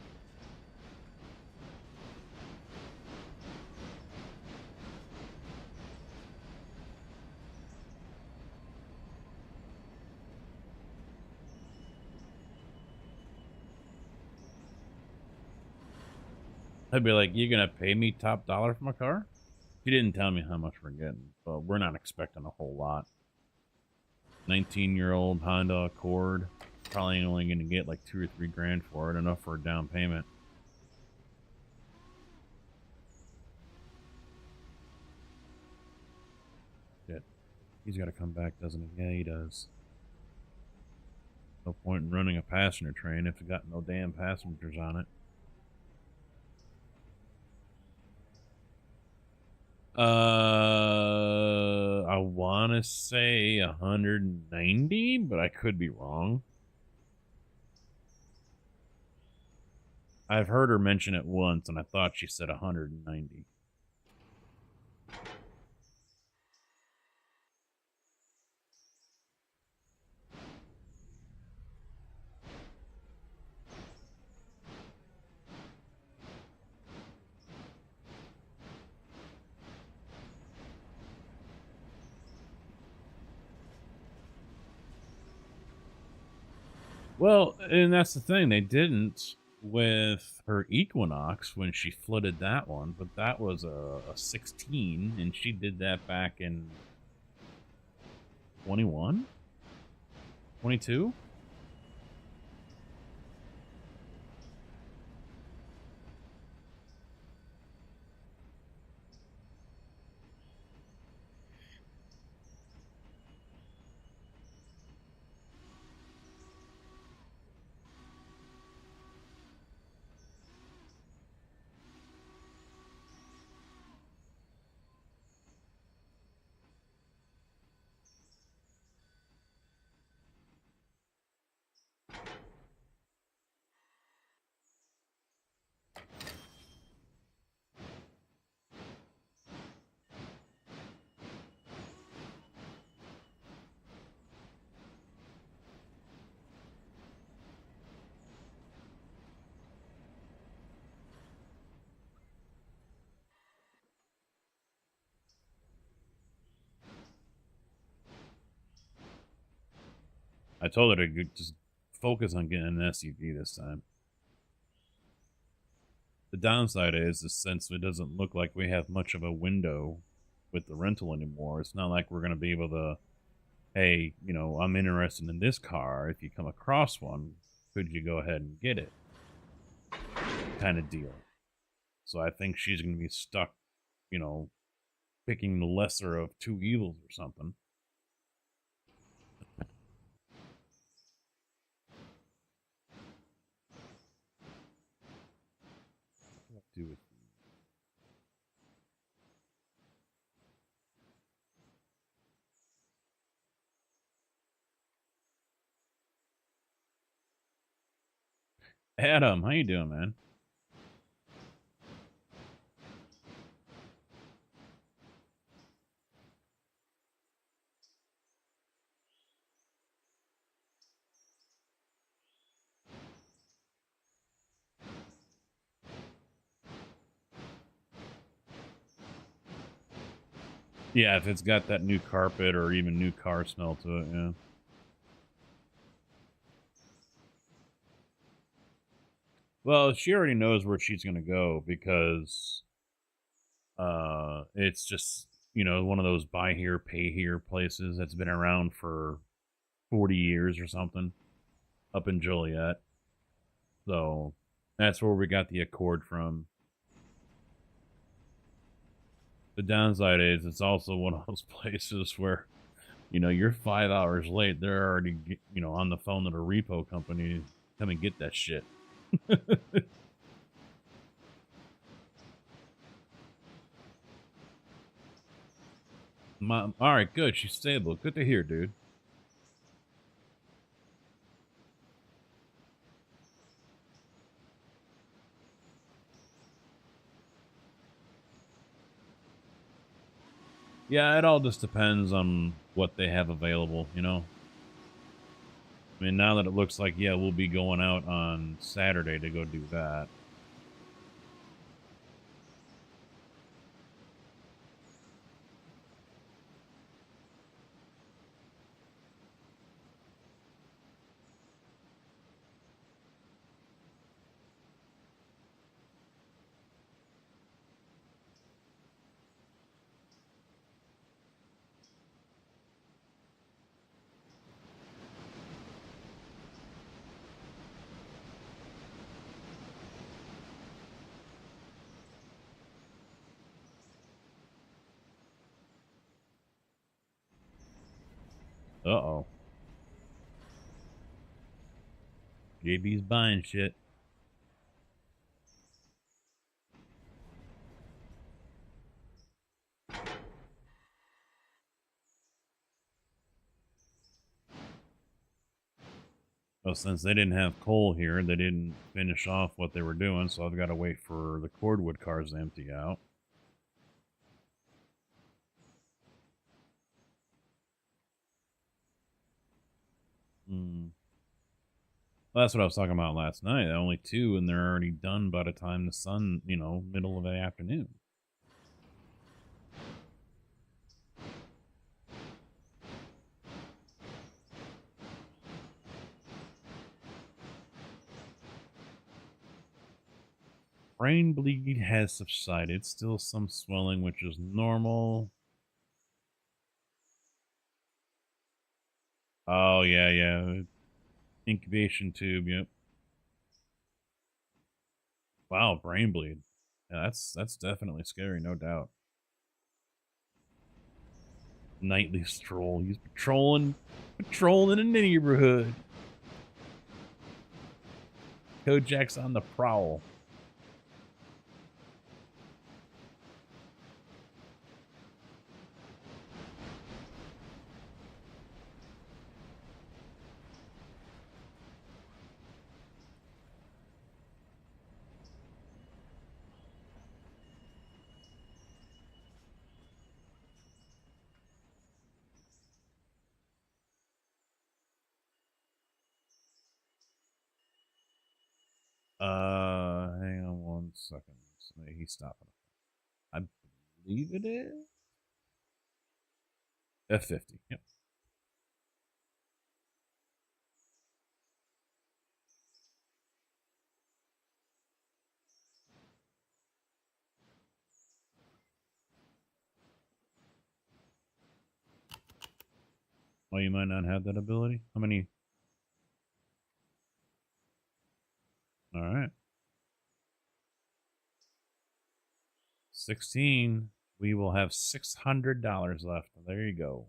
I'd be like, "You gonna pay me top dollar for my car?" She didn't tell me how much we're getting, but we're not expecting a whole lot. 19-year-old Honda Accord, probably only going to get like 2 or 3 grand for it, enough for a down payment. Shit. He's got to come back, doesn't he? Yeah, he does. No point in running a passenger train if it's got no damn passengers on it. I want to say 190, but I could be wrong. I've heard her mention it once, and I thought she said 190. Well, and that's the thing. They didn't with her Equinox when she flooded that one, but that was a 16, and she did that back in 21? 22? I told her to just focus on getting an SUV this time. The downside is, since it doesn't look like we have much of a window with the rental anymore, it's not like we're going to be able to, hey, you know, I'm interested in this car. If you come across one, could you go ahead and get it? Kind of deal. So I think she's going to be stuck, you know, picking the lesser of two evils or something. What do I do with Adam? How you doing, man? Yeah, if it's got that new carpet or even new car smell to it, yeah. Well, she already knows where she's gonna go because it's just, you know, one of those buy here, pay here places that's been around for 40 years or something up in Joliet. So that's where we got the Accord from. The downside is it's also one of those places where, you know, you're 5 hours late. They're already, you know, on the phone to the repo company. Come and get that shit. All right, good. She's stable. Good to hear, dude. Yeah, it all just depends on what they have available, you know? I mean, now that it looks like, yeah, we'll be going out on Saturday to go do that. Uh-oh. JB's buying shit. Well, since they didn't have coal here, they didn't finish off what they were doing, so I've got to wait for the cordwood cars to empty out. Hmm. Well, that's what I was talking about last night. Only two, and they're already done by the time the sun, you know, middle of the afternoon. Brain bleed has subsided. Still some swelling, which is normal. Oh, yeah, yeah. Incubation tube, yep. Wow, brain bleed. Yeah, that's definitely scary, no doubt. Nightly stroll. He's patrolling in the neighborhood. Kojak's on the prowl. Hang on one second. He's stopping. I believe it is F50. Yep. Oh, you might not have that ability. How many? All right. 16. We will have $600 left. There you go.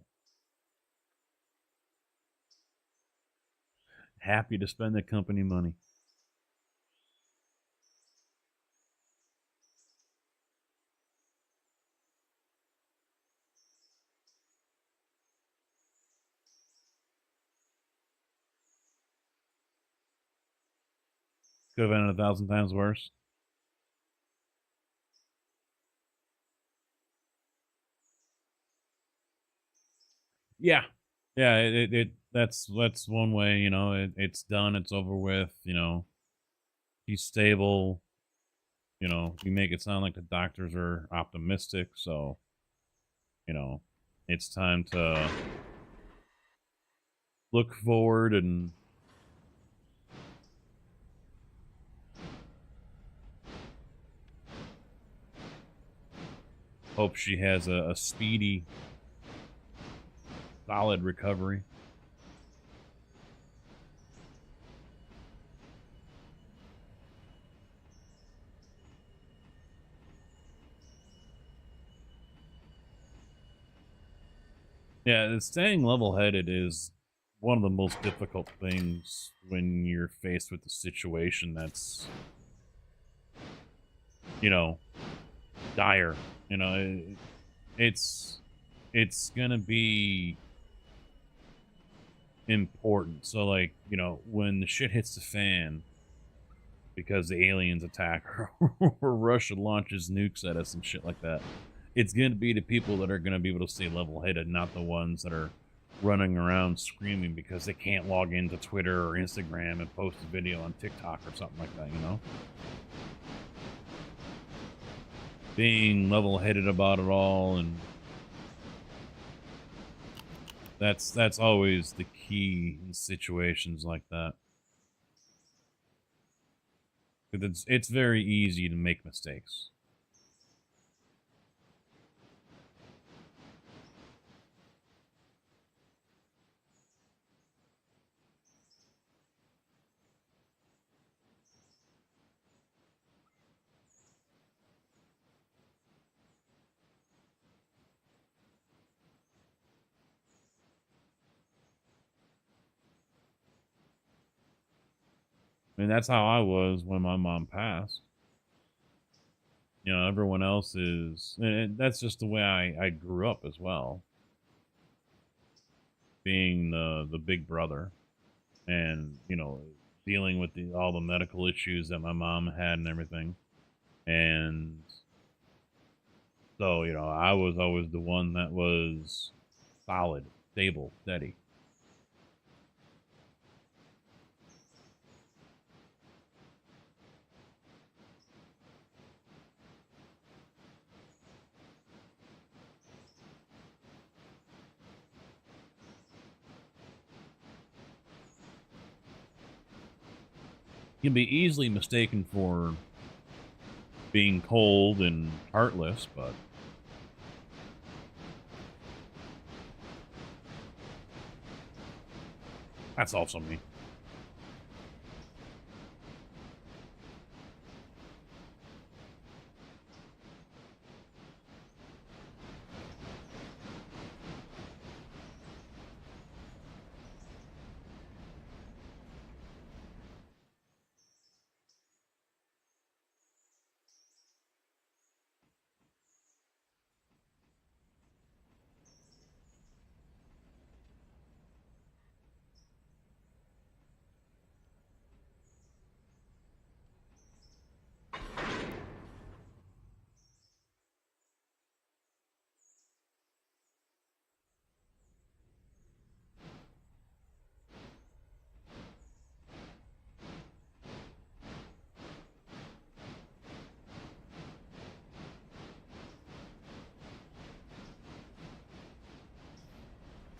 Happy to spend the company money. Could have been 1,000 times worse. Yeah, yeah. That's one way. You know, it's done. It's over with. You know, he's stable. You know, you make it sound like the doctors are optimistic. So, you know, it's time to look forward and hope she has a speedy, solid recovery. Yeah, staying level-headed is one of the most difficult things when you're faced with a situation that's, you know, dire. You know, it's it's gonna be important. So, like, you know, when the shit hits the fan because the aliens attack or Russia launches nukes at us and shit like that, it's going to be the people that are going to be able to stay level-headed, not the ones that are running around screaming because they can't log into Twitter or Instagram and post a video on TikTok or something like that, you know? Being level-headed about it all, and that's always the key in situations like that. Because it's very easy to make mistakes. I mean, that's how I was when my mom passed. You know, everyone else is, and that's just the way I grew up as well, being the big brother, and you know, dealing with all the medical issues that my mom had and everything, and so you know, I was always the one that was solid, stable, steady. Can be easily mistaken for being cold and heartless, but that's also me.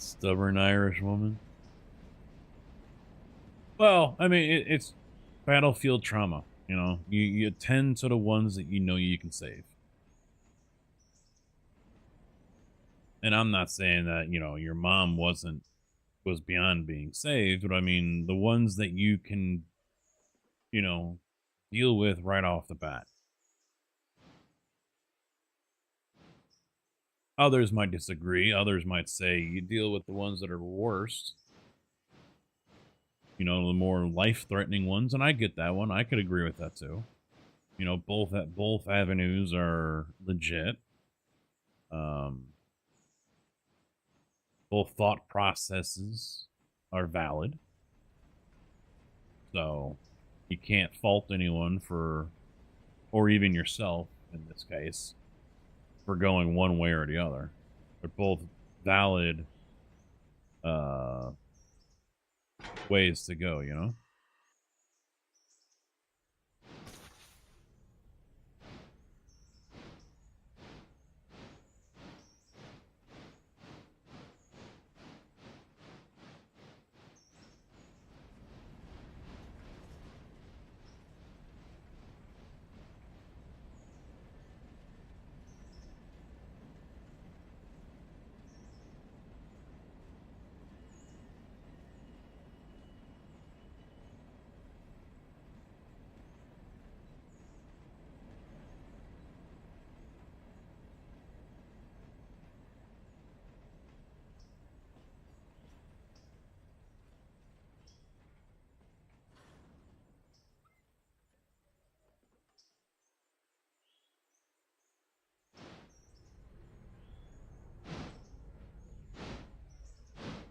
Stubborn Irish woman. Well, I mean, it's battlefield trauma. You know, you tend to the ones that you know you can save. And I'm not saying that, you know, your mom was beyond being saved, but I mean the ones that you can, you know, deal with right off the bat. Others might disagree. Others might say you deal with the ones that are worst. You know, the more life-threatening ones, and I get that one. I could agree with that too. You know, both avenues are legit. Um, both thought processes are valid. So you can't fault anyone for, or even yourself in this case, for going one way or the other. They're both valid uh, ways to go, you know?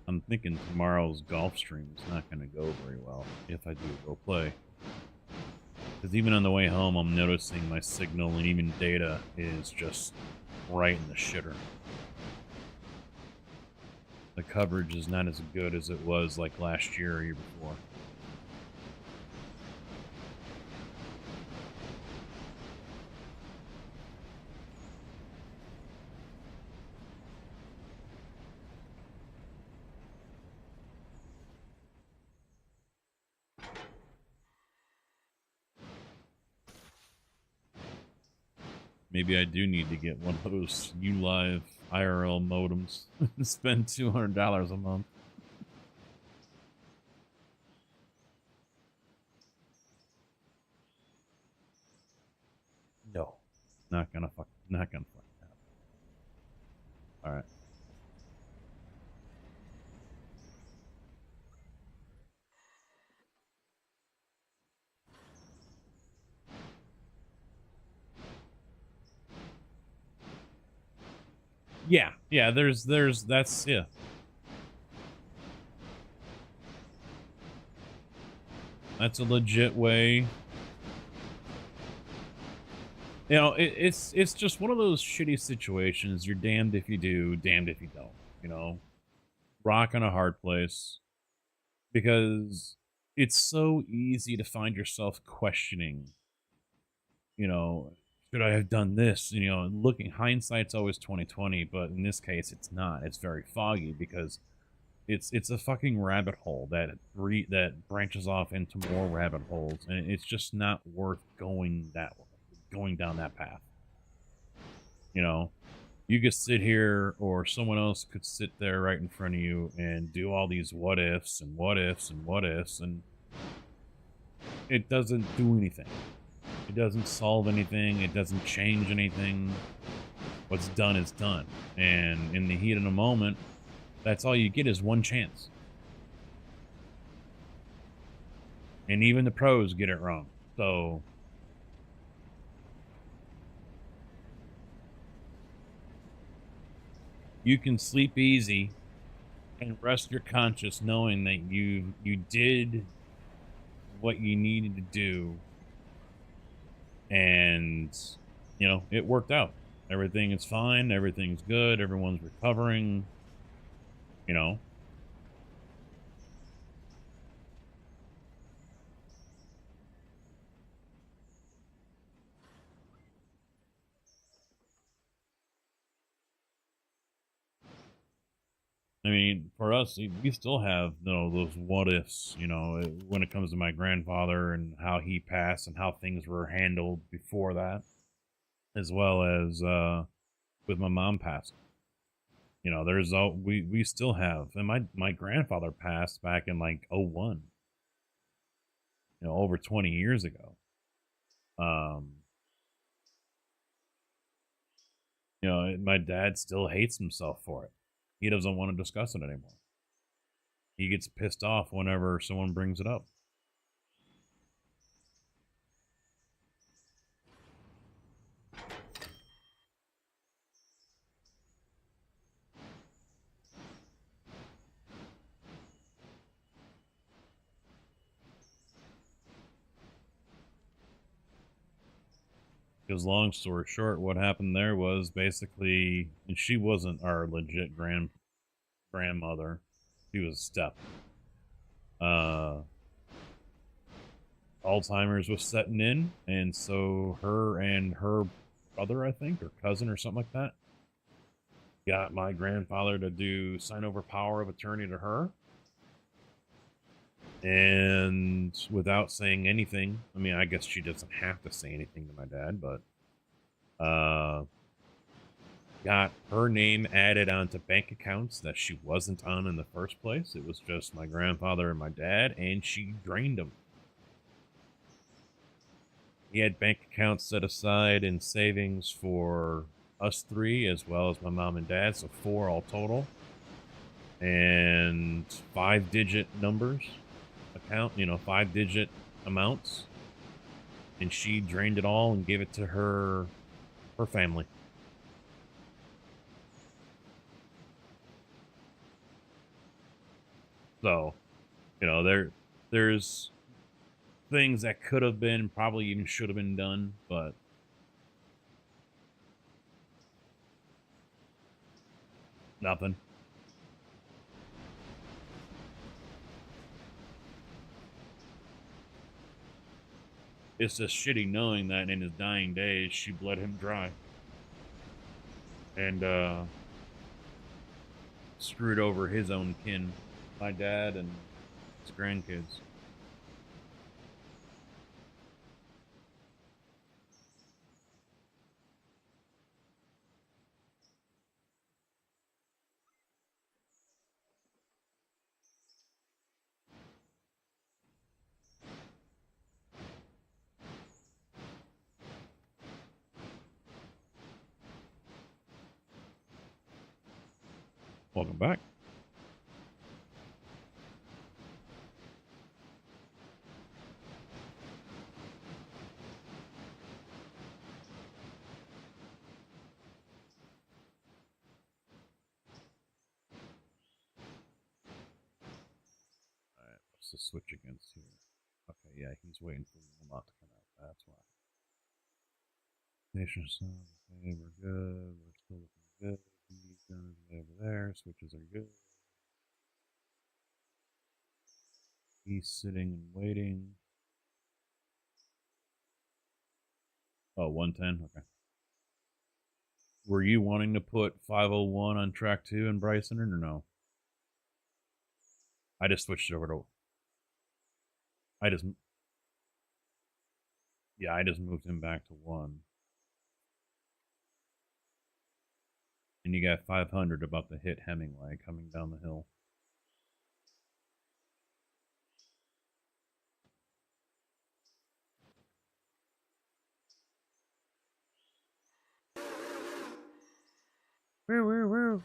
I'm thinking tomorrow's golf stream is not going to go very well if I do go play. Because even on the way home, I'm noticing my signal and even data is just right in the shitter. The coverage is not as good as it was like last year or year before. Maybe I do need to get one of those ULive IRL modems and spend $200 a month. No, not gonna fuck happen. All right. Yeah, that's yeah. That's a legit way. You know, it's just one of those shitty situations. You're damned if you do, damned if you don't. You know, rock on a hard place, because it's so easy to find yourself questioning. You know, should I have done this? You know, looking hindsight's always 2020, but in this case, it's not. It's very foggy because it's a fucking rabbit hole that branches off into more rabbit holes, and it's just not worth going down that path. You know, you could sit here, or someone else could sit there right in front of you and do all these what ifs and what ifs and what ifs, and it doesn't do anything. It doesn't solve anything. It doesn't change anything. What's done is done, and in the heat of the moment, that's all you get is one chance. And even the pros get it wrong. So you can sleep easy and rest your conscience knowing that you did what you needed to do, and you know, it worked out. Everything is fine, everything's good, everyone's recovering, you know. I mean, for us, we still have, you know, those what ifs, you know, when it comes to my grandfather and how he passed and how things were handled before that, as well as with my mom passing. You know, there's all we still have, and my grandfather passed back in like '01. You know, over 20 years ago. Um, you know, my dad still hates himself for it. He doesn't want to discuss it anymore. He gets pissed off whenever someone brings it up. Because long story short, what happened there was basically, and she wasn't our legit grandmother. She was a step. Alzheimer's was setting in, and so her and her brother, I think, or cousin or something like that, got my grandfather to sign over power of attorney to her. And without saying anything, I mean, I guess she doesn't have to say anything to my dad, but got her name added onto bank accounts that she wasn't on in the first place. It was just my grandfather and my dad, and she drained them. He had bank accounts set aside in savings for us three, as well as my mom and dad, so 4 all total. And 5-digit numbers account, you know, 5-digit amounts. And she drained it all and gave it to her family. So, you know, there's things that could have been, probably even should have been done, but nothing. It's just shitty knowing that in his dying days, she bled him dry. And, screwed over his own kin, my dad and his grandkids. Welcome back. Alright, what's the switch against here? Okay, yeah, he's waiting for the not to come out. That's why. Nation sound, okay, we're good. We're still looking good. He's gonna be over there. Switches are good. He's sitting and waiting. Oh, 110? Okay. Were you wanting to put 501 on track 2 in Bryson or no? I just switched over to. I just. Yeah, I just moved him back to 1. And you got 500 about to hit Hemingway coming down the hill. Woo, woo, woo.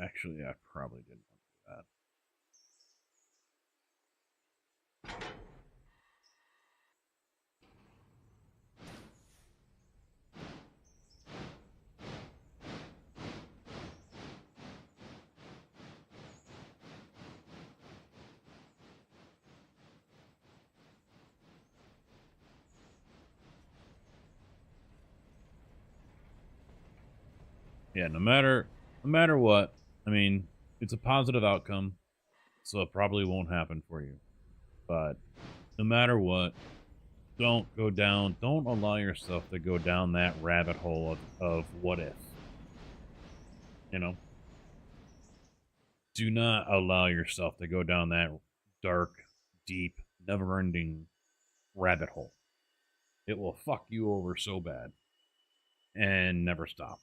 Actually, I probably didn't want to do that. Yeah, no matter what, I mean, it's a positive outcome, so it probably won't happen for you. But no matter what, don't allow yourself to go down that rabbit hole of what if. You know? Do not allow yourself to go down that dark, deep, never-ending rabbit hole. It will fuck you over so bad and never stop.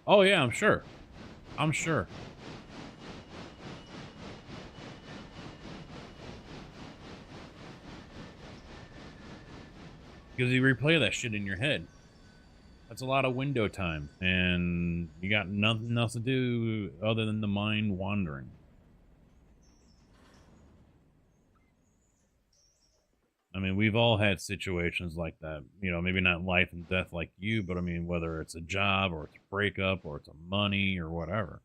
Oh yeah, I'm sure. I'm sure. Because you replay that shit in your head. That's a lot of window time, and you got nothing else to do other than the mind wandering. I mean, we've all had situations like that. You know, maybe not life and death like you, but I mean, whether it's a job or it's a breakup or it's a money or whatever.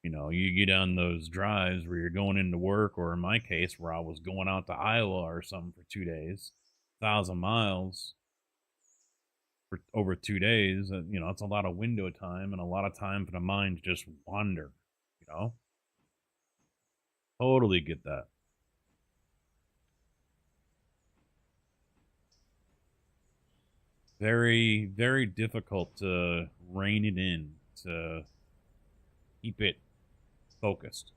You know, you get on those drives where you're going into work, or in my case, where I was going out to Iowa or something for 2 days, 1,000 miles for over 2 days. You know, it's a lot of window time and a lot of time for the mind to just wander. You know, totally get that. Very, very difficult to rein it in, to keep it focused.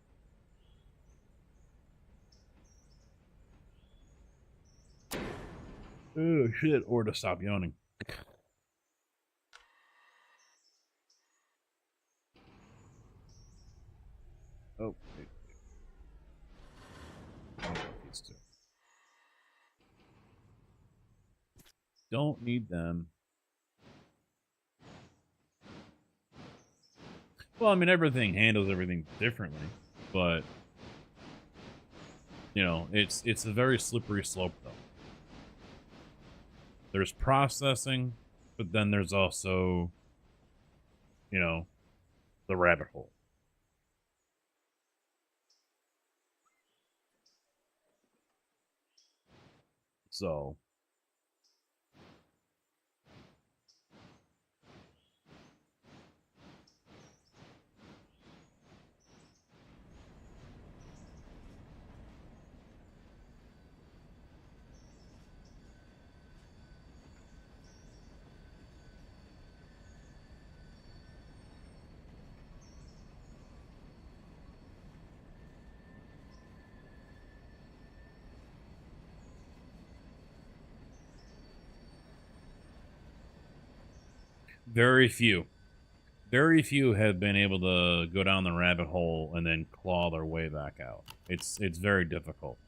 Oh shit! Or to stop yawning. Oh, wait. What about these two? Don't need them. Well, I mean, everything handles everything differently, but you know, it's a very slippery slope, though. There's processing, but then there's also, you know, the rabbit hole. So, very few. Very few have been able to go down the rabbit hole and then claw their way back out. It's very difficult.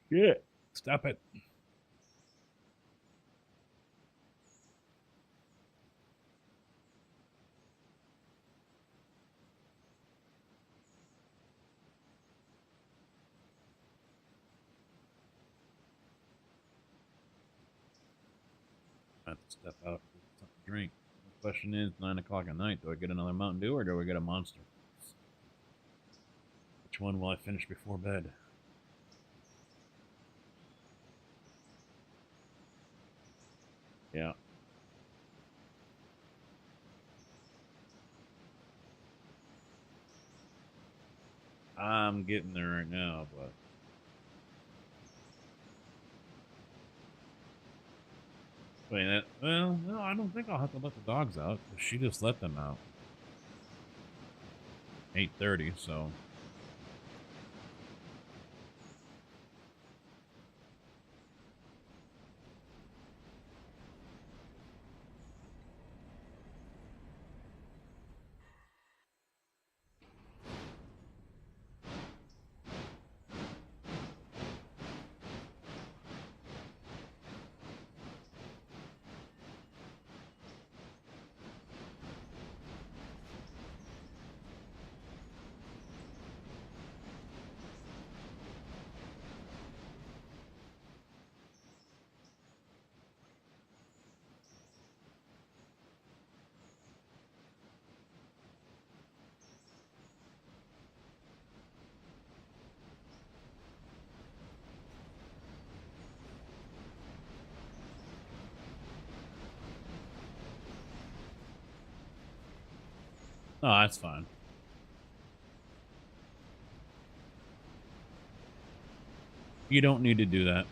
Shit. Stop it. I have to step out and get something to drink. The question is, 9 o'clock at night, do I get another Mountain Dew or do I get a Monster? Which one will I finish before bed? Yeah. I'm getting there right now, but... Wait, well, no, I don't think I'll have to let the dogs out. She just let them out. 8:30, so... Oh, that's fine. You don't need to do that.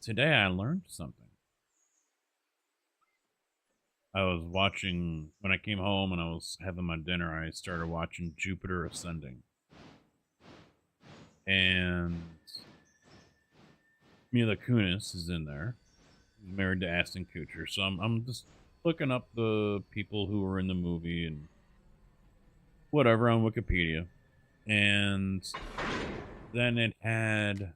Today I learned something. I was watching, when I came home and I was having my dinner, I started watching Jupiter Ascending. And Mila Kunis is in there. She's married to Ashton Kutcher. So I'm just looking up the people who were in the movie and whatever on Wikipedia. And then it had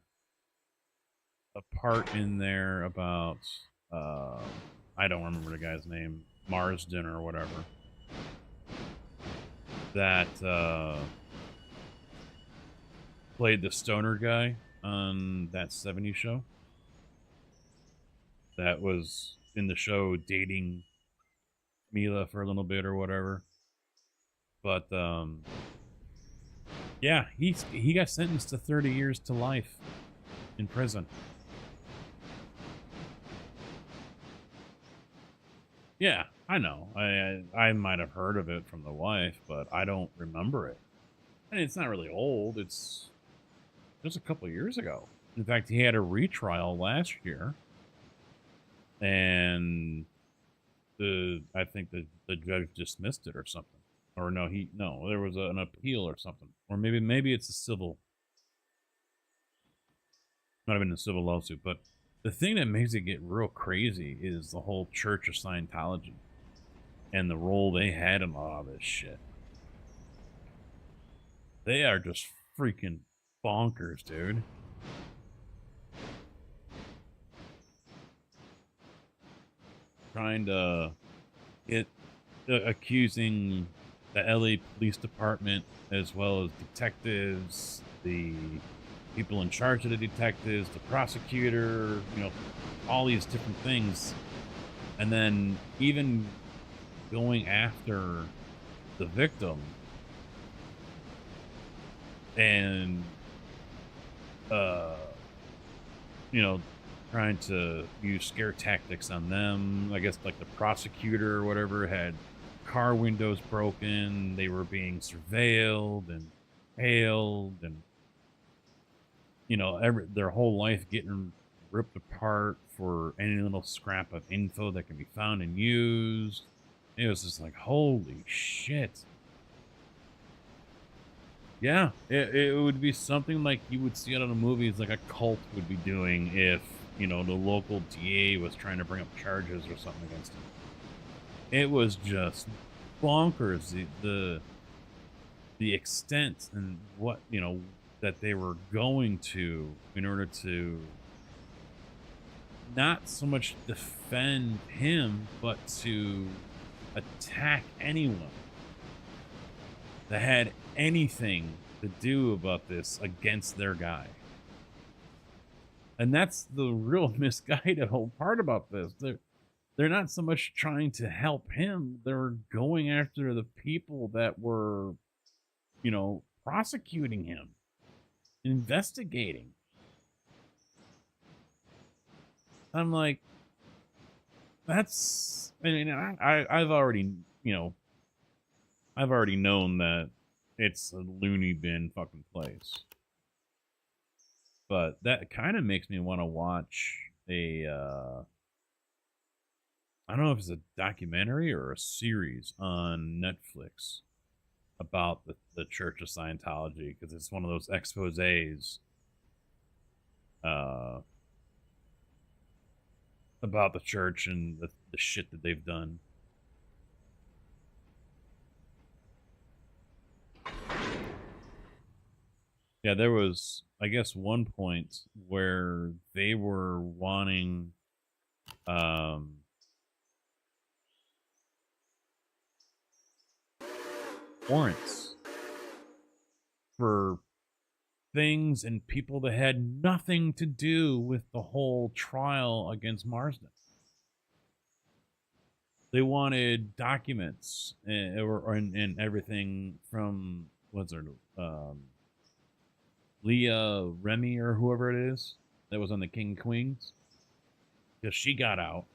a part in there about I don't remember the guy's name, Marsden or whatever. That played the stoner guy on that 70s show. That was in the show dating Mila for a little bit or whatever. But yeah, he got sentenced to 30 years to life in prison. Yeah, I know. I might have heard of it from the wife, but I don't remember it. And it's not really old. It's just a couple of years ago. In fact, he had a retrial last year, and I think the judge dismissed it or something. Or no, there was an appeal or something. Or maybe it's a civil. Might have been a civil lawsuit, but the thing that makes it get real crazy is the whole Church of Scientology and the role they had in a lot of this shit. They are just freaking bonkers, dude. Trying to accusing the LA Police Department as well as detectives, the people in charge of the detectives, the prosecutor, all these different things. And then even going after the victim and, trying to use scare tactics on them. I guess like the prosecutor or whatever had car windows broken. They were being surveilled and hailed and, their whole life getting ripped apart for any little scrap of info that can be found and used. It was just like, holy shit. Yeah, it would be something like you would see it on the movies, like a cult would be doing if, the local DA was trying to bring up charges or something against him. It was just bonkers, the extent and what, that they were going to in order to not so much defend him, but to attack anyone that had anything to do about this against their guy. And that's the real misguided whole part about this. They're not so much trying to help him. They're going after the people that were, prosecuting him, investigating. I'm like, I've already, I've already known that it's a loony bin fucking place. But that kind of makes me want to watch I don't know if it's a documentary or a series on Netflix about the Church of Scientology, because it's one of those exposés about the church and the shit that they've done. Yeah, there was, I guess, one point where they were wanting warrants for things and people that had nothing to do with the whole trial against Marsden. They wanted documents and everything from, what's her, Leah Remy or whoever it is that was on the King Queens, because she got out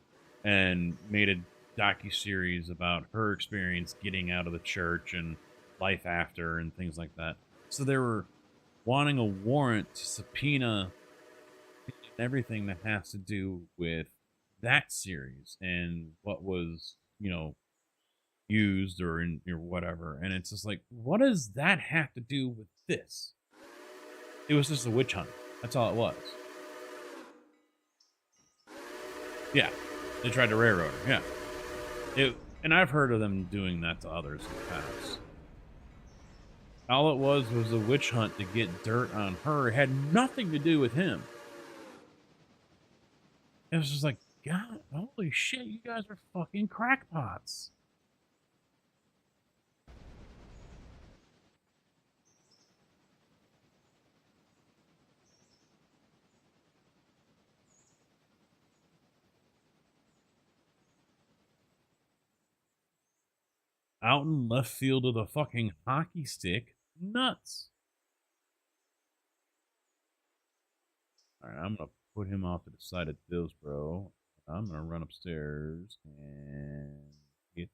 and made a docu-series about her experience getting out of the church and life after and things like that. So they were wanting a warrant to subpoena everything that has to do with that series and what was, used or in or whatever. And it's just like, what does that have to do with this? It was just a witch hunt. That's all it was. Yeah, they tried to railroad her. Yeah, and I've heard of them doing that to others in the past. All it was a witch hunt to get dirt on her. It had nothing to do with him. It was just like, God, holy shit, you guys are fucking crackpots. Out in left field of the fucking hockey stick. Nuts. Alright, I'm gonna put him off to the side of Dillsboro. I'm gonna run upstairs and get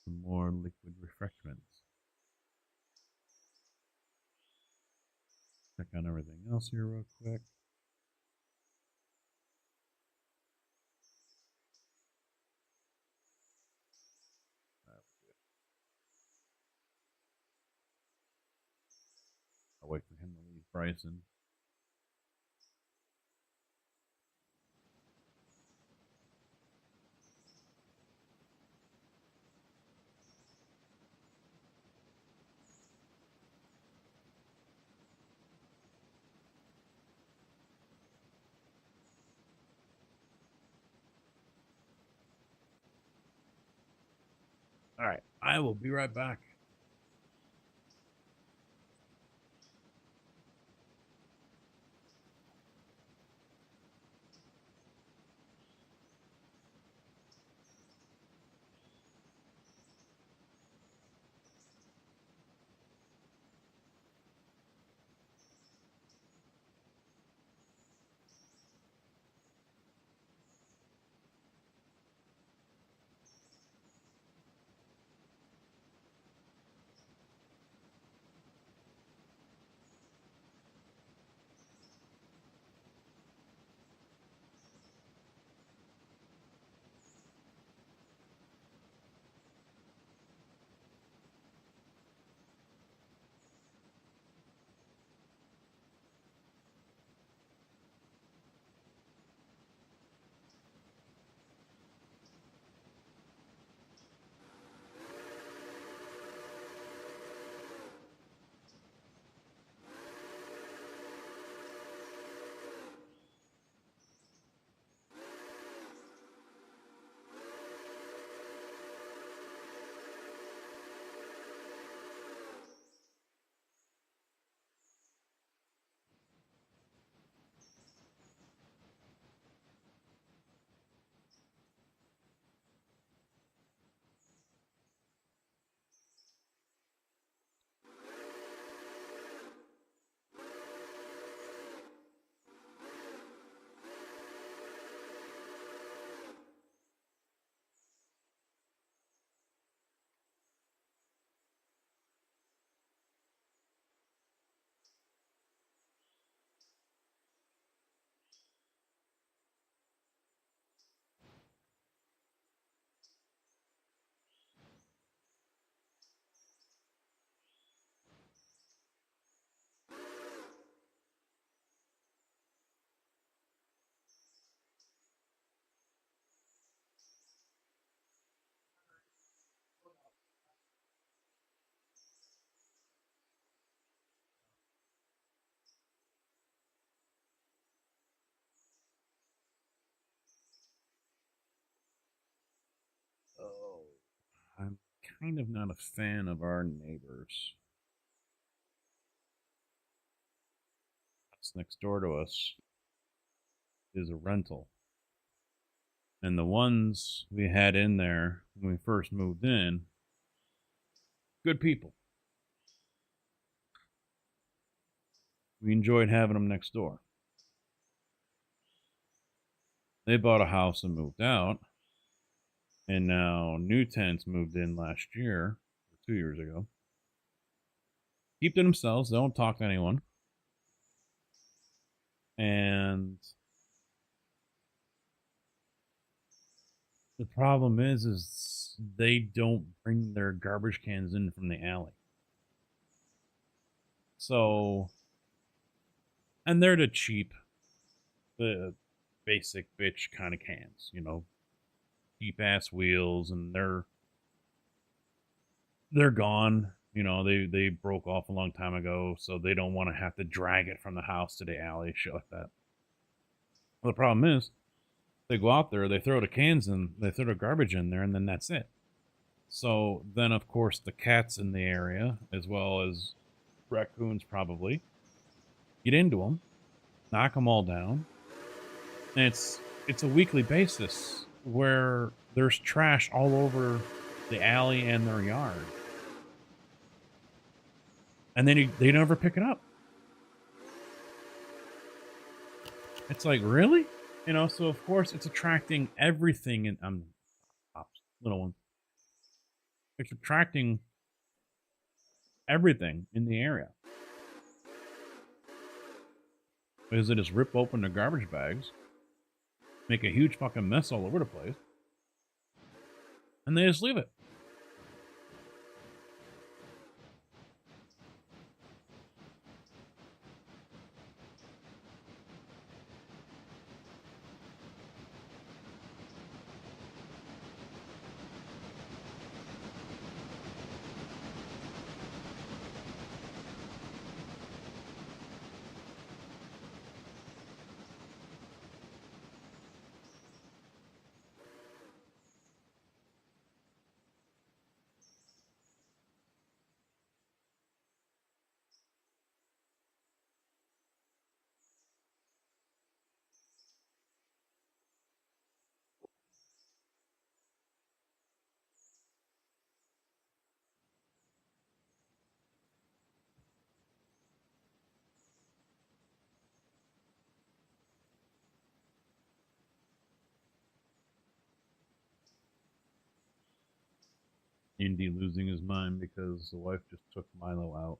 some more liquid refreshments. Check on everything else here real quick. I'll wait for him to leave Bryson. Alright, I will be right back. Oh, I'm kind of not a fan of our neighbors. That's next door to us is a rental. And the ones we had in there when we first moved in, good people. We enjoyed having them next door. They bought a house and moved out. And now new tenants moved in last year, or 2 years ago. Keep to themselves, they don't talk to anyone. And the problem is they don't bring their garbage cans in from the alley. So, and they're the cheap, the basic bitch kind of cans, you know, cheap ass wheels, and they're gone. You know, they broke off a long time ago, so they don't want to have to drag it from the house to the alley, shit like that. Well, the problem is, they go out there, they throw the cans in, they throw the garbage in there, and then that's it. So then, of course, the cats in the area, as well as raccoons, probably get into them, knock them all down, and it's a weekly basis where there's trash all over the alley and their yard, and then they never pick it up. It's like, really? You know, so of course it's attracting everything in little one. It's attracting everything in the area. Because they just rip open the garbage bags, make a huge fucking mess all over the place, and they just leave it. Indy losing his mind because the wife just took Milo out.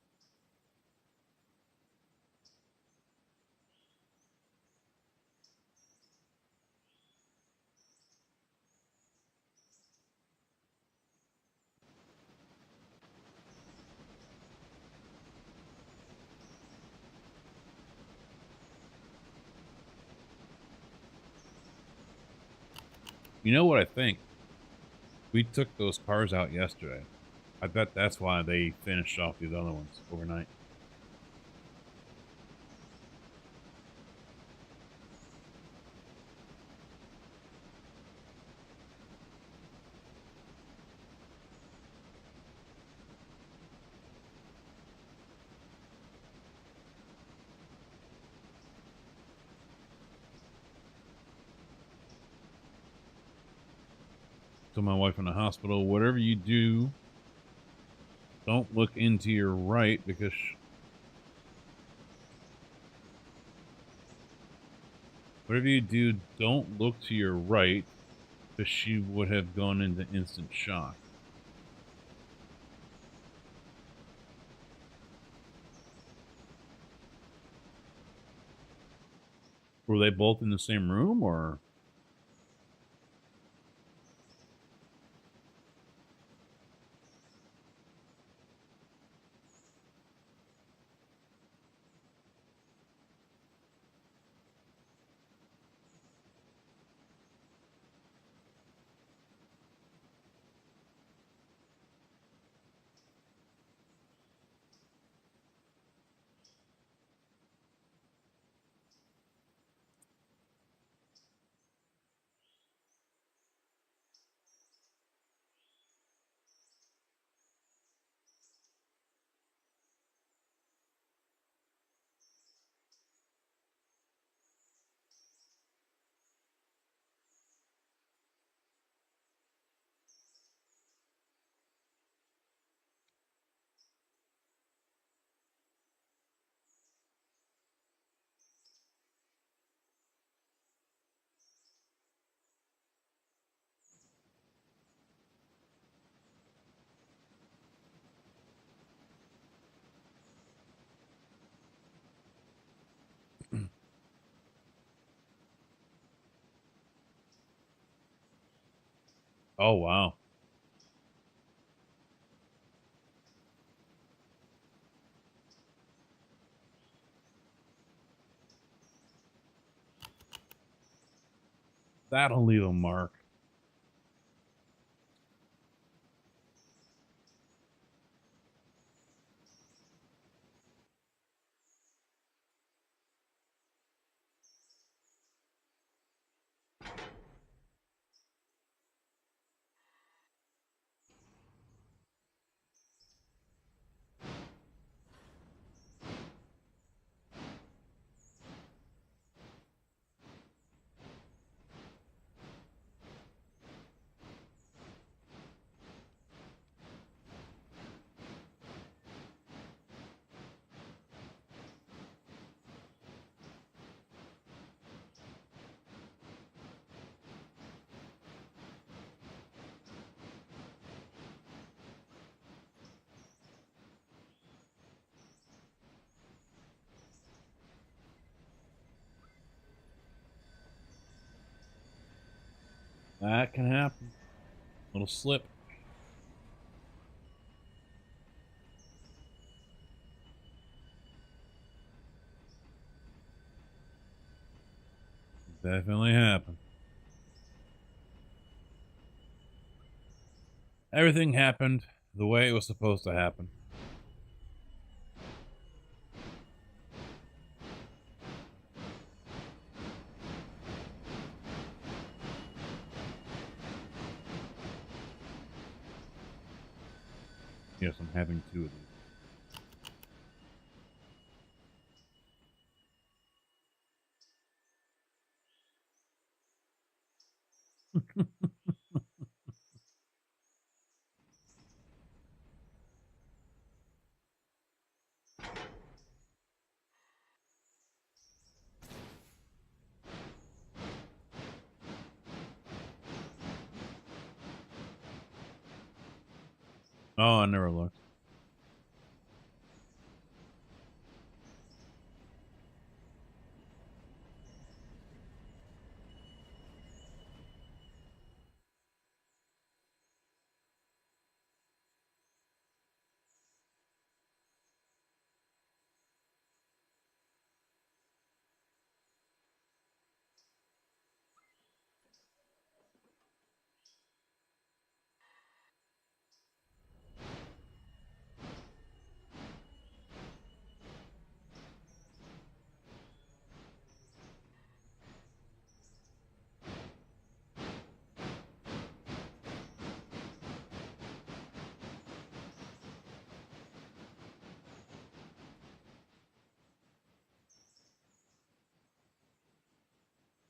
You know what I think? We took those cars out yesterday. I bet that's why they finished off these other ones overnight. To my wife in the hospital, whatever you do, don't look into your right because whatever you do, don't look to your right because she would have gone into instant shock. Were they both in the same room or? Oh, wow. That'll leave a mark. That can happen. Little slip. Definitely happen. Everything happened the way it was supposed to happen. Yes, I'm having 2 of these. Oh, I never looked.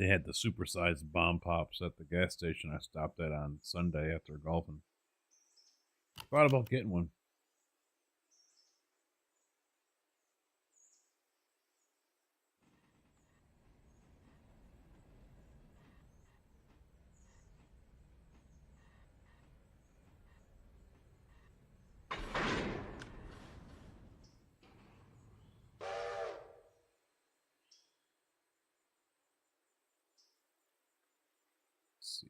They had the supersized bomb pops at the gas station I stopped at on Sunday after golfing. Thought about getting one. Let's see.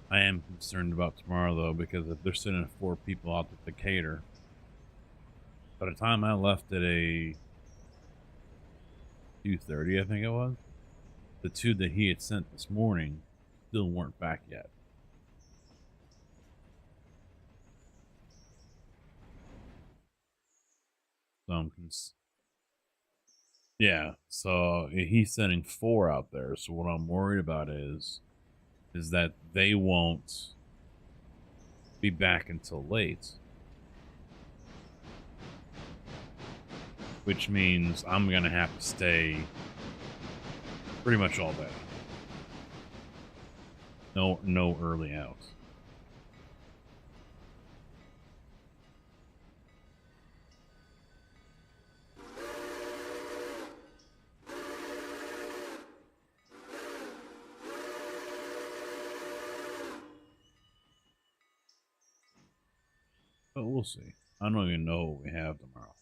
I am concerned about tomorrow though, because if they're sending 4 people out to Decatur, by the time I left at a 2:30, I think it was, the 2 that he had sent this morning still weren't back yet. So yeah, so he's sending 4 out there. So what I'm worried about is that they won't be back until late, which means I'm gonna have to stay pretty much all day. No early out. But we'll see. I don't even know what we have tomorrow.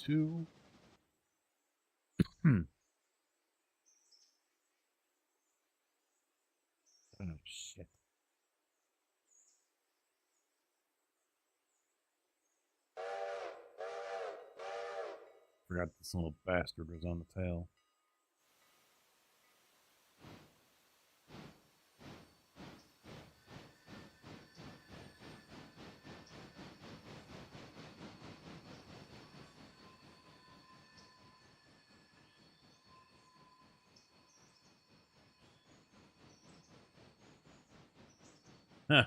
Two. Oh, shit. Forgot this little bastard was on the tail. Huh.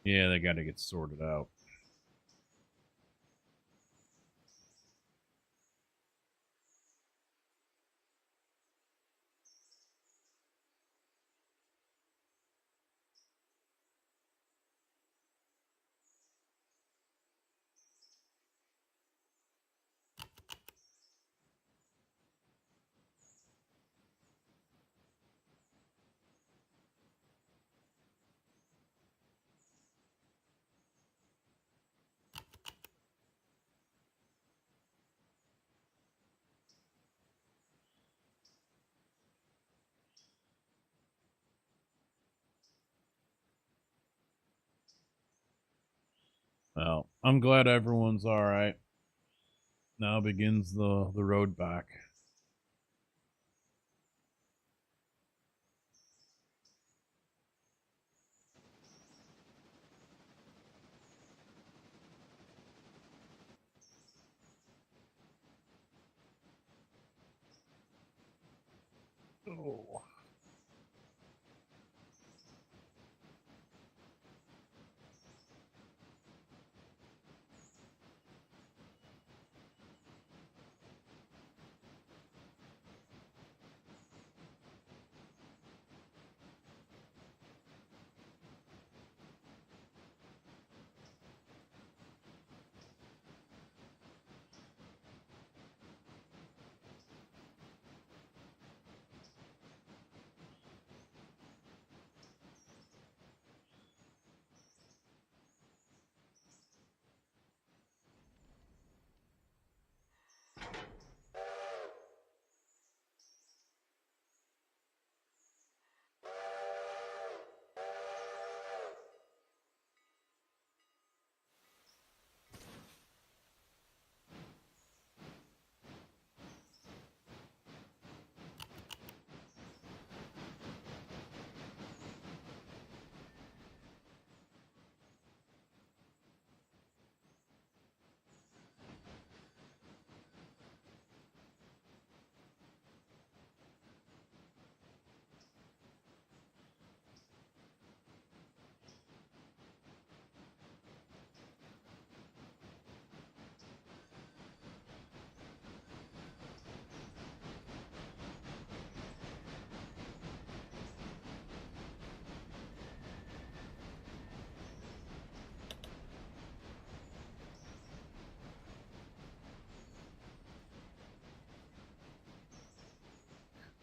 Yeah, they gotta get sorted out. Well, I'm glad everyone's alright. Now begins the road back. Oh.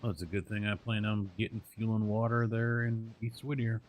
Well, it's a good thing I plan on getting fuel and water there in East Whittier.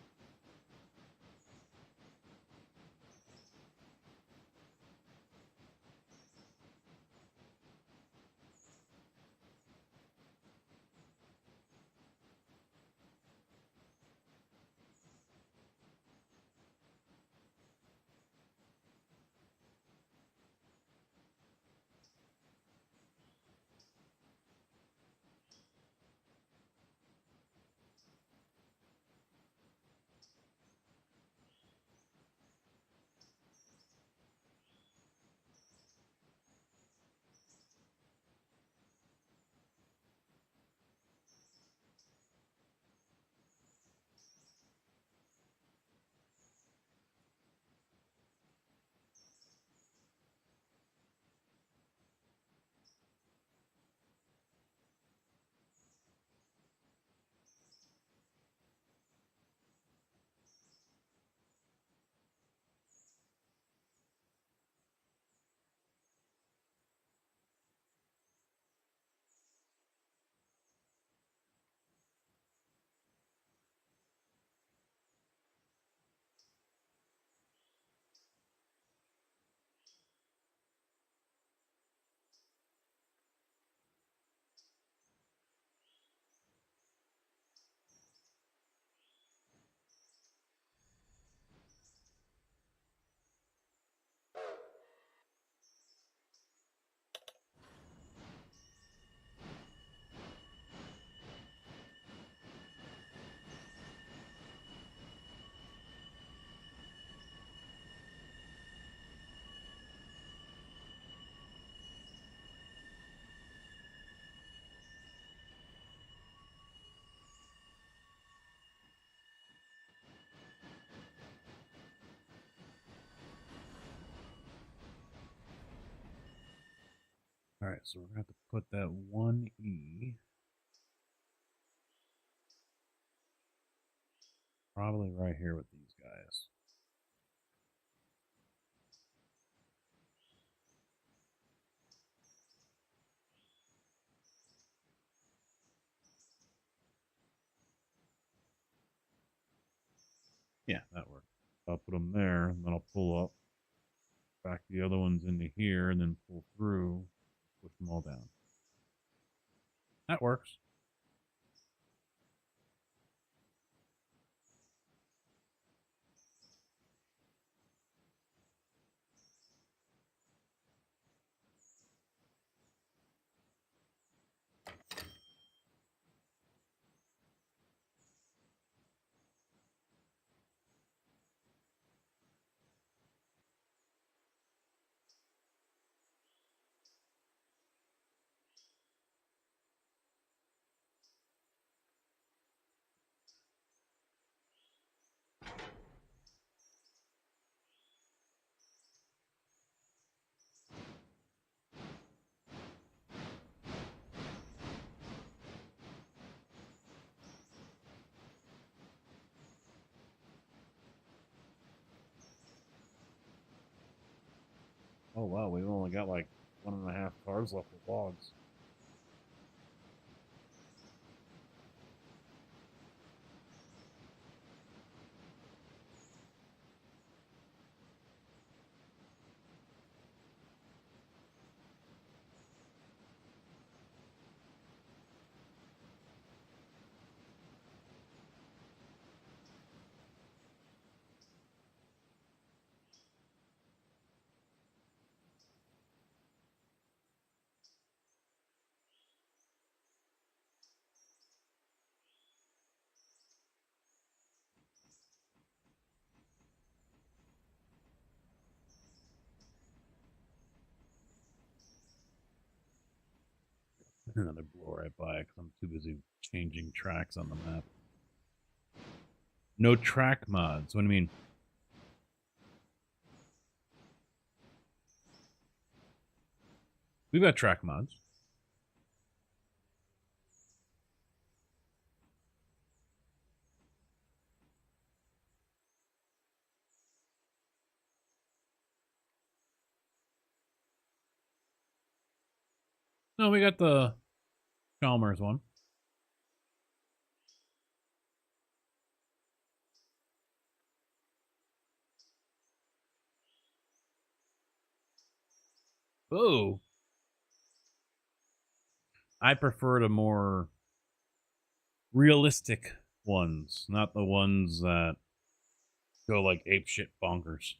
Alright, so we're gonna have to put that 1E probably right here with these guys. Yeah, that works. I'll put them there, and then I'll pull up, back the other ones into here, and then pull through, push them all down. That works. Oh wow, we've only got like 1.5 cars left with logs. And then I blow right by it because I'm too busy changing tracks on the map. No track mods. What do you mean? We've got track mods. No, we got the Chalmers one. Oh. I prefer the more realistic ones, not the ones that go like apeshit bonkers.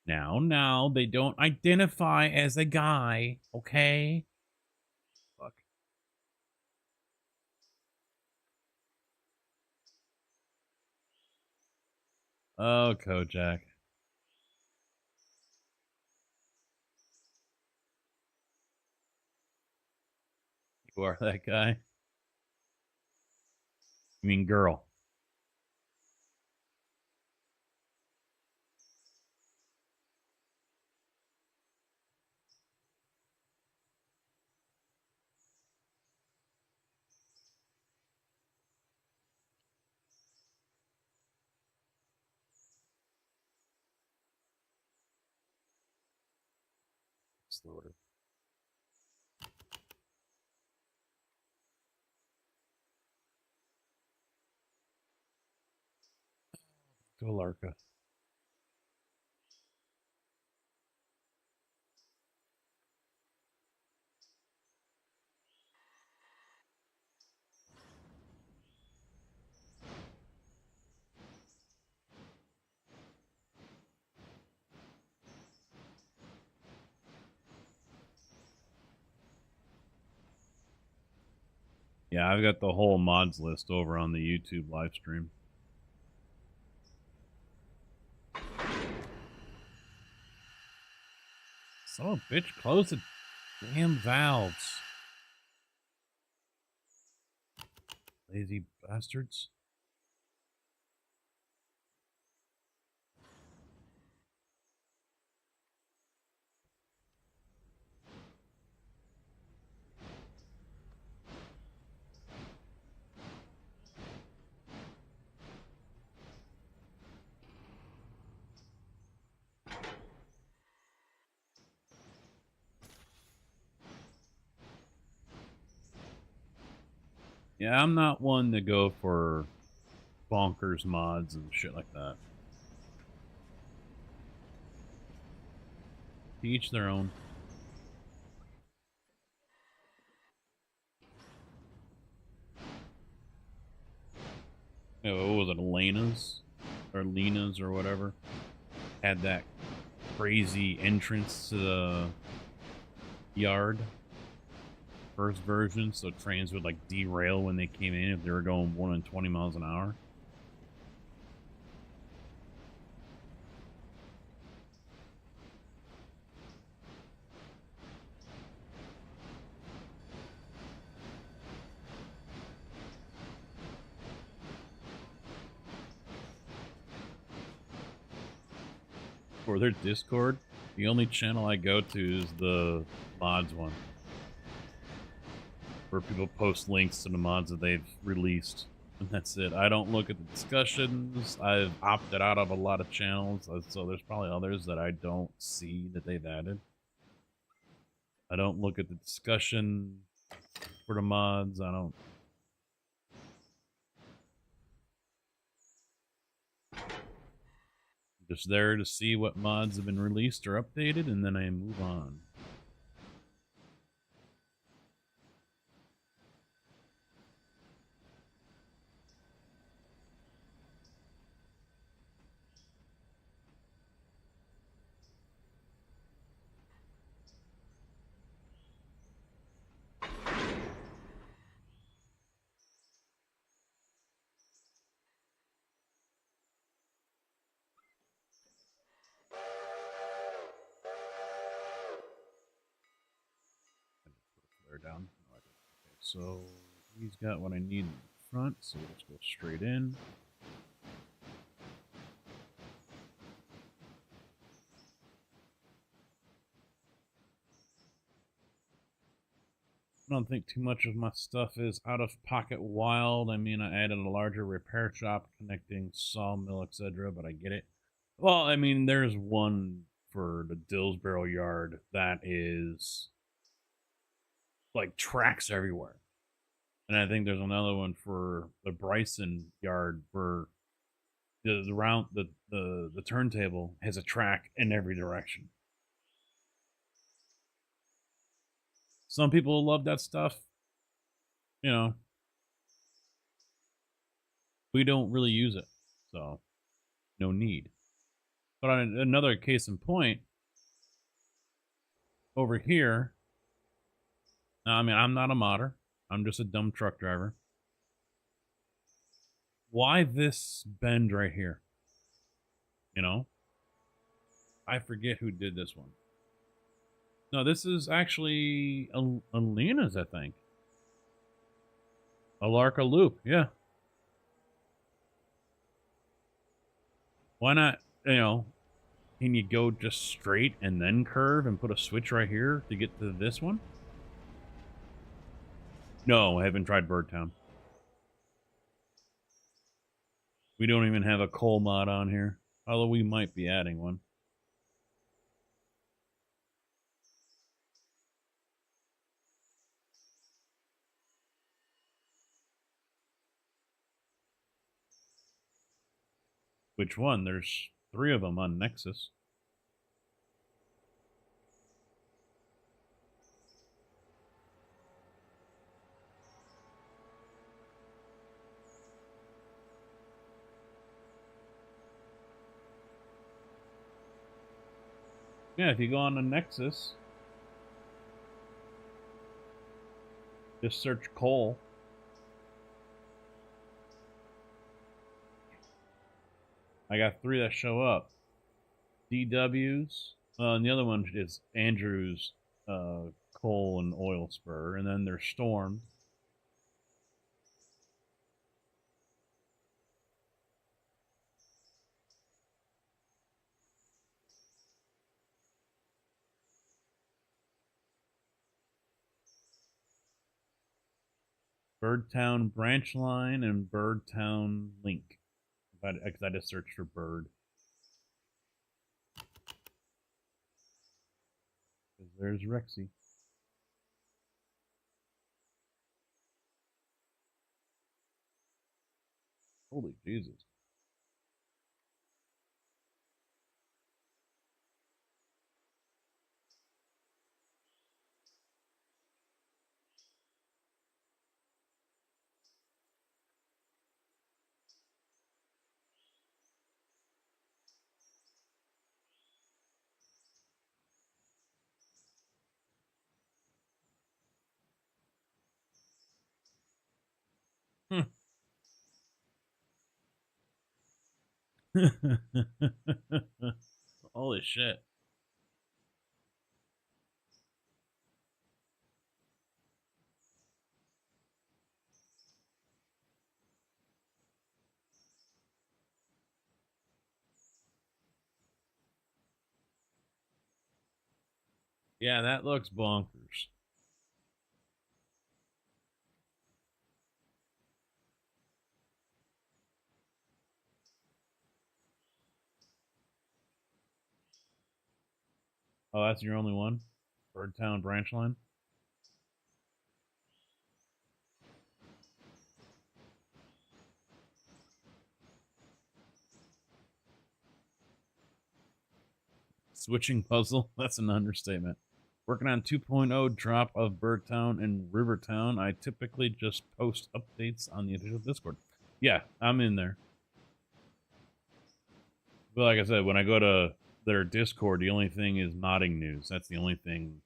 Now, they don't identify as a guy, okay? Fuck. Oh, Kojak. You are that guy? You mean girl? Slower. Go Larka. Yeah, I've got the whole mods list over on the YouTube live stream. Son of a bitch, close the damn valves. Lazy bastards. Yeah, I'm not one to go for bonkers mods and shit like that. To each their own. Oh, what was it, Elena's? Or Lena's or whatever? Had that crazy entrance to the yard. First version, so trains would like derail when they came in if they were going more than 20 miles an hour. For their Discord, the only channel I go to is the mods one, where people post links to the mods that they've released. And that's it. I don't look at the discussions. I've opted out of a lot of channels, so there's probably others that I don't see that they've added. I don't look at the discussion for the mods. I don't. I'm just there to see what mods have been released or updated, and then I move on. Down. Okay, so he's got what I need in the front, so let's go straight in. I don't think too much of my stuff is out of pocket wild. I mean, I added a larger repair shop connecting sawmill, etc., but I get it. Well, I mean, there's one for the Dillsboro yard that is like tracks everywhere. And I think there's another one for the Bryson yard where the turntable has a track in every direction. Some people love that stuff. You know, we don't really use it, so no need. But on another case in point, over here, I mean, I'm not a modder. I'm just a dumb truck driver. Why this bend right here? You know? I forget who did this one. No, this is actually Alina's, I think. Alarka Loop, yeah. Why not, you know, can you go just straight and then curve and put a switch right here to get to this one? No, I haven't tried Birdtown. We don't even have a coal mod on here, although we might be adding one. Which one? There's 3 of them on Nexus. Yeah, if you go on the Nexus, just search coal. I got 3 that show up. DW's, and the other one is Andrew's coal and oil spur, and then there's Storm. Birdtown branch line and Birdtown link. Because I just searched for bird. Because there's Rexy. Holy Jesus. Holy shit. Yeah, that looks bonkers. Oh, that's your only one? Birdtown branch line? Switching puzzle? That's an understatement. Working on 2.0 drop of Birdtown and Rivertown. I typically just post updates on the official Discord. Yeah, I'm in there. But like I said, when I go to their Discord, the only thing is modding news. That's the only thing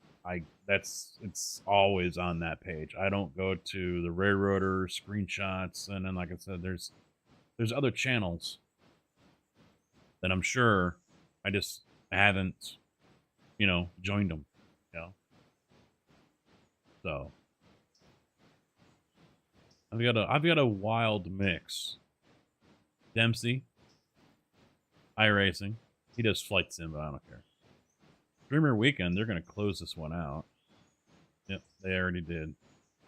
it's always on that page. I don't go to the railroader screenshots, and then like I said, there's other channels that I'm sure I just haven't, joined them, So I've got a wild mix. Dempsey, iRacing. He does flight sim, but I don't care. Dreamer Weekend, they're going to close this one out. Yep, they already did.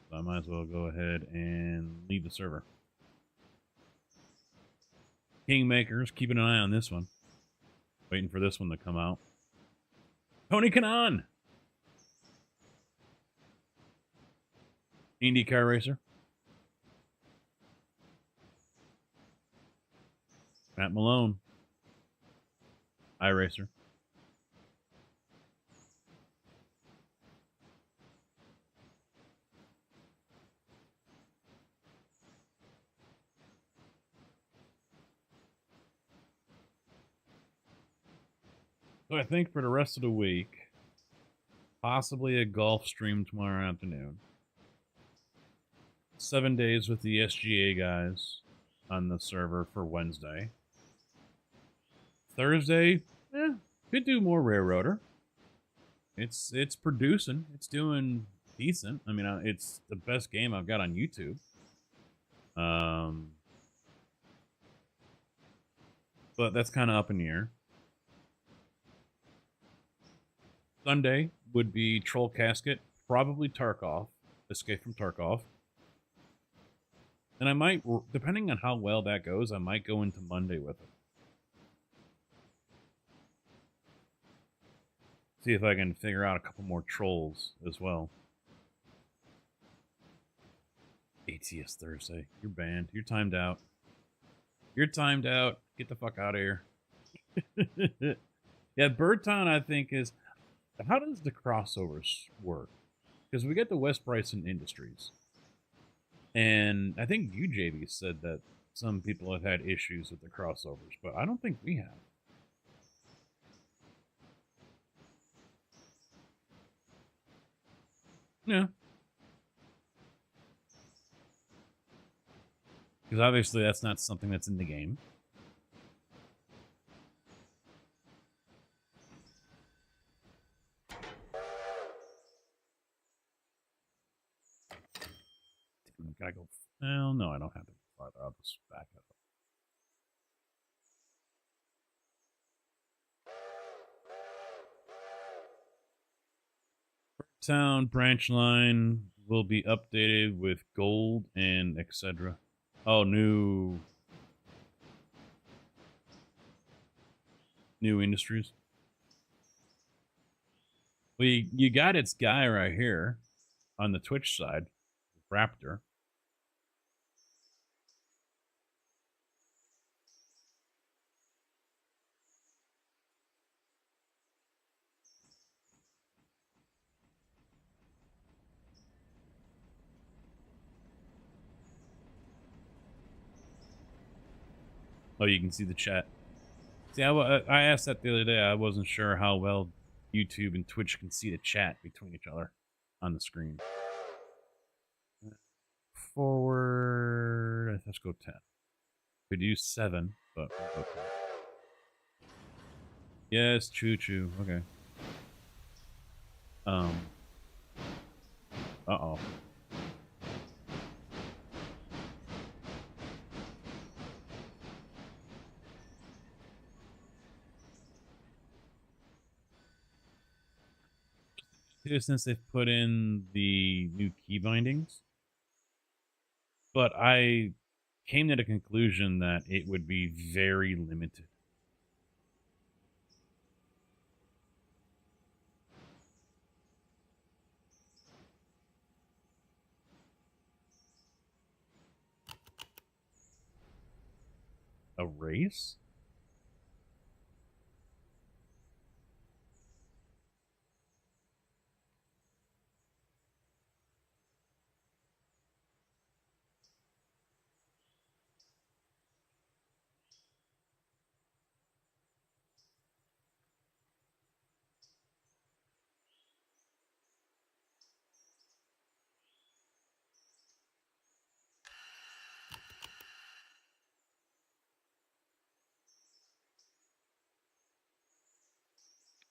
So I might as well go ahead and leave the server. Kingmakers, keeping an eye on this one. Waiting for this one to come out. Tony Kanon! IndyCar Racer. Matt Malone. iRacer. So I think for the rest of the week, possibly a golf stream tomorrow afternoon. 7 days with the SGA guys on the server for Wednesday. Thursday, could do more Railroader. It's producing. It's doing decent. I mean, it's the best game I've got on YouTube. But that's kind of up in the air. Sunday would be Troll Casket, probably Tarkov, Escape from Tarkov. And I might, depending on how well that goes, I might go into Monday with it. See if I can figure out a couple more trolls as well. ATS Thursday. You're banned. You're timed out. You're timed out. Get the fuck out of here. Yeah, Birdtown, I think, is... How does the crossovers work? Because we get the West Bryson Industries. And I think you, JB, said that some people have had issues with the crossovers, but I don't think we have. Yeah. Because obviously that's not something that's in the game. Can I go? Well, no, I don't have to go farther. I'll just back up. Town branch line will be updated with gold and etc. Oh, new industries. Well, you got its guy right here on the Twitch side, Raptor. Oh, you can see the chat. See, I asked that the other day. I wasn't sure how well YouTube and Twitch can see the chat between each other on the screen. Forward. Let's go 10. Could use 7, but we'll go 10. Yes, Choo. Okay. Uh-oh. Since they've put in the new key bindings, but I came to the conclusion that it would be very limited. A race?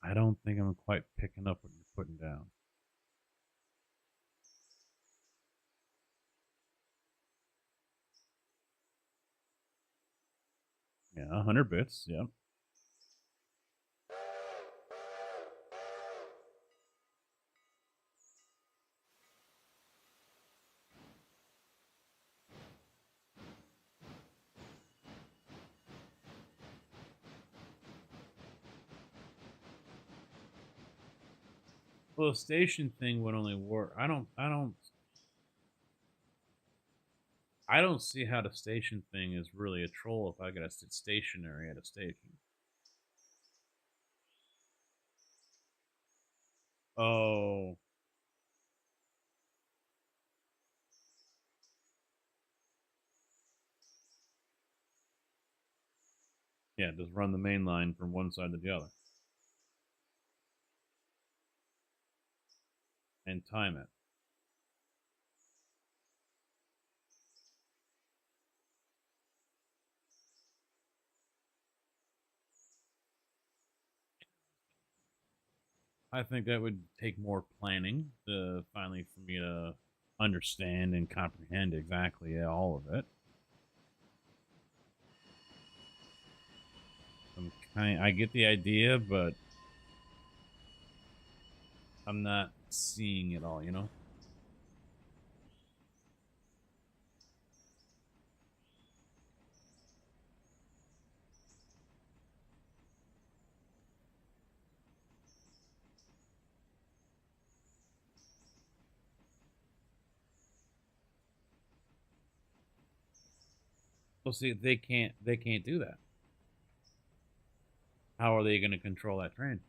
I don't think I'm quite picking up what you're putting down. Yeah, 100 bits, yeah. Well, the station thing would only work. I don't see how the station thing is really a troll if I gotta sit stationary at a station. Oh. Yeah, just run the main line from one side to the other. And time it. I think that would take more planning to finally for me to understand and comprehend exactly all of it. I get the idea, but I'm not seeing it all, you know? Well, see, they can't do that. How are they going to control that train?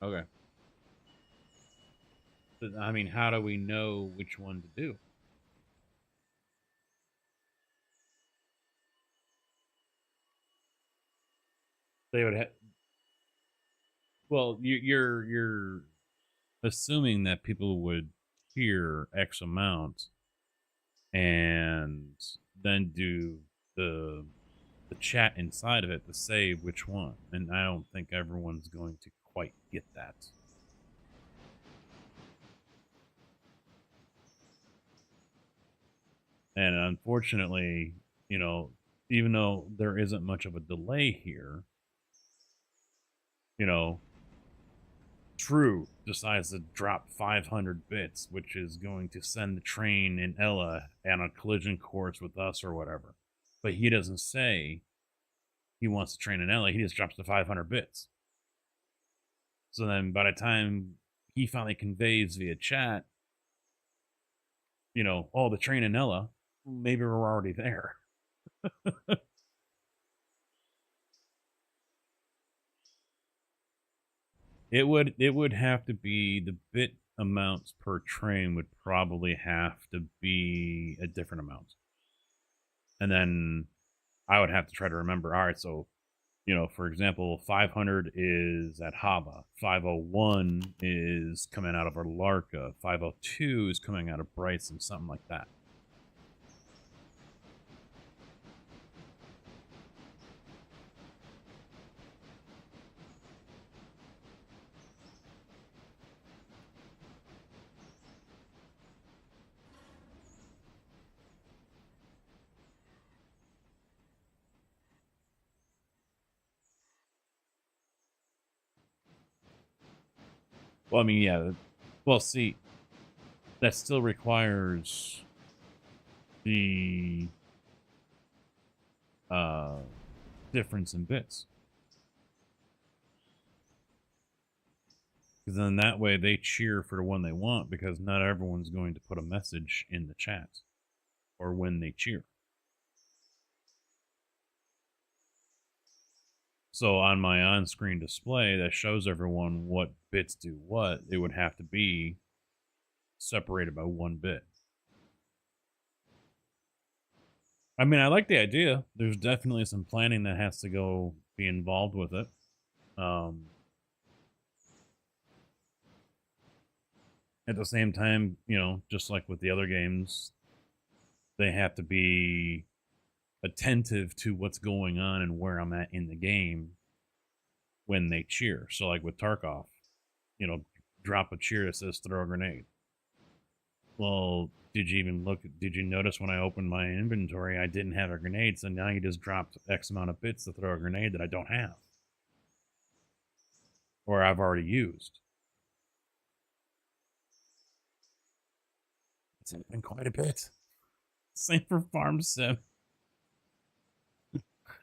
Okay. But, I mean, how do we know which one to do? They would have. Well, you're assuming that people would hear X amount and then do the chat inside of it to say which one. And I don't think everyone's going to quite get that. And unfortunately, even though there isn't much of a delay here, True decides to drop 500 bits, which is going to send the train in Ella on a collision course with us or whatever. But he doesn't say he wants to train in Ella. He just drops the 500 bits. So then by the time he finally conveys via chat, oh, the train in Ella, maybe we're already there. It would have to be the bit amounts per train would probably have to be a different amount. And then I would have to try to remember, all right, so, for example, 500 is at Hava, 501 is coming out of Larka, 502 is coming out of Bryson, something like that. Well, I mean, yeah. Well, see, that still requires the difference in bits. Because then that way they cheer for the one they want, because not everyone's going to put a message in the chat or when they cheer. So on my on-screen display that shows everyone what bits do what, it would have to be separated by 1 bit. I mean, I like the idea. There's definitely some planning that has to be involved with it. At the same time, just like with the other games, they have to be attentive to what's going on and where I'm at in the game when they cheer. So like with Tarkov, drop a cheer that says throw a grenade. Well, did you notice when I opened my inventory, I didn't have a grenade, so now you just dropped X amount of bits to throw a grenade that I don't have. Or I've already used. It's been quite a bit. Same for Farm Sim.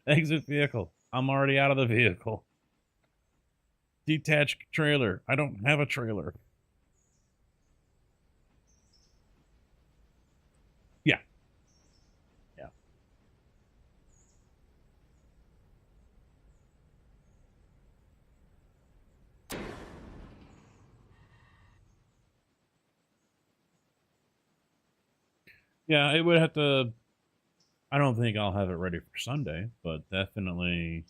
Exit vehicle. I'm already out of the vehicle. Detached trailer. I don't have a trailer. Yeah. Yeah. Yeah, it would have to... I don't think I'll have it ready for Sunday, but definitely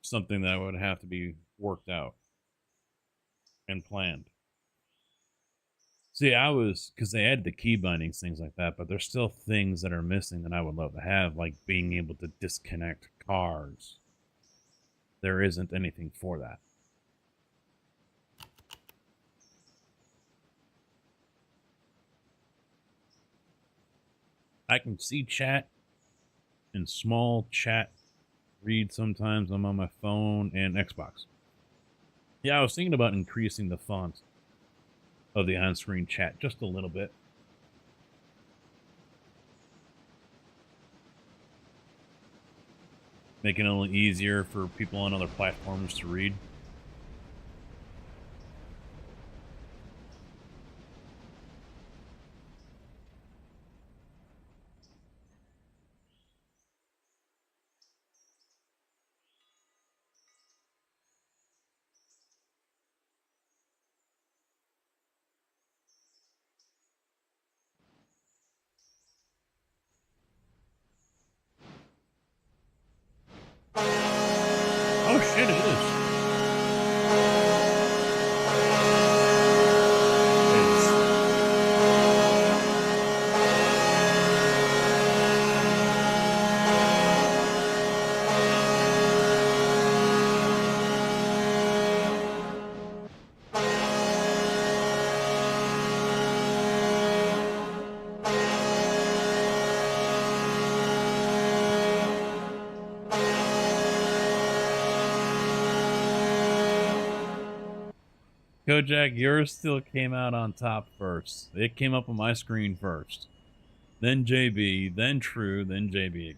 something that would have to be worked out and planned. See, because they added the key bindings, things like that, but there's still things that are missing that I would love to have, like being able to disconnect cars. There isn't anything for that. I can see chat in small chat read sometimes. I'm on my phone and Xbox. Yeah, I was thinking about increasing the font of the on-screen chat just a little bit. Making it a little easier for people on other platforms to read. Oh shit, it is. Kojak, yours still came out on top first. It came up on my screen first. Then JB, then True, then JB again.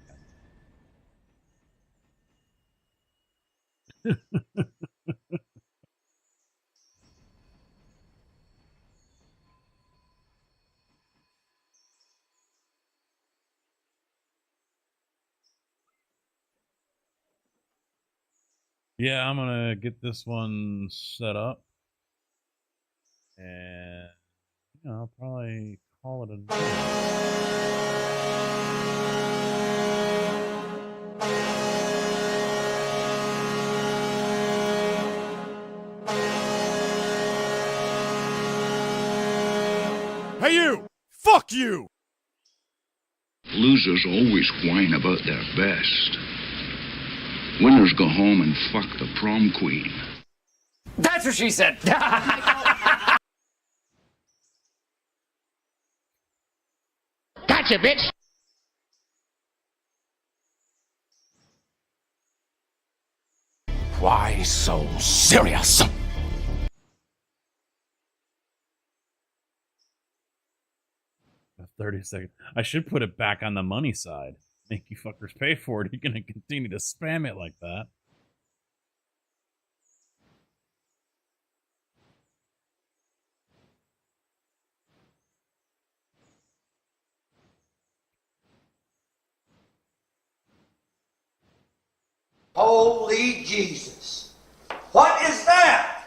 Yeah, I'm gonna get this one set up. And I'll probably call it a day. Hey, you! Fuck you! Losers always whine about their best. Winners go home and fuck the prom queen. That's what she said. Gotcha, bitch. Why so serious? 30 seconds. I should put it back on the money side. Make you fuckers pay for it. You're gonna continue to spam it like that. Holy Jesus. What is that?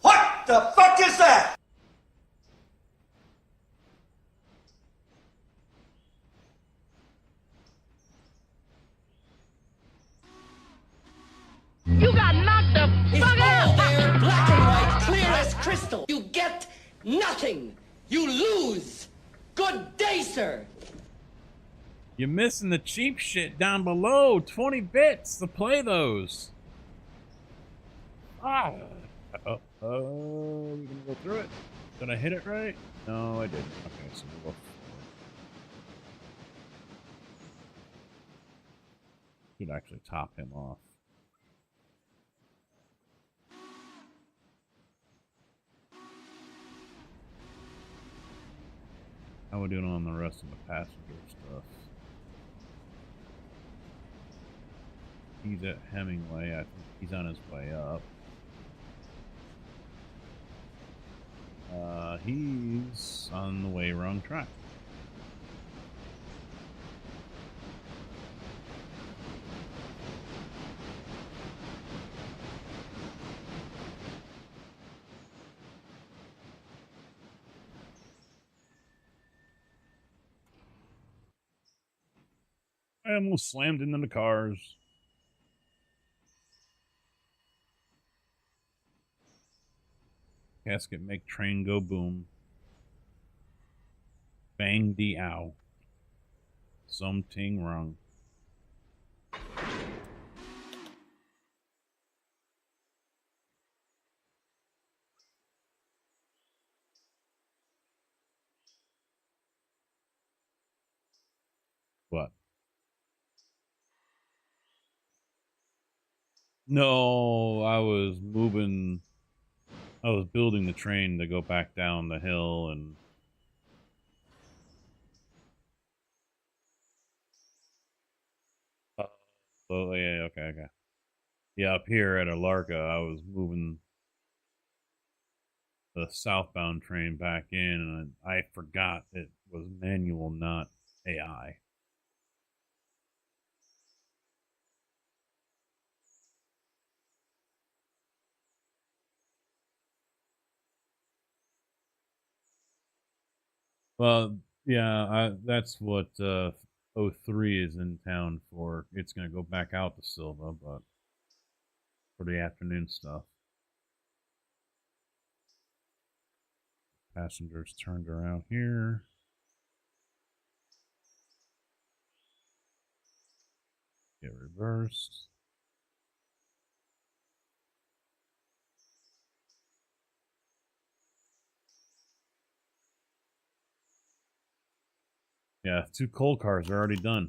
What the fuck is that? You got knocked the fuck out! There, black and white, clear as crystal. You get nothing. You lose. Good day, sir. You're missing the cheap shit down below. 20 bits to play those. Ah. We gonna go through it. Did I hit it right? No, I didn't. Okay, so we'll go. Should actually top him off. How we doing on the rest of the passenger stuff? He's at Hemingway. I think he's on his way up. He's on the way wrong track. I almost slammed into the cars. Casket make train go boom. Bang the ow. Something wrong. What? No, I was building the train to go back down the hill and oh yeah, okay. Yeah, up here at Alarka, I was moving the southbound train back in, and I forgot it was manual, not AI. Well, yeah, that's what O3 is in town for. It's going to go back out to Silva, but for the afternoon stuff. Passengers turned around here. Get reversed. Yeah, 2 coal cars are already done.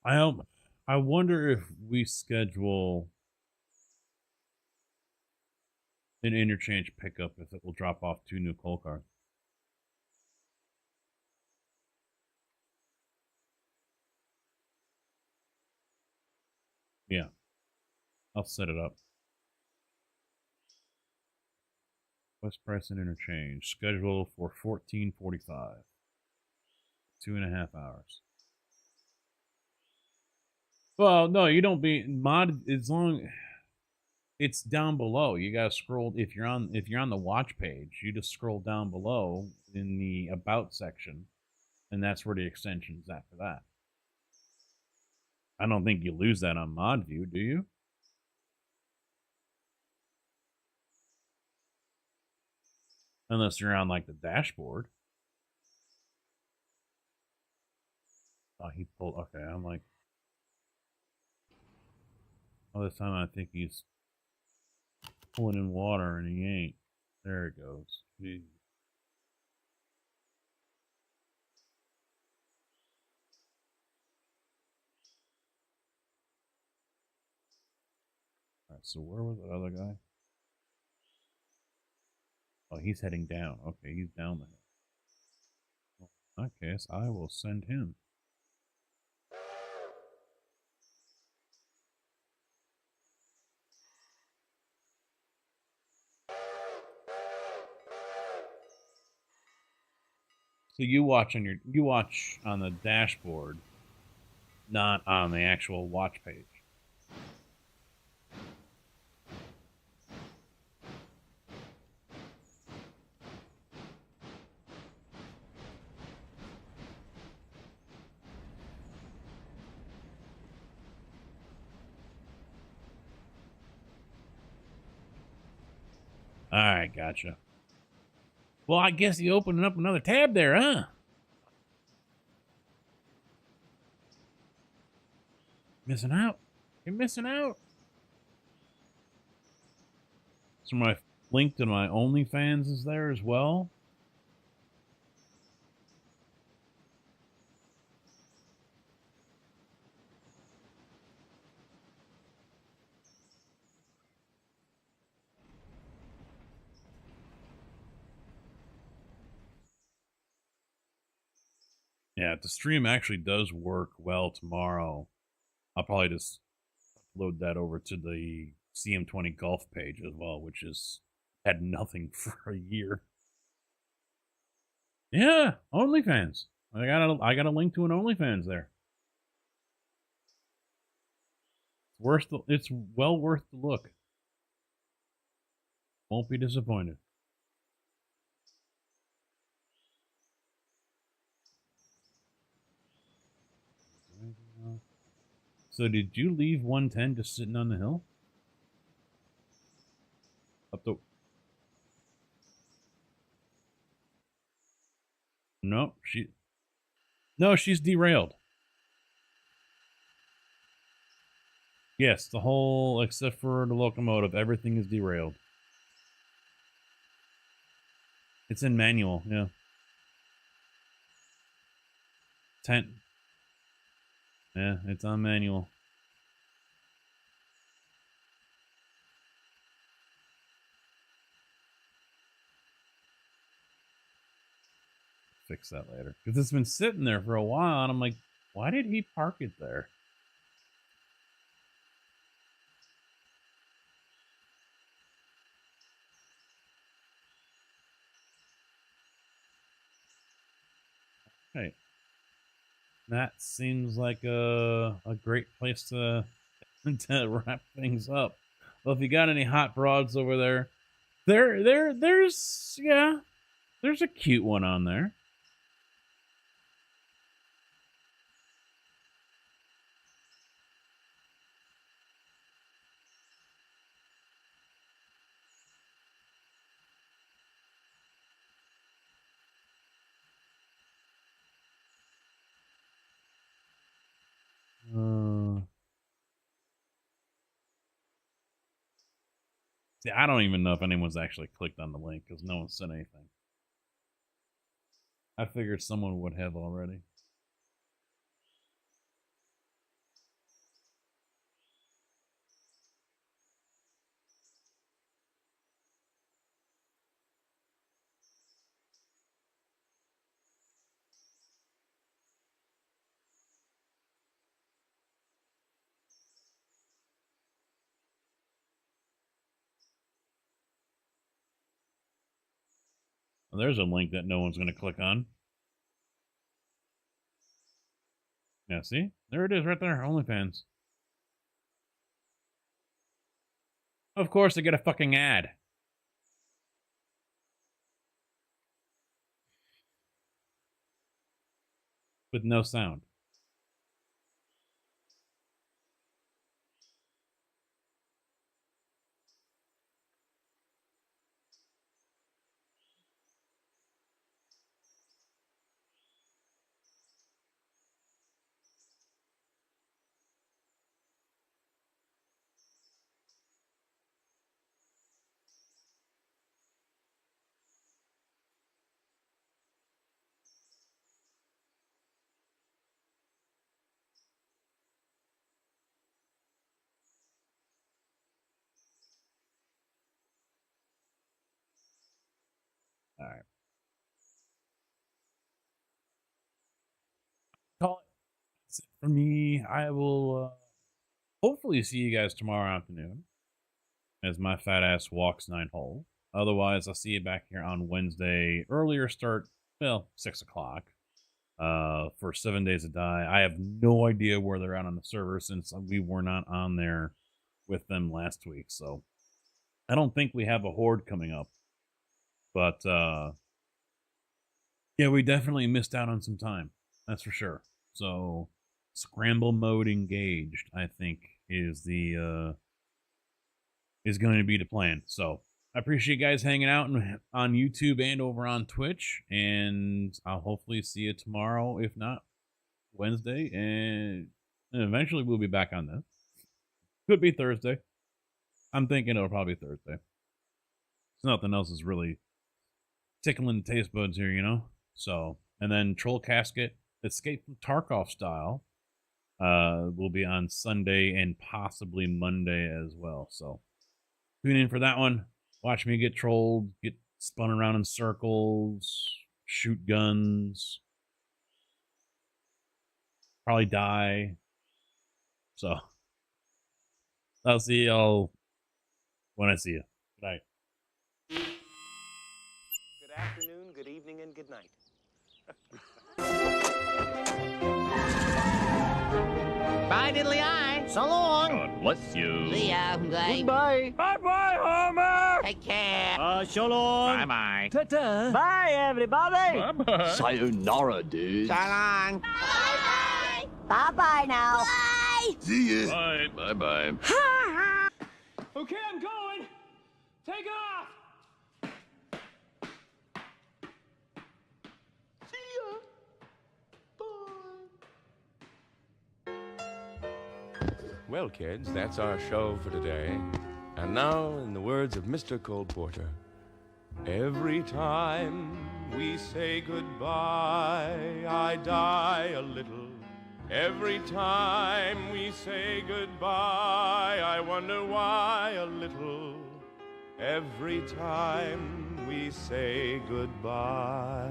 I wonder if we schedule an interchange pickup, if it will drop off 2 new coal cars. Yeah, I'll set it up. West Preston interchange scheduled for 14:45. 2.5 hours. Well, no, you don't be mod as long. It's down below. You gotta scroll if you're on the watch page. You just scroll down below in the about section, and that's where the extension's after that. I don't think you lose that on mod view, do you? Unless you're on like the dashboard. Oh, he pulled. Okay, I'm like, all this time I think he's pulling in water and he ain't. There it goes. Jeez. All right, so where was the other guy? Oh, he's heading down. Okay, he's down the hill. Well, in that case, I will send him. So you watch on the dashboard, not on the actual watch page. All right, gotcha. Well, I guess you opened up another tab there, huh? Missing out. You're missing out. So my link to my OnlyFans is there as well. Yeah, if the stream actually does work well tomorrow, I'll probably just load that over to the CM20 golf page as well, which has had nothing for a year. Yeah, OnlyFans. I got a link to an OnlyFans there. It's well worth the look. Won't be disappointed. So did you leave 110 just sitting on the hill? Up the... No, she's derailed. Yes, the whole, except for the locomotive, everything is derailed. It's in manual, yeah. 10. Yeah, it's on manual. Fix that later. Because it's been sitting there for a while, and I'm like, why did he park it there? Hey, that seems like a great place to to wrap things up. Well, if you got any hot broads over there, there's a cute one on there. See, I don't even know if anyone's actually clicked on the link because no one said anything. I figured someone would have already. Well, there's a link that no one's going to click on. Yeah, see? There it is right there. OnlyFans. Of course, they get a fucking ad. With no sound. All right. Call it. That's it for me. I will hopefully see you guys tomorrow afternoon as my fat ass walks 9 holes. Otherwise, I'll see you back here on Wednesday. Earlier start, well, 6 o'clock. For 7 Days to Die. I have no idea where they're at on the server since we were not on there with them last week. So I don't think we have a horde coming up. But yeah, we definitely missed out on some time. That's for sure. So scramble mode engaged, I think, is the is going to be the plan. So I appreciate you guys hanging out on YouTube and over on Twitch, and I'll hopefully see you tomorrow, if not Wednesday, and eventually we'll be back on this. Could be Thursday. I'm thinking it'll probably be Thursday. Nothing else is really tickling the taste buds here, you know? So, and then Troll Casket, Escape from Tarkov style, will be on Sunday and possibly Monday as well. So, tune in for that one. Watch me get trolled, get spun around in circles, shoot guns, probably die. So, I'll see y'all when I see you. Good night. Good afternoon, good evening, and good night. Bye, diddly-eye. So long. God bless you. See ya. Goodbye. Bye-bye, Homer. Take care. So long. Bye-bye. Ta-ta. Bye, everybody. Bye-bye. Sayonara, dude. So long. Bye-bye. Bye-bye now. Bye. See ya. Bye. Bye-bye. Okay, I'm going. Take off. Well, kids, that's our show for today. And now, in the words of Mr. Cole Porter, every time we say goodbye, I die a little. Every time we say goodbye, I wonder why a little. Every time we say goodbye.